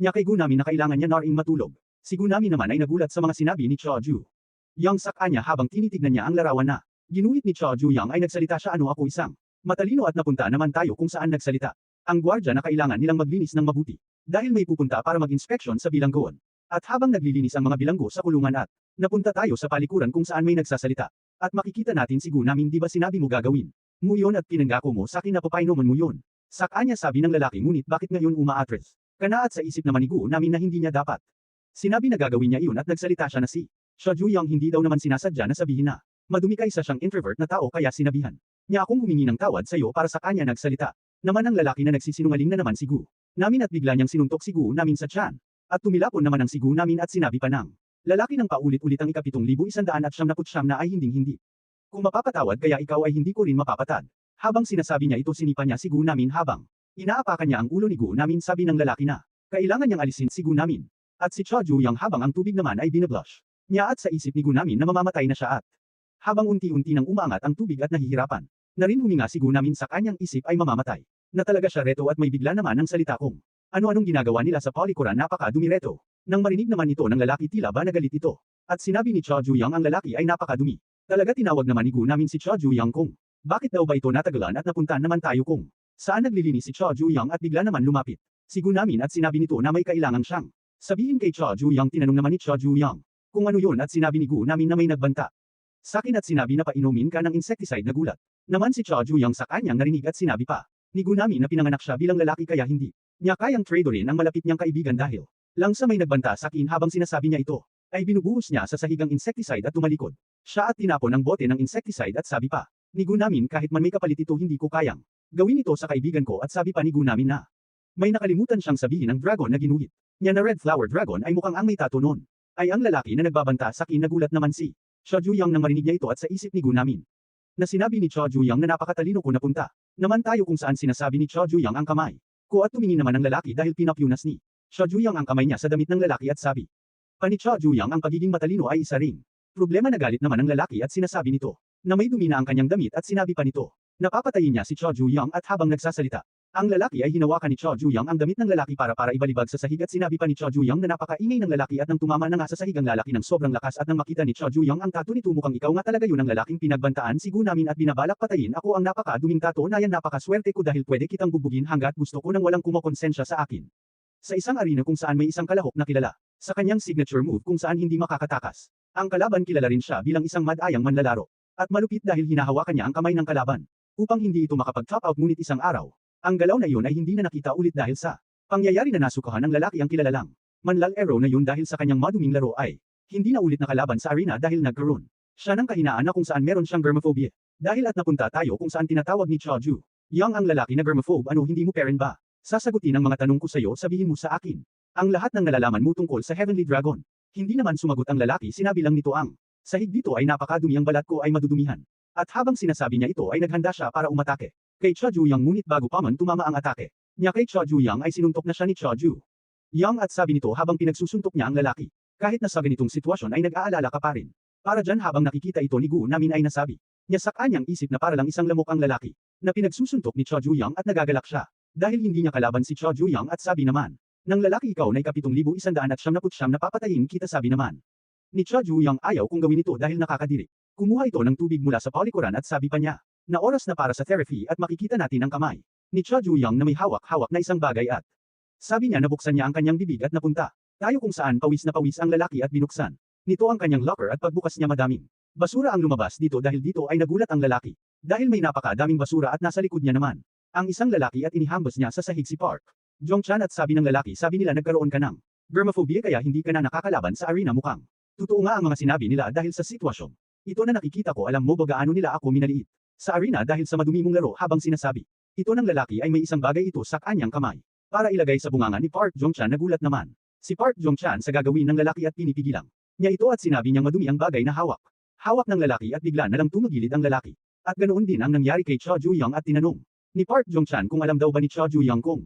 S1: niya kay Gu Namin na kailangan niya naring matulog. Si Gu Namin naman ay nagulat sa mga sinabi ni Cho Juyang sa kanya habang tinitignan niya ang larawan na ginuhit ni Cho Juyang ay nagsalita siya ano ako isang matalino at napunta naman tayo kung saan nagsalita ang gwardya na kailangan nilang maglinis ng mabuti dahil may pupunta para mag-inspeksyon sa bilangguan. At habang naglilinis ang mga bilanggo sa kulungan at napunta tayo sa palikuran kung saan may nagsasalita at makikita natin si Gu Namin di ba sinabi mo gagawin mo yun at pinanggako mo sa akin na papainuman mo yun. Sa kanya sabi ng lalaki ngunit bakit ngayon umaatres kana at sa isip naman ni Gu Namin na hindi niya dapat sinabi na gagawin niya iyon at nagsalita siya na si Cho Juyang hindi daw naman sinasadya na sabihin na madumi ka isa siyang introvert na tao kaya sinabihan niya akong humingi ng tawad sa iyo para sa kanya nagsalita naman ang lalaki na nagsisinungaling na naman si Gu Namin at bigla niyang sinuntok si Gu Namin sa tiyan at tumilapon naman ang si Gu Namin at sinabi pa ng lalaki ng paulit-ulit ang ika-7,179 na ay hinding-hindi. Kung mapapatawad kaya ikaw ay hindi ko rin mapapatad. Habang sinasabi niya ito sinipa niya si Gu Namin habang inaapakan niya ang ulo ni Gu Namin sabi ng lalaki na kailangan niyang alisin si Gu Namin. At si Cho Juyang habang ang tubig naman ay binablush niya at sa isip ni Gu Namin na mamamatay na siya at habang unti-unti nang umaangat ang tubig at nahihirapan na rin huminga si Gu Namin sa kanyang isip ay mamamatay. Na talaga siya reto at may bigla naman ang salita kong ano-anong ginagawa nila sa palikuran napakadumi reto. Nang marinig naman ito ng lalaki tila ba nagalit ito. At sinabi ni Cho Juyang ang lalaki ay napakadumi. Talaga tinawag naman ni Gu Namin si Cho Juyang kung bakit daw ba ito natagalan at napunta naman tayo kung saan naglilinis si Cho Juyang at bigla naman lumapit si Gu Namin at sinabi nito na may kailangan siyang sabihin kay Cho Juyang. Tinanong naman ni Cho Juyang kung ano yun at sinabi ni Gu Namin na may nagbanta sa akin at sinabi na painumin ka ng insecticide na gulat. Naman si Cho Juyang sa kanyang narinig at sinabi pa ni Gu Namin na pinanganak siya bilang lalaki kaya hindi niya kayang tradorin ang malapit niyang kaibigan dahil lang sa may nagbanta sa akin habang sinasabi niya ito ay binubuhos niya sa sahigang insecticide at tumalikod siya at tinapon ang bote ng insecticide at sabi pa ni Gu Namin kahit man may kapalit ito hindi ko kayang gawin ito sa kaibigan ko at sabi pa ni Gu Namin na may nakalimutan siyang sabihin ng dragon na ginuhit niya na red flower dragon ay mukhang ang may tato noon ay ang lalaki na nagbabanta sa akin. Nagulat naman si Cho Juyang nang marinig niya ito at sa isip ni Gu Namin na sinabi ni Cho Juyang na napakatalino ko napunta naman tayo kung saan sinasabi ni Cho Juyang ang kamay ko at tumingin naman ang lalaki dahil pinapyunas ni Cho Juyang ang kamay niya sa damit ng lalaki at sabi pa ni Cho Juyang ang pagiging matalino ay isa ring problema. Nagalit naman ang lalaki at sinasabi nito na may dumi na ang kanyang damit at sinabi pa nito napapatayin niya si Cho Juyang at habang nagsasalita ang lalaki ay hinawakan ni Cho Juyang ang damit ng lalaki para ibalibag sa sahig at sinabi pa ni Cho Juyang na napakaingay ng lalaki at nang tumama na nga sa sahig ang lalaki ng sobrang lakas at nang makita ni Cho Juyang ang tato nito mukhang ikaw nga talaga yun ang lalaking pinagbantaan si Gu Namin at binabalak patayin ako ang napakaduming tato na yan. Napakaswerte ko dahil pwede kitang bubugin hanggat gusto ko nang walang kumokonsensya sa akin. Sa isang arena kung saan may isang kalahok na kilala sa kanyang signature move kung saan hindi makakatakas. Ang kalaban kilala rin siya bilang isang madayang manlalaro. At malupit dahil hinahawakan niya ang kamay ng kalaban. Upang hindi ito makapag-top out ngunit isang araw. Ang galaw na iyon ay hindi na nakita ulit dahil sa pangyayari na nasukahan ng lalaki ang kilala lang. Manlalaro na yun dahil sa kanyang maduming laro ay hindi na ulit nakalaban sa arena dahil nagkaroon siya ng kahinaan na kung saan meron siyang germophobia. Dahil at napunta tayo kung saan tinatawag ni Choju Yang ang lalaki na germaphobe. Ano, hindi mo peren ba? Sasagutin ang mga tanong ko sa'yo, sabihin mo sa akin ang lahat ng nalalaman mo tungkol sa Heavenly Dragon. Hindi naman sumagot ang lalaki, sinabi lang nito ang sahig dito ay napakadumi, ang balat ko ay madudumihan. At habang sinasabi niya ito ay naghanda siya para umatake kay Choju Yang, ngunit bago pa man tumama ang atake niya kay Choju Yang ay sinuntok na siya ni Choju Yang at sabi nito habang pinagsusuntok niya ang lalaki. Kahit na sa ganitong sitwasyon ay nag-aalala ka pa rin. Para dyan habang nakikita ito ni Gu Namin ay nasabi niya sa kanyang isip na para lang isang lamok ang lalaki na pinagsusuntok ni Choju Yang at nagagalak siya. Dahil hindi niya kalaban si Choju Yang at sabi naman ng lalaki, ikaw na 7,199 na papatayin kita, sabi naman ni Choju Yang ayaw kung gawin ito dahil nakakadiri. Kumuha ito ng tubig mula sa palikuran at sabi pa niya na oras na para sa therapy at makikita natin ang kamay ni Choju Yang na may hawak-hawak na isang bagay at sabi niya nabuksan niya ang kanyang bibig at napunta tayo kung saan pawis na pawis ang lalaki at binuksan nito ang kanyang locker at pagbukas niya madaming basura ang lumabas dito dahil dito ay nagulat ang lalaki. Dahil may napakadaming basura at nasa likod niya naman ang isang lalaki at inihambas niya sa sahig si Park Jong-chan at sabi ng lalaki, sabi nila nagkaroon ka ng germophobia kaya hindi ka na nakakalaban sa arena, mukhang totoo nga ang mga sinabi nila dahil sa sitwasyon ito na nakikita ko. Alam mo ba gaano nila ako minaliit sa arena dahil sa madumi mong laro? Habang sinasabi ito ng lalaki ay may isang bagay ito sa kanyang kamay para ilagay sa bunganga ni Park Jong-chan. Nagulat naman si Park Jong-chan sa gagawin ng lalaki at pinipigilan niya ito at sinabi niyang madumi ang bagay na hawak ng lalaki at bigla na lang tumagilid ang lalaki. At ganoon din ang nangyari kay Choju Yang at tinanong ni Park Jong-chan kung alam daw ba ni Choju Yang kung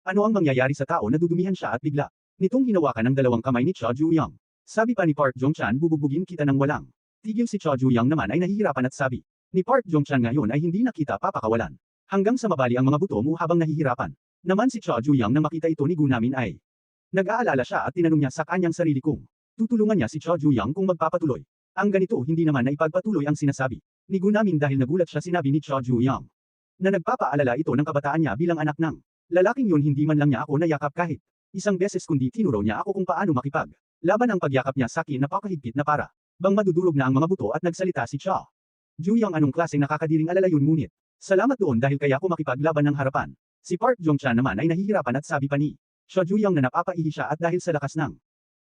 S1: ano ang mangyayari sa tao na dudumihan siya at bigla nitong hinawakan ng dalawang kamay ni Choju Yang. Sabi pa ni Park Jong-chan, bubugbugin kita ng walang tigil. Si Choju Yang naman ay nahihirapan at sabi ni Park Jong-chan, ngayon ay hindi na kita papakawalan hanggang sa mabali ang mga buto mo. Habang nahihirapan naman si Choju Yang nang makita ito ni Gu Namin ay nag-aalala siya at tinanong niya sa kanyang sarili kung tutulungan niya si Choju Yang kung magpapatuloy. Ang ganito hindi naman na ipagpatuloy ang sinasabi ni Gu Namin dahil nagulat siya. Sinabi ni Choju Yang na nagpapaalala ito ng kabataan niya bilang anak ng lalaking yun. Hindi man lang niya ako nayakap kahit isang beses kundi tinuro niya ako kung paano makipag laban. Ang pagyakap niya sa akin napakahigpit na para bang madudurog na ang mga buto at nagsalita si Choju Yang, anong klaseng nakakadiring alala yun, ngunit salamat doon dahil kaya ko makipaglaban ng harapan. Si Park Jong-chan naman ay nahihirapan at sabi pa ni Choju Yang na napapaihi siya at dahil sa lakas ng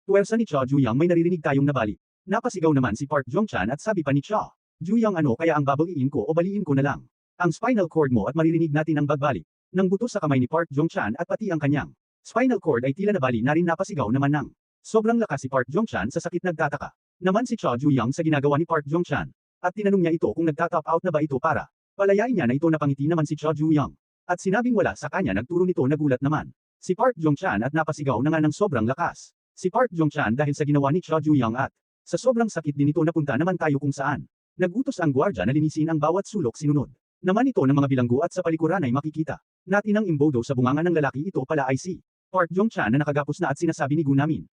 S1: puwersa ni Choju Yang may naririnig tayong nabali. Napasigaw naman si Park Jong-chan at sabi pa ni Choju Yang, ano kaya ang babaliin ko o baliin ko na lang ang spinal cord mo at maririnig natin ang bagbalik ng buto sa kamay ni Park Jong-chan at pati ang kanyang spinal cord ay tila nabali na rin. Napasigaw naman ng sobrang lakas si Park Jong-chan sa sakit. Nagtataka naman si Choju Yang sa ginagawa ni Park Jong-chan at tinanong niya ito kung nagta-top out na ba ito para palayain niya na ito. Napangiti naman si Choju Yang at sinabing wala sa kanya. Nagturo nito. Nagulat naman si Park Jong-chan at napasigaw na nga ng sobrang lakas si Park Jong-chan dahil sa ginawa ni Choju Yang at sa sobrang sakit din ito. Napunta naman tayo kung saan nagutos ang gwardya na linisin ang bawat sulok. Sinunod naman ito ng mga bilanggo at sa palikuran ay makikita natin ang imbodo sa bunganga ng lalaki. Ito pala ay si Park Jong-chan na nakagapos na at sinasabi ni Gu Namin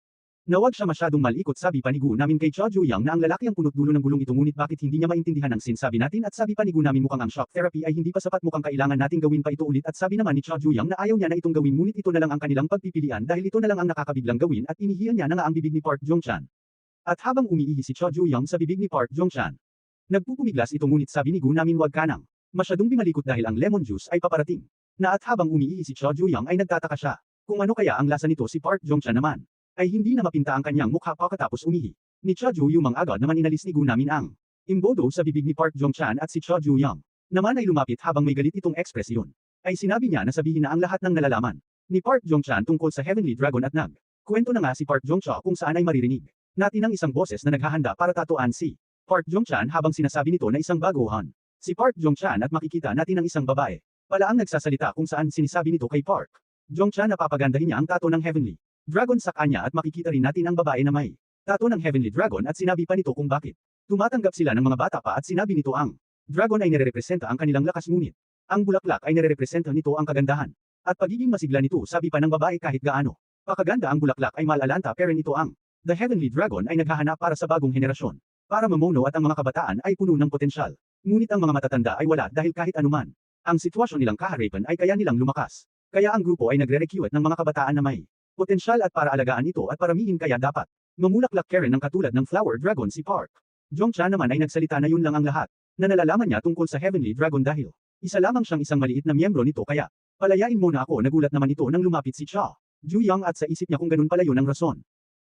S1: na huwag siya masyadong malikot. Sabi pa ni Gu Namin kay Choju Yang na ang lalaki ang punot dulo ng gulong ito, ngunit bakit hindi niya maintindihan ang sinasabi natin. At sabi pa ni Gu Namin mukhang ang shock therapy ay hindi pa sapat, mukhang kailangan nating gawin pa ito ulit. At sabi naman ni Choju Yang na ayaw niya na itong gawin, ngunit ito na lang ang kanilang pagpipilian dahil ito na lang ang nakakabiglang gawin at inihiyan niya na nga ang bibig ni Park Jong-chan. At habang umiihi si Choju Yang sa bibig ni Park Jong-chan, nagpupumiglas ito, ngunit sabi ni Gu Namin huwag ka nang masyadong bimalikot dahil ang lemon juice ay paparating na. At habang umiihi si Choju Yang ay nagtataka siya kung ano kaya ang lasa nito. Si Park Jong-chan naman ay hindi na mapinta ang kanyang mukha pagkatapos umihi ni Choju Yang. Agad naman inalis ni Gu Namin ang imbodo sa bibig ni Park Jong-chan at si Choju Yang naman ay lumapit habang may galit itong ekspresyon. Ay sinabi niya na sabihin na ang lahat ng nalalaman ni Park Jong-chan tungkol sa Heavenly Dragon at kwento na nga si Park Jong-chan kung saan ay maririnig natin ang isang boses na naghahanda para tatuan si Park Jong-chan habang sinasabi nito na isang baguhan si Park Jong-chan at makikita natin ang isang babae pala ang nagsasalita kung saan sinisabi nito kay Park Jong-chan na papagandahin niya ang tato ng Heavenly Dragon sa kanya at makikita rin natin ang babae na may tato ng Heavenly Dragon at sinabi pa nito kung bakit tumatanggap sila ng mga bata pa at sinabi nito ang dragon ay nirerepresenta ang kanilang lakas, ngunit ang bulaklak ay nirerepresenta nito ang kagandahan at pagiging masigla nito. Sabi pa ng babae kahit gaano pakaganda ang bulaklak ay malalanta pero nito ang The Heavenly Dragon ay naghahanap para sa bagong henerasyon para mamuno at ang mga kabataan ay puno ng potensyal, ngunit ang mga matatanda ay wala dahil kahit anuman ang sitwasyon nilang kaharipan ay kaya nilang lumakas. Kaya ang grupo ay nagre-recruit ng mga kabataan na may potensyal at para alagaan ito at paramihin kaya dapat Mamulaklak Karen ng katulad ng flower dragon si Park. Jongchan naman ay nagsalita na yun lang ang lahat, na nalalaman niya tungkol sa Heavenly Dragon dahil isa lamang siyang isang maliit na miyembro nito kaya, palayain mo na ako. Nagulat naman ito nang lumapit si Cha Juyang at sa isip niya kung ganun pala yun ang rason.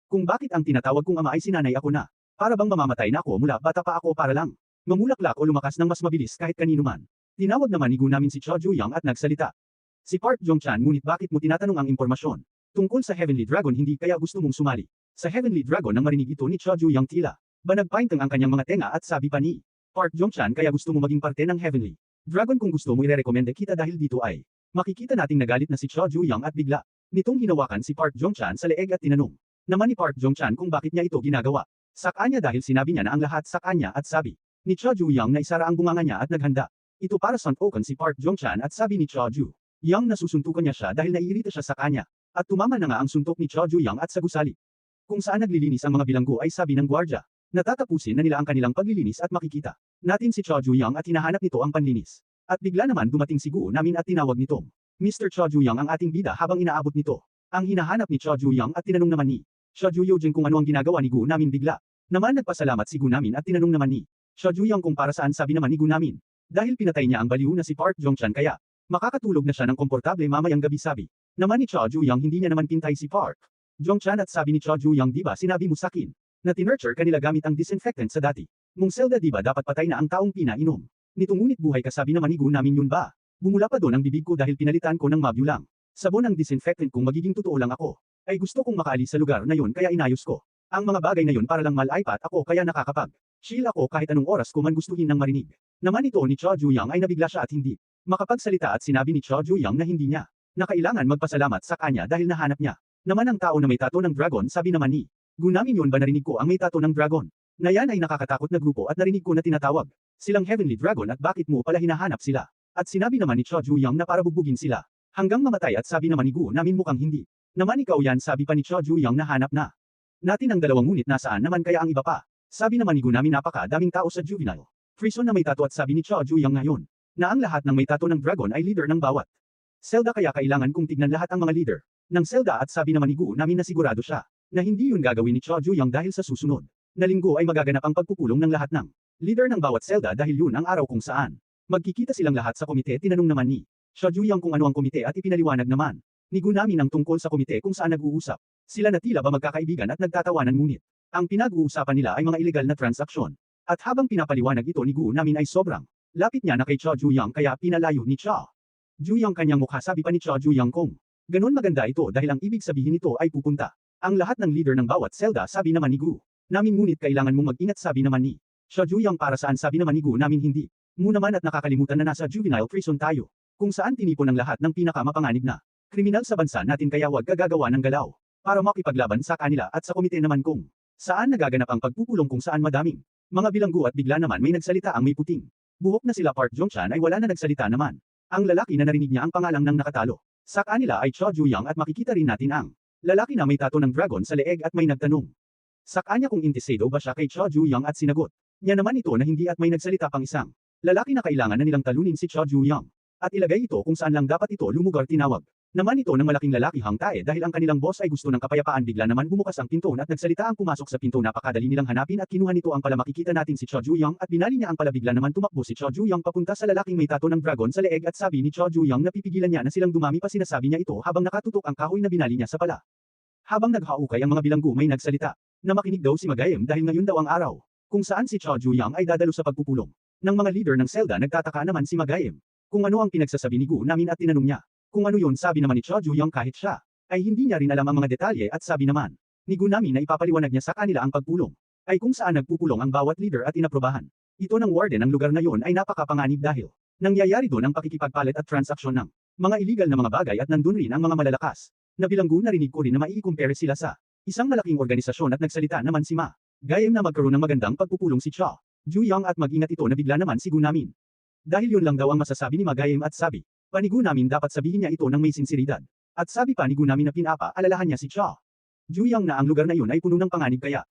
S1: Kung bakit ang tinatawag kong ama ay sinanay ako na, para bang mamamatay na ako mula bata pa ako para lang mamulaklak o lumakas ng mas mabilis kahit kanino man. Tinawag naman ni Gu namin si Cha Juyang at nagsalita. Si Park Jongchan, ngunit bakit mo tinatanong ang impormasyon tungkol sa Heavenly Dragon? Hindi kaya gusto mong sumali sa Heavenly Dragon? Nang marinig ito ni Cha Juyang tila ba nagpaintang ang kanyang mga tenga at sabi pa ni Park Jongchan, kaya gusto mo maging parte ng Heavenly Dragon? Kung gusto mo irerekomenda kita dahil dito ay makikita nating nagalit na si Cha Juyang at bigla nitong hinawakan si Park Jongchan sa leeg at tinanong naman ni Park Jongchan kung bakit niya ito ginagawa. Sa kanya dahil sinabi niya na ang lahat sa kanya at sabi ni Cha Juyang na isara ang bunganga niya at naghanda ito para suntukan si Park Jongchan at sabi ni Cha Juyang na susuntukan niya siya dahil naiirita siya sa kanya at tumama na nga ang suntok ni Cha Juyang at sa gusali kung saan naglilinis ang mga bilanggo ay sabi ng gwardya na tatapusin na nila ang kanilang paglilinis at makikita natin si Cha Juyang at hinahanap nito ang panlinis. At bigla naman dumating si Gu namin at tinawag nitong Mr. Cha Juyang ang ating bida habang inaabot nito ang hinahanap ni Cha Juyang at tinanong naman ni Cha Juyang kung ano ang ginagawa ni Gu namin. Bigla naman nagpasalamat si Gu namin at tinanong naman ni Cha Juyang kung para saan. Sabi naman ni Gu namin dahil pinatay niya ang baliw na si Park Jongchan kaya makakatulog na siya ng komportable mamayang gabi. Sabi naman ni Cha Juyang hindi niya naman pintay si Park Jongchan at sabi ni Cha Juyang, di ba sinabi mo sakin na tinurture kanila gamit ang disinfectant sa dati mong selda? Di ba dapat patay na ang taong pinainom nito ngunit buhay ka? Sabi naman ni Gu namin, yun ba? Bumula pa doon ang bibig ko dahil pinalitan ko ng mabyu lang sabon ang disinfectant. Kung magiging totoo lang ako ay gusto kong makaalis sa lugar na yun kaya inayos ko ang mga bagay na yun para lang malaipat ako kaya nakakapag chill ako kahit anong oras ko man gustuhin ng marinig. Naman ito ni Cha Juyang ay nabigla siya at hindi makapagsalita at sinabi ni Cha Juyang na hindi niya na kailangan magpasalamat sa kanya dahil nahanap niya naman ang tao na may tato ng dragon. Sabi naman ni Gu namin, yun ba narinig ko ang may tato ng dragon na yan ay nakakatakot na grupo at narinig ko na tinatawag silang Heavenly Dragon at bakit mo pala hinahanap sila? At sinabi naman ni Cha Juyang na para bugbugin sila hanggang mamatay at sabi naman ni Gu namin mukhang hindi naman ikaw yan. Sabi pa ni Cha Juyang na hanap na natin ang dalawang ngunit nasaan naman kaya ang iba pa? Sabi naman ni Gu namin napaka-daming tao sa juvenile prison na may tato at sabi ni Cha Juyang ngayon na ang lahat ng may tato ng dragon ay leader ng bawat selda kaya kailangan kong tignan lahat ang mga leader ng selda. At sabi naman ni Gu namin na sigurado siya na hindi yun gagawin ni Cha Juyang dahil sa susunod na linggo ay magaganap ang pagpupulong ng lahat ng leader ng bawat selda dahil yun ang araw kung saan magkikita silang lahat sa komite. Tinanong naman ni Cha Juyang kung ano ang komite at ipinaliwanag naman ni Gu namin ang tungkol sa komite kung saan nag-uusap sila na tila ba magkakaibigan at nagtatawanan ngunit ang pinag-uusapan nila ay mga ilegal na transaksyon. At habang pinapaliwanag ito ni Gu namin ay sobrang lapit niya na kay Cha Juyang kaya pinalayo ni Cha Juyang kanyang mukha. Sabi pa ni Cha Juyang kung ganun maganda ito dahil ang ibig sabihin nito ay pupunta ang lahat ng leader ng bawat selda. Sabi naman ni Gu namin ngunit kailangan mong mag-ingat. Sabi naman ni Cha Juyang para saan? Sabi naman ni Gu namin hindi mo naman at nakakalimutan na nasa juvenile prison tayo kung saan tinipon ang lahat ng pinakamapanganib na kriminal sa bansa natin kaya wag gagawa ng galaw para makipaglaban sa kanila. At sa komite naman kung saan nagaganap ang pagpupulong kung saan madaming mga bilanggo at bigla naman may nagsalita ang may puting buhok na sila Park Jongchan ay wala na nagsalita naman ang lalaki na narinig niya ang pangalang ng nakatalo sa kanila ay Cha Juyang at makikita rin natin ang lalaki na may tato ng dragon sa leeg at may nagtanong sa kanya kung interesado ba siya kay Cha Juyang at sinagot niya naman ito na hindi at may nagsalita pang isang lalaki na kailangan na nilang talunin si Cha Juyang at ilagay ito kung saan lang dapat ito lumugar. Tinawag naman ito ng malaking lalaki Hang Tae dahil ang kanilang boss ay gusto ng kapayapaan. Bigla naman bumukas ang pinto at nagsalita ang pumasok sa pinto. Napakadali nilang hanapin at kinuha nito ang pala. Makikita natin si Cha Juyang at binali niya ang pala. Bigla naman tumakbo si Cha Juyang papunta sa lalaking may tato ng dragon sa leeg at sabi ni Cha Juyang na pipigilan niya na silang dumami pa. Sinasabi niya ito habang nakatutok ang kahoy na binali niya sa pala. Habang naghaukay ang mga bilanggo may nagsalita na makinig daw si Magayem dahil ngayon daw ang araw kung saan si Cha Juyang ay dadalo sa pagpupulong ng mga leader ng selda. Nagtataka naman si Magayem kung ano ang pinagsasabi ni Gu namin at tinanong niya kung ano yun. Sabi naman ni Cha Juyang kahit siya ay hindi niya rin alam ang mga detalye at sabi naman ni Gu namin na ipapaliwanag niya sa kanila ang pagpulong ay kung saan nagpupulong ang bawat leader at inaprobahan ito ng warden. Ang lugar na yon ay napakapanganib dahil nangyayari doon ang pakikipagpalit at transaksyon ng mga illegal na mga bagay at nandun rin ang mga malalakas na bilanggo. Narinig ko rin na maikukumpare sila sa isang malaking organisasyon at nagsalita naman si Magayem na magkaroon ng magandang pagpupulong si Cha Juyang at mag-ingat ito na bigla naman si Gu namin dahil yun lang daw ang masasabi ni Magayem at sabi pa ni Gu namin dapat sabihin niya ito ng may sinseridad at sabi pa ni Gu namin na pinapa-alalahan niya si Cha Juyang na ang lugar na yun ay puno ng panganib kaya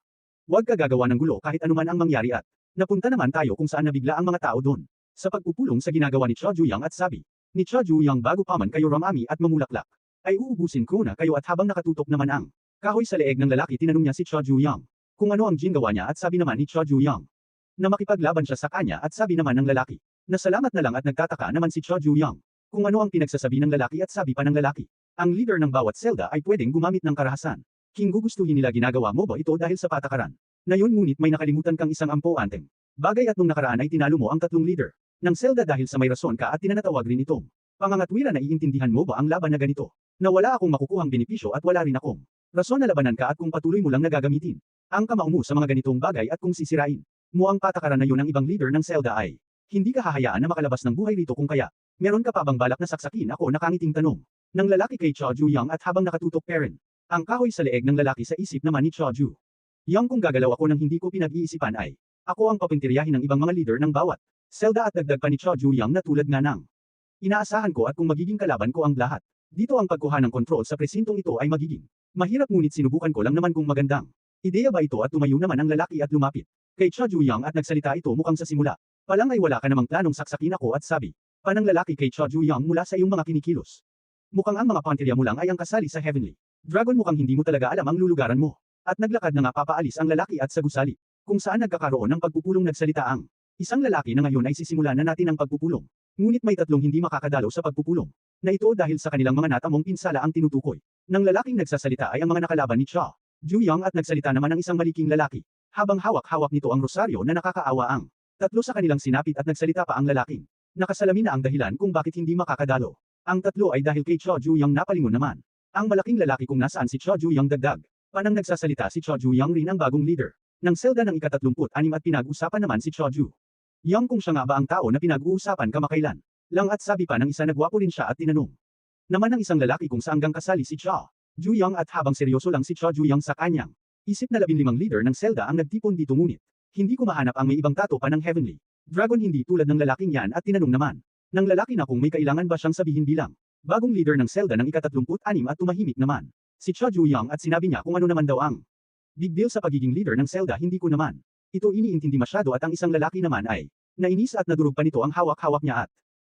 S1: huwag ka gagawa ng gulo kahit anuman ang mangyari. At napunta naman tayo kung saan nabigla ang mga tao doon sa pagpupulong sa ginagawa ni Cha Juyang at sabi ni Cha Juyang bago pa man kayo ramami at mamulaklak ay uubusin ko na kayo. At habang nakatutok naman ang Kahoy sa leeg ng lalaki tinanong niya si Cho Ju-young. Kung ano ang ginagawa niya at sabi naman ni Cho Ju-young. Na makipaglaban siya sa kanya at sabi naman ng lalaki. Nasalamat na lang at nagtataka naman si Cho Ju-young. Kung ano ang pinagsasabi ng lalaki at sabi pa ng lalaki. Ang leader ng bawat selda ay pwedeng gumamit ng karahasan. King gugustuhin nila ginagawa mo ba ito dahil sa patakaran? Ngayon ngunit may nakalimutan kang isang ampo-anteng. Bagay at nung nakaraan ay tinalo mo ang tatlong leader ng selda dahil sa may rason ka at tinatawag rin itong pangangatwiran na iintindihan mo ba ang laban na ganito? Na wala akong makukuhang benepisyo at wala rin akong rason na labanan ka at kung patuloy mo lang nagagamitin ang kamao mo sa mga ganitong bagay at kung sisirain mo ang patakaran na yun ng ibang leader ng selda ay hindi ka hahayaan na makalabas ng buhay rito kung kaya meron ka pa bang balak na saksakin ako nakangiting tanong ng lalaki kay Cho Ju-young at habang nakatutok Perrin. Ang kahoy sa leeg ng lalaki sa isip naman ni Cho Ju-young kung gagalaw ako nang hindi ko pinag-iisipan ay ako ang papintiryahin ng ibang mga leader ng bawat selda at dagdag pa ni Cho Ju-young na tulad nga ng inaasahan ko at kung magiging kalaban ko ang lahat. Dito ang pagkuha ng kontrol sa presintong ito ay magiging mahirap ngunit sinubukan ko lang naman kung magandang ideya ba ito at tumayo naman ang lalaki at lumapit kay Cho Ju-young at nagsalita ito mukhang sa simula. Palang ay wala ka namang planong saksakin ako at sabi pa ng lalaki kay Cho Ju-young mula sa iyong mga kinikilos. Mukhang ang mga pantirya mo lang ay ang kasali sa Heavenly Dragon mukhang hindi mo talaga alam ang lulugaran mo. At naglakad na nga papaalis ang lalaki at sa gusali. Kung saan nagkakaroon ng pagpupulong nagsalita ang isang lalaki na ngayon ay sisimulan na natin ang pagpupulong. Ngunit may tatlong hindi makakadalo sa pagpupulong. Na ito dahil sa kanilang mga natamong pinsala ang tinutukoy. Nang lalaking nagsasalita ay ang mga nakalaban ni Cho Ju-young at nagsalita naman ang isang maliking lalaki. Habang hawak-hawak nito ang rosaryo na nakakaawa ang tatlo sa kanilang sinapit at nagsalita pa ang lalaking. Nakasalamin na ang dahilan kung bakit hindi makakadalo. Ang tatlo ay dahil kay Cho Ju-young napalingon naman. Ang malaking lalaki kung nasaan si Cho Ju-young dagdag. Panang nagsasalita si Cho Ju-young rin ang bagong leader ng selda ng ika-36 at pinag-usapan naman si Cho Ju-young kung siya nga ba ang tao na pinag-uusapan kamakailan. Lang at sabi pa ng isa nagwapo rin siya at tinanong naman ng isang lalaki kung saang kasali si Cho Ju-young at habang seryoso lang si Cho Ju-young sa kanyang isip na 15 leader ng selda ang nagtipon dito ngunit hindi ko mahanap ang may ibang tato pa ng Heavenly Dragon hindi tulad ng lalaking yan at tinanong naman ng lalaki na kung may kailangan ba siyang sabihin bilang bagong leader ng selda ng ika-36 at tumahimik naman si Cho Ju-young at sinabi niya kung ano naman daw ang big deal sa pagiging leader ng selda hindi ko naman ito iniintindi masyado at ang isang lalaki naman ay nainis at nadurog pa nito ang hawak-hawak niya at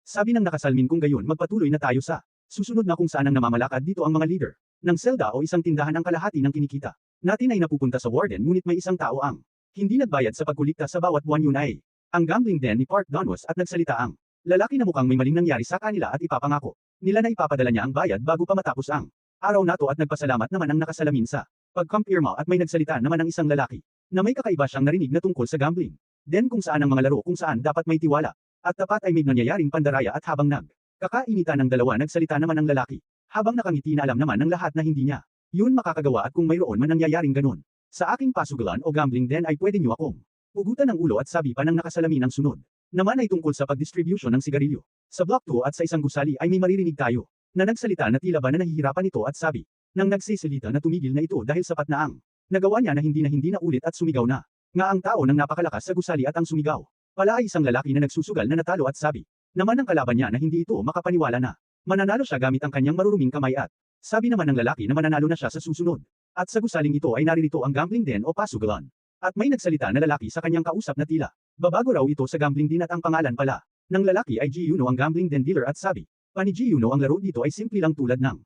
S1: sabi ng nakasalmin kung gayon magpatuloy na tayo sa susunod na kung saan ang namamalakad dito ang mga leader ng selda o isang tindahan ang kalahati ng kinikita natin ay napupunta sa warden ngunit may isang tao ang hindi nagbayad sa pagkulikta sa bawat buwan yun ay ang gambling den ni Park Donwas at nagsalita ang lalaki na mukhang may maling nangyari sa kanila at ipapangako nila na ipapadala niya ang bayad bago pa matapos ang araw na to at nagpasalamat naman ang nakasalamin sa pagkumpirma at may nagsalita naman ang isang lalaki na may kakaiba siyang narinig na tungkol sa gambling. Den kung saan ang mga laro kung saan dapat may tiwala at tapat ay may nangyayaring pandaraya at habang kakainitan ng dalawa nagsalita naman ang lalaki habang nakangiti na alam naman ng lahat na hindi niya yun makakagawa at kung mayroon man nangyayaring ganun sa aking pasugalan o gambling den ay pwede niyo akong hugutan ng ulo at sabi pa ng nakasalamin ang sunod naman ay tungkol sa pagdistribusyon ng sigarilyo. Sa block 2 at sa isang gusali ay may maririnig tayo na nagsalita na tila ba na nahihirapan ito at sabi nang nagsisalita na tumigil na ito dahil sapat na ang nagawa niya na hindi na ulit at sumigaw na nga ang tao nang napakalakas sa gusali at ang sumigaw. Pala ay isang lalaki na nagsusugal na natalo at sabi naman ng kalaban niya na hindi ito makapaniwala na mananalo siya gamit ang kanyang maruruming kamay at sabi naman ng lalaki na mananalo na siya sa susunod. At sa gusaling ito ay naririto ang gambling den o pasugalan. At may nagsalita na lalaki sa kanyang kausap na tila babago raw ito sa gambling din at ang pangalan pala ng lalaki ay Ji-yuno ang gambling den dealer at sabi pa ni Ji-yuno ang laro dito ay simple lang tulad ng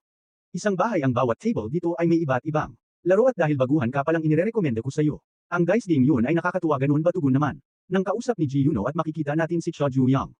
S1: isang bahay ang bawat table dito ay may iba't ibang laro at dahil baguhan ka palang inirerekomenda ko sa iyo. Ang dice game yun ay nakakatuwa ganun ba tugon naman ng kausap ni Ji-yuno at makikita natin si Cho Ju-young.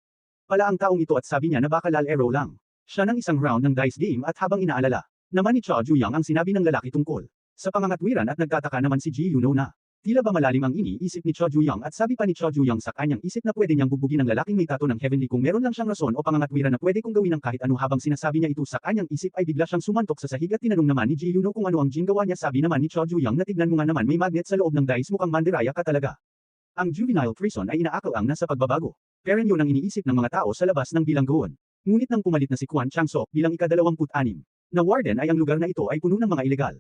S1: Pala ang taong ito at sabi niya na baka lalero lang siya ng isang round ng dice game at habang inaalala naman ni Cho Ju-young ang sinabi ng lalaki tungkol sa pangangatwiran at nagtataka naman si Ji-yuno na tila ba malalim ang iniisip ni Cho Ju-young at sabi pa ni Cho Ju-young sa kanyang isip na pwede niyang bubugin ang lalaking may tato ng Heavenly kung meron lang siyang rason o pangangatwiran na pwede kong gawin ng kahit ano habang sinasabi niya ito sa kanyang isip ay bigla siyang sumantok sa sahig at tinanong naman ni Ji-yuno kung ano ang ginagawa niya sabi naman ni Cho Ju-young na tignan mo nga naman may magnet sa loob ng dice mukhang mandiraya ka talaga. Ang juvenile prison ay inaakal ang nasa pagbabago. Pero yun ang iniisip ng mga tao sa labas ng bilangguan. Ngunit nang pumalit na si Kwon Chang-sok bilang ika-26 na warden ay ang lugar na ito ay puno ng mga ilegal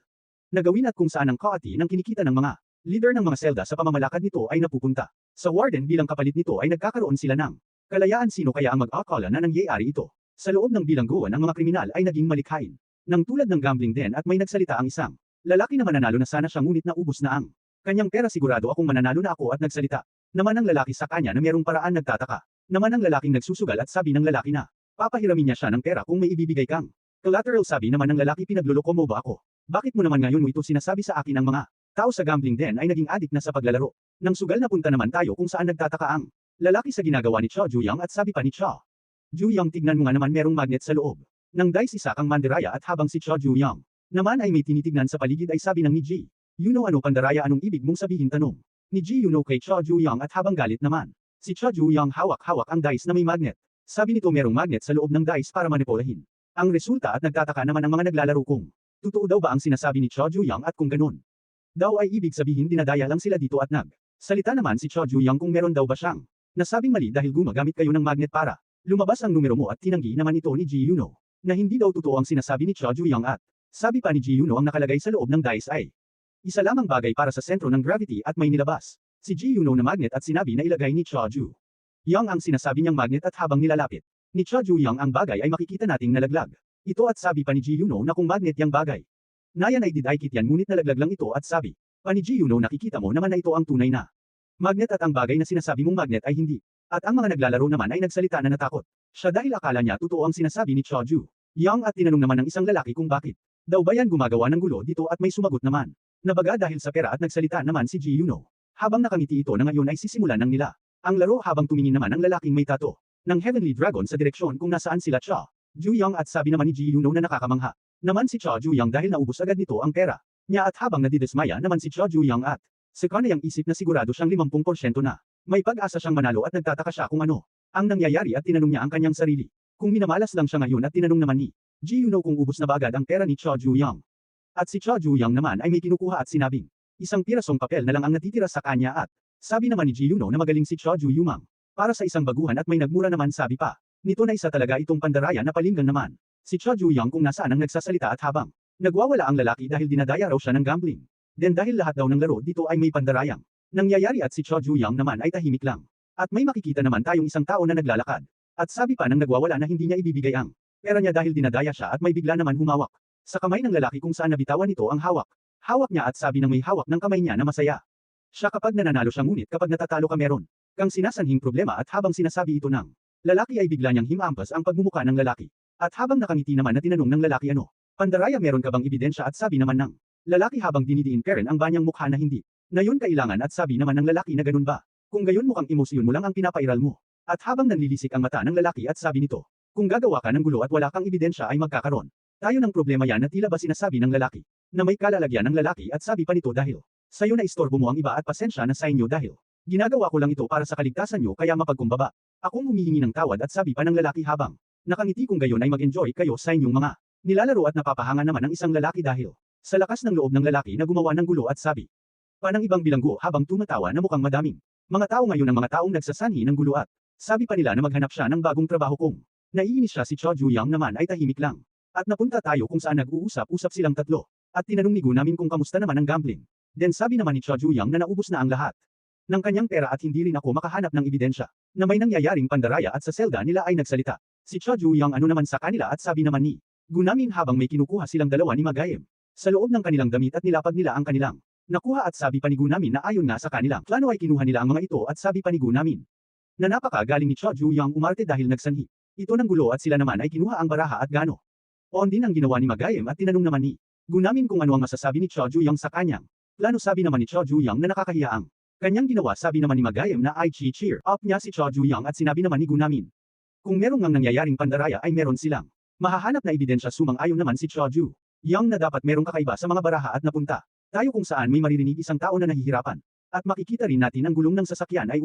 S1: na gawin at kung saan ang kaati ng kinikita ng mga leader ng mga selda sa pamamalakad nito ay napupunta. Sa warden bilang kapalit nito ay nagkakaroon sila ng kalayaan sino kaya ang mag-akala na nangyayari ito. Sa loob ng bilangguan ang mga kriminal ay naging malikhain. Nang tulad ng gambling den at may nagsalita ang isang lalaki na mananalo na sana siya ngunit naubos na ang kanyang pera sigurado akong mananalo na ako at nagsalita. Naman ang lalaki sa kanya na mayroong paraan nagtataka. Naman ang lalaking nagsusugal at sabi ng lalaki na papahiramin niya siya ng pera kung may ibibigay kang collateral sabi naman ng lalaki pinagluloko mo ba ako? Bakit mo naman ngayon mo ito sinasabi sa akin? Ang mga tao sa gambling den ay naging adik na sa paglalaro. Nang sugal na punta naman tayo kung saan nagtataka ang lalaki sa ginagawa ni Cho Juyang at sabi pa ni Cho Juyang, tignan mo nga naman, merong magnet sa loob ng dice, isa kang mandiraya. At habang si Cho Juyang naman ay may tinitignan sa paligid ay sabi ng ni Ji Yuno, ano pandaraya, anong ibig mong sabihin, tanong ni Ji Yuno kay Cho Juyang. At habang galit naman si Cho Juyang, hawak-hawak ang dice na may magnet. Sabi nito merong magnet sa loob ng dice para manipulahin ang resulta at nagtataka naman ang mga naglalaro kung totoo daw ba ang sinasabi ni Cho Juyang at kung ganun daw ay ibig sabihin dinadaya lang sila dito. At salita naman si Cho Juyang kung meron daw ba siyang nasabing mali dahil gumagamit kayo ng magnet para lumabas ang numero mo. At tinanggi naman ito ni Ji Yuno na hindi daw totoo ang sinasabi ni Cho Juyang. At sabi pa ni Ji Yuno, ang nakalagay sa loob ng dice ay isa lamang bagay para sa sentro ng gravity at may nilabas si Ji Yuno na magnet at sinabi na ilagay ni Cho Juyang ang sinasabi niyang magnet. At habang nilalapit ni Cho Juyang ang bagay ay makikita nating nalaglag ito. At sabi pa ni Ji Yuno na kung magnet yang bagay na yan ay didikit yan, ngunit nalaglag lang ito. At sabi pa ni Ji Yuno, nakikita mo naman na ito ang tunay na magnet at ang bagay na sinasabi mong magnet ay hindi. At ang mga naglalaro naman ay nagsalita na natakot siya dahil akala niya totoo ang sinasabi ni Cho Juyang. At tinanong naman ng isang lalaki kung bakit daw ba yan gumagawa ng gulo dito. At may sumagot naman na baga dahil sa pera. At nagsalita naman si Ji Yuno habang nakangiti ito na ngayon ay sisimulan ng nila ang laro. Habang tumingin naman ang lalaking may tato ng Heavenly Dragon sa direksyon kung nasaan sila Cho Juyang. At sabi naman ni Ji Yuno na nakakamangha naman si Cho Juyang dahil naubos agad nito ang pera niya. At habang nadidismaya naman si Cho Juyang at sa kaniyang isip na sigurado siyang 50% na may pag-asa siyang manalo. At nagtataka siya kung ano ang nangyayari at tinanong niya ang kanyang sarili kung minamalas lang siya ngayon. At tinanong naman ni Ji Yuno kung ubos na ba agad ang pera ni Cho Juyang. At si Cho Juyang naman ay may kinukuha at sinabing isang pirasong papel na lang ang natitira sa kanya. At sabi naman ni Ji Yuno na magaling si Cho Juyang para sa isang baguhan at may nagmura naman. Sabi pa nito na isa talaga itong pandaraya na palinggan naman si Cho Juyang kung nasaan ang nagsasalita. At habang nagwawala ang lalaki dahil dinadaya raw siya ng gambling then dahil lahat daw ng laro dito ay may pandarayang nangyayari. At si Cho Juyang naman ay tahimik lang. At may makikita naman tayong isang tao na naglalakad. At sabi pa ng nagwawala na hindi niya ibibigay ang pera niya dahil dinadaya siya. At may bigla naman humawak sa kamay ng lalaki kung saan nabitawan nito ang hawak niya. At sabi ng may hawak ng kamay niya na masaya siya kapag nananalo siya, ngunit kapag natatalo ka meron kang sinasanhing problema. At habang sinasabi ito ng lalaki ay bigla niyang himampas ang pagmumuka ng lalaki. At habang nakangiti naman na tinanong ng lalaki, ano pandaraya, meron ka bang ebidensya? At sabi naman ng lalaki habang dinidiin Karen ang banyang mukha na hindi na yun kailangan. At sabi naman ng lalaki na ganun ba? Kung gayon mukhang emosyon mo lang ang pinapairal mo. At habang nanlilisik ang mata ng lalaki at sabi nito, kung gagawa ka ng gulo at wala kang ebidensya ay magkakaroon tayo ng problema. Yan na tila ba sinasabi ng lalaki na may kalalagyan ng lalaki. At sabi pa nito, dahil sa'yo na istorbo mo ang iba at pasensya na sa inyo dahil ginagawa ko lang ito para sa kaligtasan nyo kaya mapagkumbaba akong humihingi ng tawad. At sabi pa ng lalaki habang nakangiti, kung gayon ay mag-enjoy kayo sa inyong mga nilalaro. At napapahanga naman ang isang lalaki dahil sa lakas ng loob ng lalaki na gumawa ng gulo. At sabi pa ng ibang bilanggo habang tumatawa na mukhang madaming mga tao ngayon ang mga taong nagsasanhi ng gulo. At sabi pa nila na maghanap siya ng bagong trabaho. Kung naiinis siya, si Cho Juyang naman ay tahimik lang. At napunta tayo kung saan nag-uusap-usap silang tatlo. At tinanong ni Gu namin kung kamusta naman ang gambling. Then sabi naman ni Cho Juyang na naubos na ang lahat ng kanyang pera at hindi rin ako makahanap ng ebidensya na may nangyayaring pandaraya. At sa selda nila ay nagsalita si Cho Juyang ano naman sa kanila. At sabi naman ni Gu namin habang may kinukuha silang dalawa ni Magayem sa loob ng kanilang damit at nilapag nila ang kanilang nakuha. At sabi pa ni Gu namin na ayon nga sa kanilang plano ay kinuha nila ang mga ito. At sabi pa ni Gu namin na napakagaling ni Cho Juyang umarte dahil nagsanhi ito ng gulo. At sila naman ay kinuha ang baraha at gano on din ang ginawa ni Magayem. At tinanong naman ni Gu namin kung ano ang masasabi ni Cho Juyang sa kanyang plano. Sabi naman ni Cho Juyang na nakakahiya ang kanyang ginawa. Sabi naman ni Magayem na ay cheer up niya si Cho Juyang. At sinabi naman ni Gu namin kung merong ngang nangyayaring pandaraya ay meron silang mahahanap na ebidensya. Sumang-ayon naman si Cho Juyang na dapat merong kakaiba sa mga baraha at napunta tayo kung saan may maririnig isang tao na nahihirapan. At makikita rin natin ang gulong ng sasakyan ay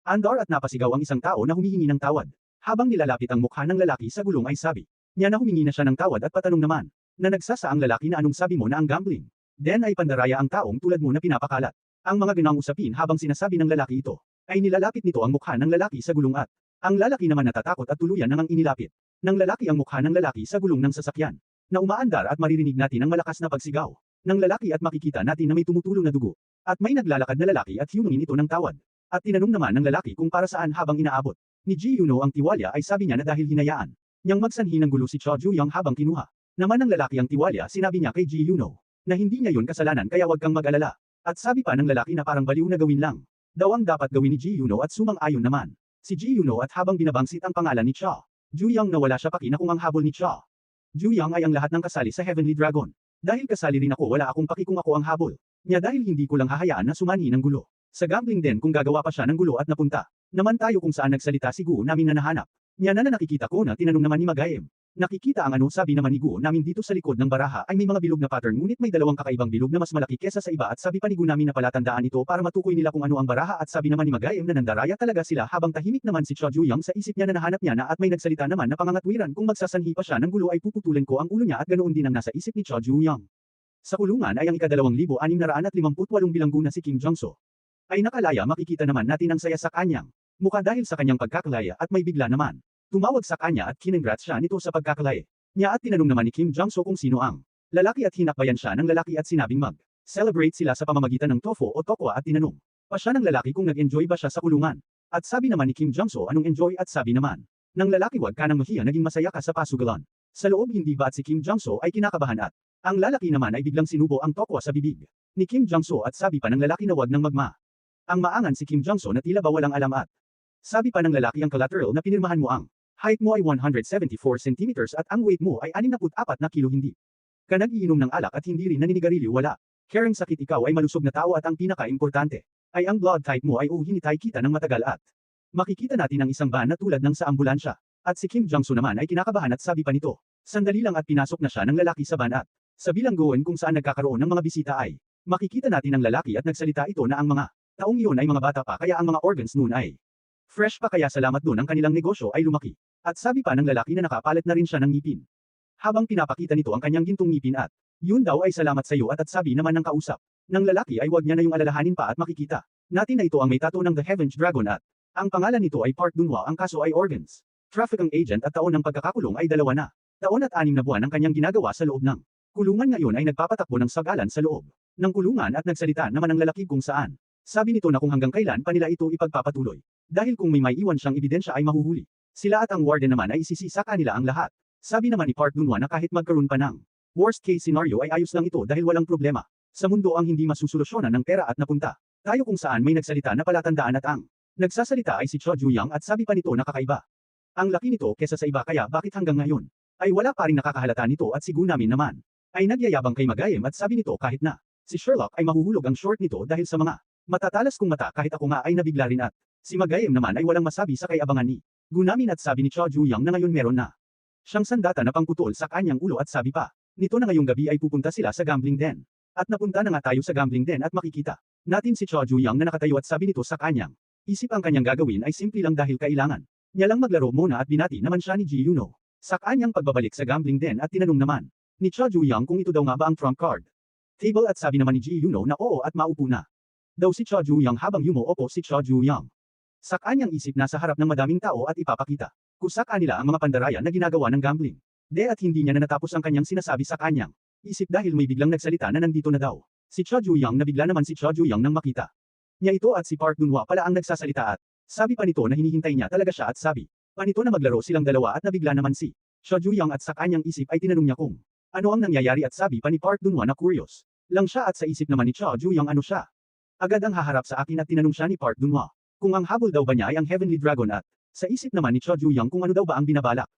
S1: andar at napasigaw ang isang tao na humihingi ng tawad. Habang nilalapit ang mukha ng lalaki sa gulong ay sabi niya na humingi na siya ng tawad. At patanong naman na nagsasa ang lalaki na anong sabi mo na ang gambling then ay pandaraya ang taong tulad mo na pinapakalat ang mga ganang usapin. Habang sinasabi ng lalaki ito ay nilalapit nito ang mukha ng lalaki sa gulong. At ang lalaki naman natatakot at tuluyan nang inilapit ng lalaki ang mukha ng lalaki sa gulong ng sasakyan na umaandar. At maririnig natin ang malakas na pagsigaw ng lalaki at makikita natin na may tumutulo na dugo. At may naglalakad na lalaki at hinungin ito ng tawad. At tinanong naman ng lalaki kung para saan. Habang inaabot ni Ji Yuno ang tiwalya ay sabi niya na dahil hinayaan niyang magsanhi ng gulo si Cho Juyang. Habang kinuha naman ng lalaki ang tiwalya, sinabi niya kay Ji Yuno na hindi niya yun kasalanan kaya wag kang mag-alala. At sabi pa ng lalaki na parang baliw na gawin lang daw ang dapat gawin ni Ji Yuno. At sumang-ayon naman si Ji Yuno. At habang binabangsit ang pangalan ni Cho Juyang na wala siya paki na kung ang habol ni Cho Juyang ay ang lahat ng kasali sa Heavenly Dragon. Dahil kasali rin ako, wala akong paki kung ako ang habol niya dahil hindi ko lang hahayaan na sumanhi ng gulo. Sa gambling din kung gagawa pa siya ng gulo at napunta naman tayo kung saan nagsalita si Guo namin na nahanap niya na nakikita ko na tinanong naman ni Magayem. Nakikita ang ano, sabi naman ni Guo namin dito sa likod ng baraha ay may mga bilog na pattern ngunit may dalawang kakaibang bilog na mas malaki kesa sa iba at sabi pa ni Guo namin na palatandaan ito para matukoy nila kung ano ang baraha at sabi naman ni Magayem na nandaraya talaga sila habang tahimik naman si Cho Juyang sa isip niya na nahanap niya na at may nagsalita naman na pangangatwiran kung magsasanhi pa siya ng gulo ay puputulin ko ang ulo niya at ganoon din ang nasa isip ni Cho Juyang. Sa kulungan ay ang ika-2658 bilanggo na si Kim Jong-so. Ay nakalaya, makikita naman natin ang saya sa kanyang mukha dahil sa kanyang pagkakalaya at may bigla naman. Tumawag sa kanya at kinongrats siya nito sa pagkakalaya niya at tinanong naman ni Kim Jong-so kung sino ang lalaki at hinakbayan siya ng lalaki at sinabing mag-celebrate sila sa pamamagitan ng tofu o tokwa at tinanong pa siya ng lalaki kung nag-enjoy ba siya sa kulungan. At sabi naman ni Kim Jong-so anong enjoy at sabi naman ng lalaki wag ka nang mahiya, naging masaya ka sa pasugalan. Sa loob hindi ba at si Kim Jong-so ay kinakabahan at ang lalaki naman ay biglang sinubo ang tokwa sa bibig ni Kim Jong-so at sabi pa ng lalaki na wag nang ang maangan si Kim Jong-so na tila ba walang alam at sabi pa ng lalaki ang collateral na pinirmahan mo ang height mo ay 174 centimeters at ang weight mo ay 64 na kilo, hindi ka nag-iinom ng alak at hindi rin naninigarilyo, wala caring sakit, ikaw ay malusog na tao at ang pinaka-importante ay ang blood type mo ay hinitay kita ng matagal at makikita natin ang isang van na tulad ng sa ambulansya. At si Kim Jong-so naman ay kinakabahan at sabi pa nito, sandali lang at pinasok na siya ng lalaki sa van at sa bilangguan kung saan nagkakaroon ng mga bisita ay makikita natin ang lalaki at nagsalita ito na ang mga taong iyon ay mga bata pa kaya ang mga organs noon ay fresh pa kaya salamat doon ang kanilang negosyo ay lumaki. At sabi pa ng lalaki na nakapalit na rin siya ng ngipin. Habang pinapakita nito ang kanyang gintong ngipin at yun daw ay salamat sa iyo at sabi naman ng kausap ng lalaki ay wag niya na yung alalahanin pa at makikita natin na ito ang may tattoo ng The Heaven's Dragon at ang pangalan nito ay Park Dunhwa, ang kaso ay organs trafficking agent at taon ng pagkakakulong ay 2 na taon at 6 na buwan ang kanyang ginagawa sa loob ng kulungan. Ngayon ay nagpapatakbo ng sagalan sa loob ng kulungan at nagsalita naman ang lalaki kung saan sabi nito na kung hanggang kailan pa nila ito ipagpapatuloy dahil kung may iwan siyang ebidensya ay mahuhuli sila at ang warden naman ay isisi sa kanila ang lahat. Sabi naman ni Park Dunhwa na kahit magkaroon pa ng worst case scenario ay ayos lang ito dahil walang problema sa mundo ang hindi masusolusyonan ng pera at napunta tayo kung saan may nagsalita na palatandaan at ang nagsasalita ay si Cho Juyang at sabi pa nito na kakaiba ang laki nito kesa sa iba kaya bakit hanggang ngayon ay wala pa rin nakakahalata nito at si Gu namin naman ay nagyayabang kay Magayem at sabi nito kahit na si Sherlock ay mahuhulog ang short nito dahil sa mga matatalas kong mata kahit ako nga ay nabigla rin at si Magayem naman ay walang masabi sa kayabangan ni Gu namin at sabi ni Cho Juyang na ngayon meron na siyang sandata na pangputol sa kanyang ulo at sabi pa nito na ngayong gabi ay pupunta sila sa gambling den. At napunta na nga tayo sa gambling den at makikita natin si Cho Juyang na nakatayo at sabi nito sa kanyang isip ang kanyang gagawin ay simple lang dahil kailangan niya lang maglaro muna at binati naman siya ni Ji Yuno sa kanyang pagbabalik sa gambling den at tinanong naman ni Cho Juyang kung ito daw nga ba ang trump card table at sabi naman ni Ji Yuno na oo at maupo na daw si Cho Juyang habang yumuopo si Cho Juyang sa kanyang isip nasa harap ng madaming tao at ipapakita kung sa kanila ang mga pandaraya na ginagawa ng gambling. At hindi niya na natapos ang kanyang sinasabi sa kanyang isip dahil may biglang nagsalita na nandito na daw si Cho Juyang na bigla naman si Cho Juyang nang makita niya ito at si Park Dunhwa pala ang nagsasalita at sabi pa nito na hinihintay niya talaga siya at sabi pa nito na maglaro silang dalawa at nabigla naman si Cho Juyang at sa kanyang isip ay tinanong niya kung ano ang nangyayari at sabi pa ni Park Dunhwa na curious lang siya at sa isip naman ni Cho Juyang ano siya agad ang haharap sa akin at tinanong siya ni Park Dunhwa kung ang habol daw ba niya ay ang Heavenly Dragon at sa isip naman ni Cho Juyang kung ano daw ba ang binabalak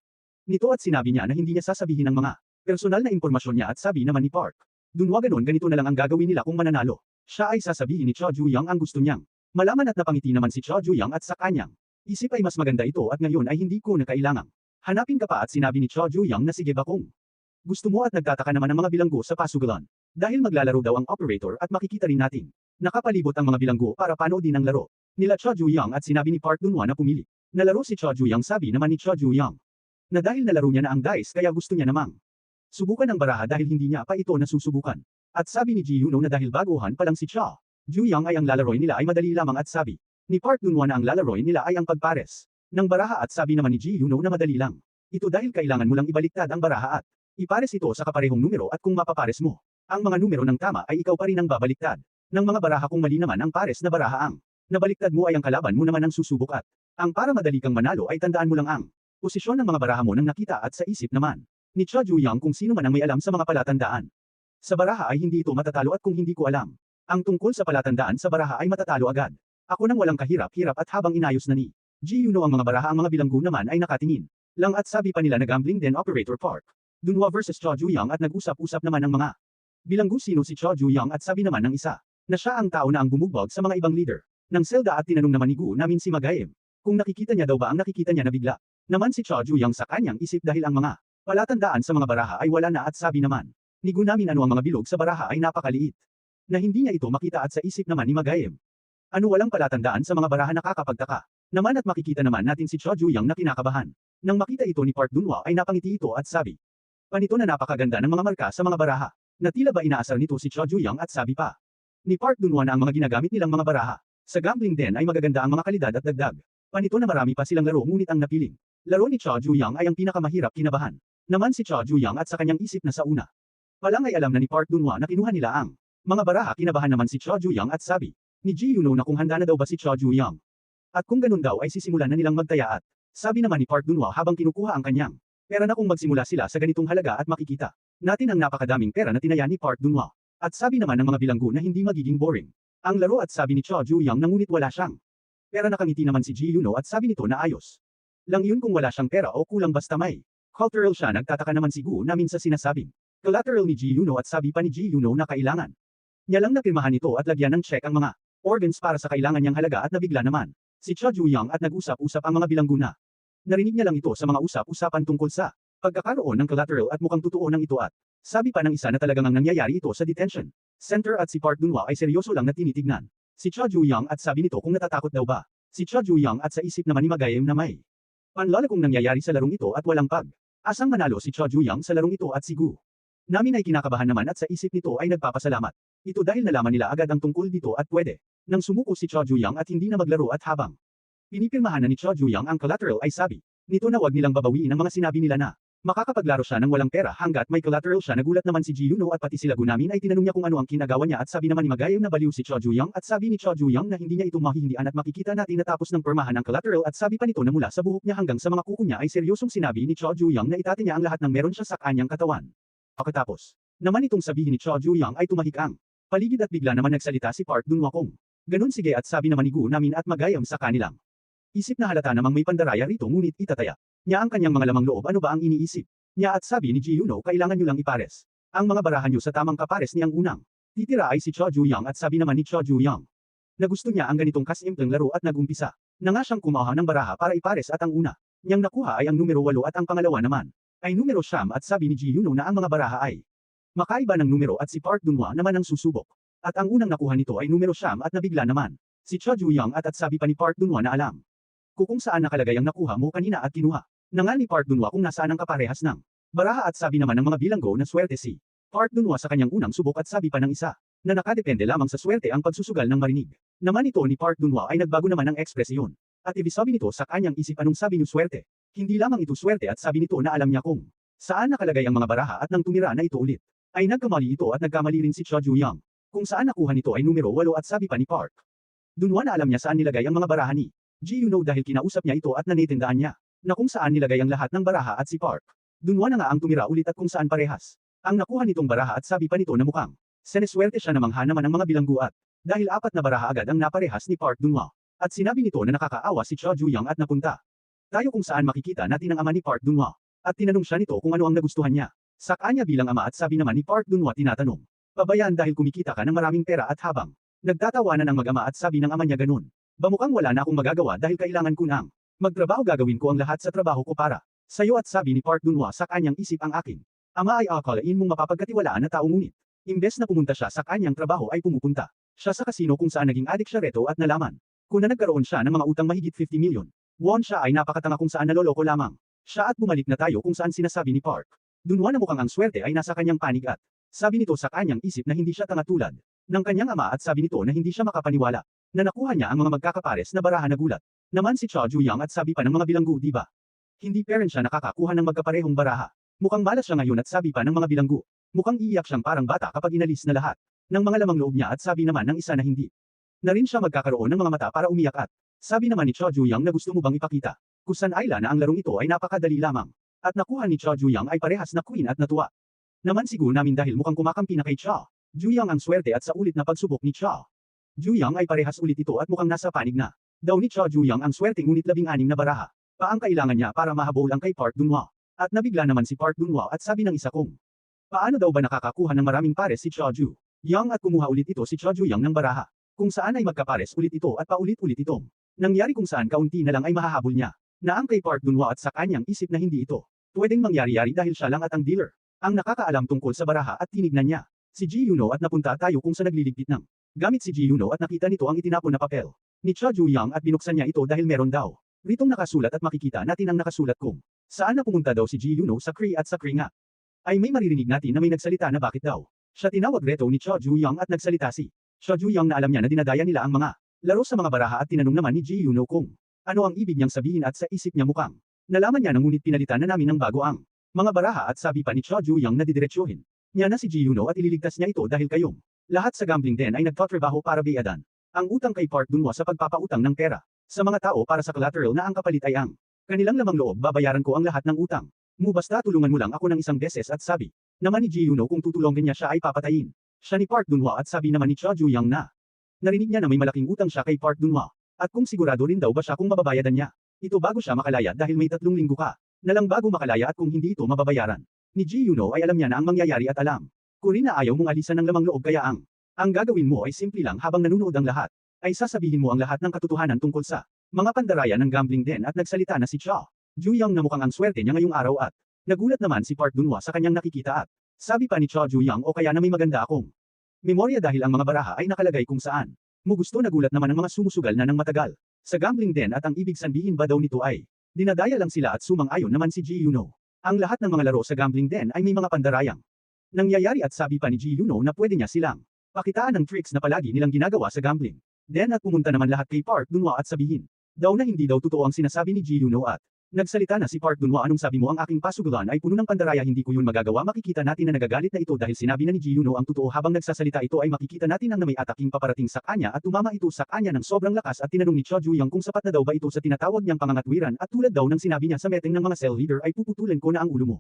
S1: nito at sinabi niya na hindi niya sasabihin ang mga personal na impormasyon niya at sabi naman ni Park Dunhwa ganito na lang ang gagawin nila kung mananalo. Siya ay sasabihin ni Cho Juyang ang gusto niyang malaman at napangiti naman si Cho Juyang at sa kanyang isip ay mas maganda ito at ngayon ay hindi ko na kailangang hanapin ka pa at sinabi ni Cho Juyang na sige ba kung gusto mo at nagtataka naman ang mga bilanggo sa pasugalan dahil maglalaro daw ang operator at makikita rin natin nakapalibot ang mga bilanggo para panoodin ang laro nila Cho Juyang at sinabi ni Park Dunhwa na pumili nalaro si Cho Juyang. Sabi naman ni Cho Juyang na dahil nalaro niya na ang dice kaya gusto niya namang subukan ang baraha dahil hindi niya pa ito nasusubukan. At sabi ni Ji Yuno na dahil baguhan pa lang si Cho Juyang ay ang lalaroin nila ay madali lamang at sabi ni Park Dunhwa na ang lalaroin nila ay ang pagpares ng baraha at sabi naman ni Ji Yuno na madali lang. Ito dahil kailangan mo lang ibaliktad ang baraha at ipares ito sa kaparehong numero at kung mapapares mo ang mga numero ng tama ay ikaw pa rin ang babaliktad ng mga baraha kung mali naman ang pares na baraha ang nabaliktad mo ay ang kalaban mo naman ang susubok at ang para madali kang manalo ay tandaan mo lang ang posisyon ng mga baraha mo nang nakita at sa isip naman ni Cho Juyang kung sino man ang may alam sa mga palatandaan. Sa baraha ay hindi ito matatalo at kung hindi ko alam ang tungkol sa palatandaan sa baraha ay matatalo agad. Ako nang walang kahirap-hirap at habang inayos na ni Ji Yuno ang mga baraha ang mga bilanggo naman ay nakatingin lang at sabi pa nila na gambling den operator Park Dunhwa versus Cho Juyang at nag-usap-usap naman ang mga Bilanggo sino si Cho Ju-young at sabi naman ng isa, na siya ang tao na ang bumugbog sa mga ibang leader. Ng Zelda at tinanong naman ni Gu namin si Magayem, kung nakikita niya daw ba ang nakikita niya na bigla. Naman si Cho Ju-young sa kanyang isip dahil ang mga palatandaan sa mga baraha ay wala na at sabi naman, ni Gu namin ano ang mga bilog sa baraha ay napakaliit. Na hindi niya ito makita at sa isip naman ni Magayem. Ano walang palatandaan sa mga baraha nakakapagtaka. Naman at makikita naman natin si Cho Ju-young na kinakabahan. Nang makita ito ni Park Dunhwa ay napangiti ito at sabi, panito na napakaganda ng mga marka sa mga baraha. Na tila ba inaasar nito si Cho Ju-young at sabi pa ni Park Dunhwa na ang mga ginagamit nilang mga baraha sa gambling den ay magaganda ang mga kalidad at dagdag. Panito na marami pa silang laro ngunit ang napiling laro ni Cho Ju-young ay ang pinakamahirap kinabahan. Naman si Cho Ju-young at sa kanyang isip na sa una palang ay alam na ni Park Dunhwa na kinuha nila ang mga baraha. Kinabahan naman si Cho Ju-young at sabi ni Ji Yuno na kung handa na daw ba si Cho Ju-young. At kung ganun daw ay sisimulan na nilang magtaya at sabi naman ni Park Dunhwa habang kinukuha ang kanyang pera na kung magsimula sila sa ganitong halaga at makikita natin ang napakadaming pera na tinaya ni Park Dunhwa. At sabi naman ng mga bilanggo na hindi magiging boring ang laro at sabi ni Cho Ju-young na ngunit wala siyang pera. Nakangiti naman si Ji Yuno at sabi nito na ayos lang yun kung wala siyang pera o kulang basta may cultural siya. Nagtataka naman si Gu namin sa sinasabing collateral ni Ji Yuno at sabi pa ni Ji Yuno na kailangan niya lang na pirmahan ito at lagyan ng check ang mga organs para sa kailangan niyang halaga at nabigla naman si Cho Ju-young at nag-usap-usap ang mga bilanggo na narinig niya lang ito sa mga usap-usapan tungkol sa pagkakaroon ng collateral at mukhang totoo ng ito at sabi pa ng isa na talagang ang nangyayari ito sa detention center at si Park Dunhwa ay seryoso lang na tinitignan si Cho Ju-young at sabi nito kung natatakot daw ba si Cho Ju-young at sa isip naman ni Magayem na may panlalagong nangyayari sa larong ito at walang asang manalo si Cho Ju-young sa larong ito at si Gu namin ay kinakabahan naman at sa isip nito ay nagpapasalamat ito dahil nalaman nila agad ang tungkol dito at pwede nang sumuko si Cho Ju-young at hindi na maglaro at habang pinipirmahan na ni Cho Ju-young ang collateral ay sabi nito na wag nilang babawiin ang mga sinabi nila na makakapaglaro siya ng walang pera hanggat may collateral siya. Nagulat naman si Ji Yuno at pati sila Gunamin ay tinanong niya kung ano ang kinagawa niya at sabi naman ni Magayem na baliw si Cho Ju-young at sabi ni Cho Ju-young na hindi niya ito mahihindian at makikita natin natapos ng permahan ng collateral at sabi pa nito na mula sa buhok niya hanggang sa mga kuko niya ay seryosong sinabi ni Cho Ju-young na itate niya ang lahat ng meron siya sa kanyang katawan. Pagkatapos naman itong sabihin ni Cho Ju-young ay tumahik ang paligid at bigla naman nagsalita si Park Dunhwa kung ganun sige at sabi naman ni Gunamin at Magayem sa kanilang isip na halata namang may pandaraya rito ngunit itataya niya ang kanyang mga lamang loob. Ano ba ang iniisip niya at sabi ni Ji Yuno kailangan nyo lang ipares ang mga barahan nyo sa tamang kapares ni ang unang titira ay si Cho Ju-young at sabi naman ni Cho Ju-young na gusto niya ang ganitong kasimpleng laro at nagumpisa na nga siyang kumuha ng baraha para ipares at ang una niyang nakuha ay ang numero 8 at ang pangalawa naman ay numero 9 at sabi ni Ji Yuno na ang mga baraha ay makaiba ng numero at si Park Dunhwa naman ang susubok at ang unang nakuha nito ay numero 9 at nabigla naman si Cho Ju-young at sabi pa ni Park Dunhwa na alam kung saan nakalagay ang nakuha mo kanina at kinuha na nga ni Park Dunhwa kung nasaan ang kaparehas ng baraha at sabi naman ng mga bilanggo na swerte si Park Dunhwa sa kanyang unang subok at sabi pa ng isa na nakadepende lamang sa swerte ang pagsusugal ng marinig. Naman ito ni Park Dunhwa ay nagbago naman ng ekspresyon at ibisabi nito sa kanyang isip anong sabi niyo swerte. Hindi lamang ito swerte at sabi nito na alam niya kung saan nakalagay ang mga baraha at nang tumira na ito ulit ay nagkamali ito at nagkamali rin si Cho Ju-young kung saan nakuha nito ay numero 8 at sabi pa ni Park Dunhwa na alam niya saan nilagay ang mga baraha ni Ji Yuno dahil kinausap niya ito at nanitindaan niya na kung saan nilagay ang lahat ng baraha at si Park Dunhwa na nga ang tumira ulit at kung saan parehas ang nakuha nitong baraha at sabi pa nito na mukhang seneswerte siya na mangha naman ang mga bilanggo at dahil 4 na baraha agad ang naparehas ni Park Dunhwa at sinabi nito na nakakaawa si Cho Ju-young at napunta tayo kung saan makikita natin ang ama ni Park Dunhwa at tinanong siya nito kung ano ang nagustuhan niya sa kanya bilang ama at sabi naman ni Park Dunhwa tinatanong pabayaan dahil kumikita ka ng maraming pera at habang nagtatawanan ang mag-ama at sabi ng ama niya ganun ba mukhang wala na akong magagawa dahil kailangan ko nang magtrabaho. Gagawin ko ang lahat sa trabaho ko para sa'yo at sabi ni Park Dunhwa sa kanyang isip ang aking ama ay akalain mong mapapagkatiwalaan na tao ngunit imbes na pumunta siya sa kanyang trabaho ay pumupunta siya sa kasino kung saan naging adik siya reto at nalaman kung na nagkaroon siya ng mga utang mahigit 50 million won. Siya ay napakatanga kung saan naloloko lamang siya at bumalik na tayo kung saan sinasabi ni Park Dunhwa na mukhang ang swerte ay nasa kanyang panig at sabi nito sa kanyang isip na hindi siya tanga tulad ng kanyang ama at sabi nito na hindi siya makapaniwala na nakuha niya ang mga magkakapares na baraha. Nagulat naman si Cho Ju-young at sabi pa ng mga bilanggo di ba hindi parent siya nakakakuha ng magkaparehong baraha. Mukhang malas siya ngayon at sabi pa ng mga bilanggo mukhang iiyak siyang parang bata kapag inalis na lahat ng mga lamang loob niya at sabi naman ng isa na hindi na rin siya magkakaroon ng mga mata para umiyak at sabi naman ni Cho Ju-young na gusto mo bang ipakita kusan Ayla na ang larong ito ay napakadali lamang at nakuha ni Cho Ju-young ay parehas na queen at natuwa naman si Gunamin dahil mukhang kumakampi na kay Cho Ju-young ang swerte at sa ulit na pagsubok ni Cho Ju-young ay parehas ulit ito at mukhang nasa panig na daw ni Cho Ju-young ang swerte ngunit 16 na baraha pa ang kailangan niya para mahabol ang kay Park Dunhwa at nabigla naman si Park Dunhwa at sabi ng isa kong Paano daw ba nakakakuha ng maraming pares si Choju Yang at kumuha ulit ito si Choju Yang ng baraha? Kung saan ay magkapares ulit ito at paulit-ulit itong nangyari kung saan kaunti na lang ay mahahabol niya. Na ang kay Park Dunhwa at sa kanyang isip na hindi ito pwedeng mangyari-yari dahil siya lang at ang dealer ang nakakaalam tungkol sa baraha at tinignan niya si Ji Yuno at napunta tayo kung sa nagliligpit ng gamit si Ji Yuno at nakita nito ang itinapon na papel ni Choju Yang at binuksan niya ito dahil meron daw ritong nakasulat at makikita natin ang nakasulat kung saan na pumunta daw si Ji Yuno sa Kree at sa Kree nga ay may maririnig natin na may nagsalita na bakit daw siya tinawag reto ni Choju Yang at nagsalita si Choju Yang na alam niya na dinadaya nila ang mga laro sa mga baraha at tinanong naman ni Ji Yuno kung ano ang ibig niyang sabihin at sa isip niya mukhang nalaman niya na ngunit pinalitan na namin ng bago ang mga baraha at sabi pa ni Choju Yang na didiretsuhin niya na si Ji Yuno at ililigtas niya ito dahil kayong lahat sa gambling den ay nagtatrabaho para bayadan ang utang kay Park Dunhwa sa pagpapautang ng pera sa mga tao para sa collateral na ang kapalit ay ang kanilang lamang loob babayaran ko ang lahat ng utang. Basta tulungan mo lang ako ng isang beses at sabi naman ni Ji Yuno kung tutulongin niya siya ay papatayin siya ni Park Dunhwa at sabi naman ni Choju Yang na narinig niya na may malaking utang siya kay Park Dunhwa at kung sigurado rin daw ba siya kung mababayadan niya ito bago siya makalaya dahil may 3 linggo ka na lang bago makalaya at kung hindi ito mababayaran ni Ji Yuno ay alam niya na ang mangyayari at alam ko rin na ayaw mong alisan ng lamang loob kaya ang gagawin mo ay simple lang habang nanonood ang lahat ay sasabihin mo ang lahat ng katotohanan tungkol sa mga pandaraya ng gambling den at nagsalita na si Choju Yang na mukhang ang swerte niya ngayong araw at nagulat naman si Park Dunhwa sa kanyang nakikita at sabi pa ni Choju Yang o kaya na may maganda akong memorya dahil ang mga baraha ay nakalagay kung saan mo gusto nagulat naman ang mga sumusugal na ng matagal sa gambling den at ang ibig sabihin ba daw nito ay dinadaya lang sila at sumang-ayon naman si Ji Yuno. Ang lahat ng mga laro sa gambling den ay may mga pandarayang nangyayari at sabi pa ni Ji Yuno na pwede niya silang pakitaan ng tricks na palagi nilang ginagawa sa gambling. Den at pumunta naman lahat kay Park Dunhwa at sabihin daw na hindi daw totoo ang sinasabi ni Ji Yuno at nagsalita na si Park Dunhwa anong sabi mo ang aking pasugalan ay puno ng pandaraya hindi ko yun magagawa makikita natin na nagagalit na ito dahil sinabi na ni Ji Yuno ang totoo habang nagsasalita ito ay makikita natin ang na may ataking paparating sa kanya at tumama ito sa kanya ng sobrang lakas at tinanong ni Choju Yang kung sapat na daw ba ito sa tinatawag niyang pangangatwiran at tulad daw ng sinabi niya sa meeting ng mga cell leader ay puputulin ko na ang ulo mo.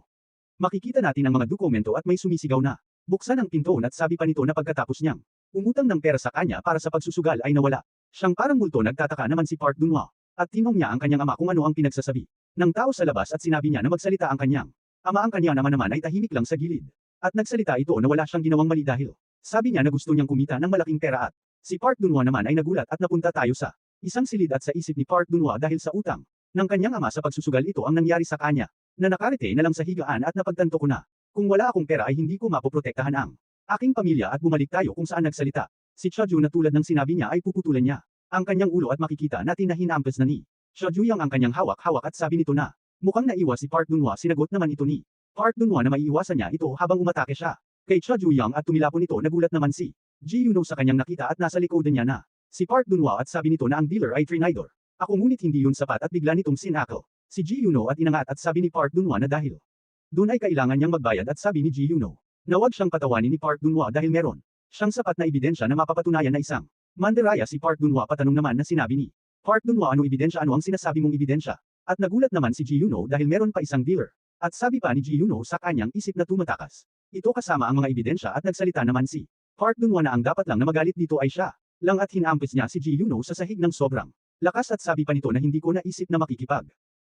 S1: Makikita natin ang mga dokumento at may sumisigaw na buksan ang pinto at sabi pa nito na pagkatapos niyang umutang ng pera sa kanya para sa pagsusugal ay nawala. Siyang parang multo nagtataka naman si Park Dunhwa at tinong niya ang kanyang ama kung ano ang pinagsasabi ng tao sa labas at sinabi niya na magsalita ang kanyang ama ang kanyang naman ay tahimik lang sa gilid. At nagsalita ito na wala siyang ginawang mali dahil sabi niya na gusto niyang kumita ng malaking pera at si Park Dunhwa naman ay nagulat at napunta tayo sa isang silid at sa isip ni Park Dunhwa dahil sa utang ng kanyang ama sa pagsusugal ito ang nangyari sa kanya na nakarete na lang sa higaan at napagtanto ko na kung wala akong pera ay hindi ko mapoprotektahan ang aking pamilya at bumalik tayo kung saan nagsalita. Si Choju na tulad ng sinabi niya ay puputulan niya ang kanyang ulo at makikita natin na hinampas na ni Choju Yang ang kanyang hawak-hawak at sabi nito na mukhang naiwas si Park Dunhwa sinagot naman ito ni Park Dunhwa na maiiwasan niya ito habang umatake siya kay Choju Yang at tumilapon ito nagulat naman si Ji Yuno sa kanyang nakita at nasa likodan niya na si Park Dunhwa at sabi nito na ang dealer ay trinidor. Ako ngunit hindi yun sapat at bigla nitong sinakal si Ji Yuno at inangat at sabi ni Park Dunhwa na dahil doon ay kailangan niyang magbayad at sabi ni Ji Yuno na wag siyang patawanin ni Park Dunhwa dahil meron siyang sapat na ebidensya na mapapatunayan na isang mandaraya si Park Dunhwa patanong naman na sinabi ni Park Dunhwa ano ebidensya ano ang sinasabi mong ebidensya at nagulat naman si Ji Yuno dahil meron pa isang dealer at sabi pa ni Ji Yuno sa kanyang isip na tumatakas ito kasama ang mga ebidensya at nagsalita naman si Park Dunhwa na ang dapat lang na magalit dito ay siya lang at hinampis niya si Ji Yuno sa sahig ng sobrang lakas at sabi pa nito na hindi ko naisip na makikipag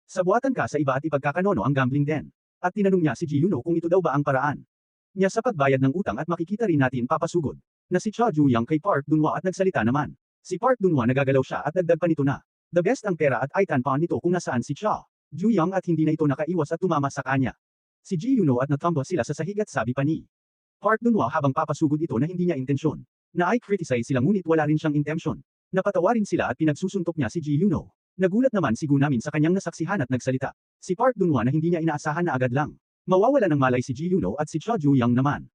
S1: sabuatan ka sa iba at ipagkakanono ang gambling den at tinanong niya si Ji Yuno kung ito daw ba ang paraan niya sa pagbayad ng utang at makikita rin natin papasugod na si Choju Yang kay Park Dunhwa at nagsalita naman si Park Dunhwa nagagalaw siya at dagdag pa nito na the best ang pera at aitan pa nito kung nasaan si Choju Yang at hindi na ito nakaiwas at tumama sa kanya si Ji Yuno at natumba sila sa sahig at sabi pa ni Park Dunhwa habang papasugod ito na hindi niya intensyon na ay criticize sila ngunit wala rin siyang intensyon napatawarin sila at pinagsusuntok niya si Ji Yuno. Nagulat naman si Gu namin sa kanyang nasaksihan at nagsalita si Park Dunhwa na hindi niya inaasahan na agad lang mawawala ng malay si Ji Yuno at si Choju Yang naman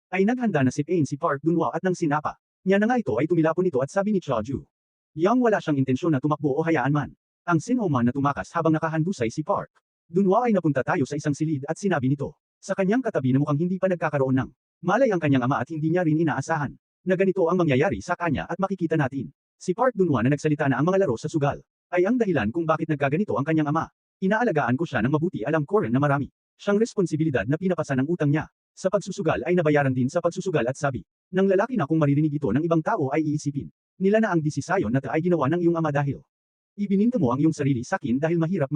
S1: ay naghanda na sipain si Park Dunhwa at nang sinapa niya na nga ito ay tumilapon ito at sabi ni Choju Yang wala siyang intensyon na tumakbo o hayaan man ang sinauman na tumakas habang nakahandusay si Park Dunhwa ay napunta tayo sa isang silid at sinabi nito sa kanyang katabi na mukhang hindi pa nagkakaroon ng malay ang kanyang ama at hindi niya rin inaasahan na ganito ang mangyayari sa kanya at makikita natin si Park Dunhwa na nagsalita na ang mga laro sa sugal ay ang dahilan kung bakit nagkaganito ang kanyang ama. Inaalagaan ko siya ng mabuti alam ko rin na marami siyang responsibilidad na pinapasa ng utang niya. Sa pagsusugal ay nabayaran din sa pagsusugal at sabi ng lalaki na kung maririnig ito ng ibang tao ay iisipin nila na ang desisayon na ay ginawa ng iyong ama dahil ibininta mo ang iyong sarili sa akin dahil mahirap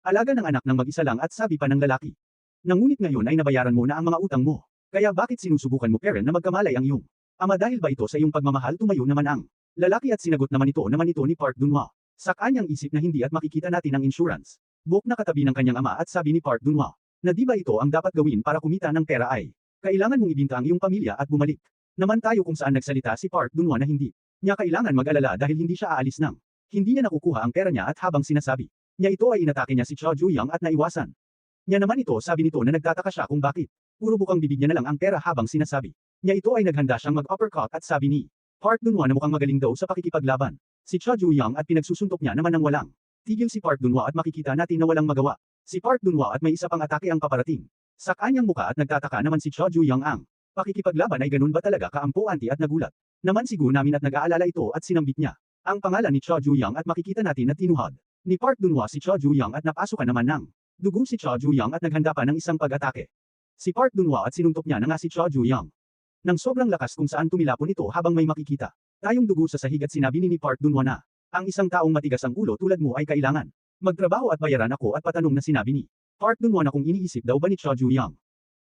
S1: alaga ng anak ng mag-isa lang at sabi pa ng lalaki. Ngunit ngayon ay nabayaran mo na ang mga utang mo. Kaya bakit sinusubukan mo Karen na magkamalay ang iyong ama dahil ba ito sa iyong pagmamahal tumayo naman ang lalaki at sinagot naman ito ni Park Dunhwa. Sa kanyang isip na hindi at makikita natin ang insurance. Buhok na katabi ng kanyang ama at sabi ni Park Dunhwa, na di ba ito ang dapat gawin para kumita ng pera ay, kailangan mong ibinta ang iyong pamilya at bumalik. Naman tayo kung saan nagsalita si Park Dunhwa na hindi niya kailangan mag-alala dahil hindi siya aalis ng. Hindi niya nakukuha ang pera niya at habang sinasabi niya ito ay inatake niya si Cho Ju-young at naiwasan. Niya naman ito sabi nito na nagtataka siya kung bakit. Puro bukang bibig niya na lang ang pera habang sinasabi niya ito ay naghanda siyang mag-uppercut at sabi ni Park Dunhwa na mukhang magaling daw sa pakikipaglaban. Si Cho Ju-young at pinagsusuntok niya naman ng walang tigil si Park Dunhwa at makikita natin na walang magawa. Si Park Dunhwa at may isa pang atake ang paparating. Sa kanyang muka at nagtataka naman si Cho Ju-young ang pakikipaglaban ay ganun ba talaga kaampo-anti at nagulat. Naman siguro namin at nag-aalala ito at sinambit niya ang pangalan ni Cho Ju-young at makikita natin na tinuhad ni Park Dunhwa si Cho Ju-young at napasukan naman ng dugo si Cho Ju-young at naghanda pa ng isang pag-atake. Si Park Dunhwa at sinuntok niya na nga si Cho Ju-young. Nang sobrang lakas kung saan tumilapon ito habang may makikita tayong dugo sa sahig at sinabi ni Park Dunhwa na ang isang taong matigas ang ulo tulad mo ay kailangan magtrabaho at bayaran ako at patanong na sinabi ni Park Dunhwa na kung iniisip daw ba ni Cho Ju-young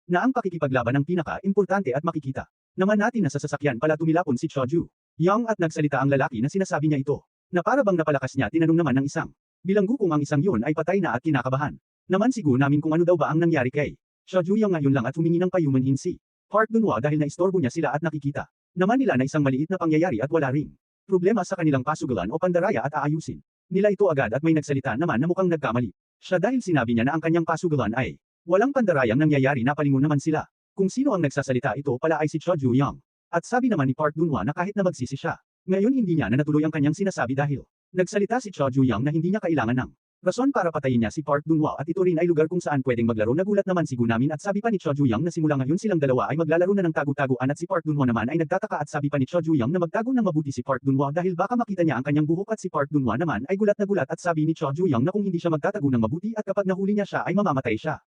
S1: na ang pakikipaglaban ang pinaka-importante at makikita naman natin na sa sasakyan pala tumilapon si Cho Ju-young at nagsalita ang lalaki na sinasabi niya ito na para bang napalakas niya tinanong naman ng isang bilanggo kung ang isang yun ay patay na at kinakabahan. Naman siguro namin kung ano daw ba ang nangyari kay Cho Ju-young ngayon lang at humingi ng payumanhin si Park Dunhwa dahil naistorbo niya sila at nakikita naman nila na isang maliit na pangyayari at wala ring problema sa kanilang pasugalan o pandaraya at aayusin nila ito agad at may nagsalita naman na mukhang nagkamali siya dahil sinabi niya na ang kanyang pasugalan ay walang pandarayang nangyayari na palingon naman sila. Kung sino ang nagsasalita ito pala ay si Cho Ju-young. At sabi naman ni Park Dunhwa na kahit na magsisi siya, ngayon hindi niya na natuloy ang kanyang sinasabi dahil nagsalita si Cho Ju-young na hindi niya kailangan ng rason para patayin niya si Park Dunhwa at ito rin ay lugar kung saan pwedeng maglaro. Nagulat naman si Gunamin at sabi pa ni Cho Ju-young na simula ngayon silang dalawa ay maglalaro na ng tagu-taguan at si Park Dunhwa naman ay nagtataka at sabi pa ni Cho Ju-young na magtago ng mabuti si Park Dunhwa dahil baka makita niya ang kanyang buhok at si Park Dunhwa naman ay gulat na gulat at sabi ni Cho Ju-young na kung hindi siya magtatago ng mabuti at kapag nahuli niya siya ay mamamatay siya.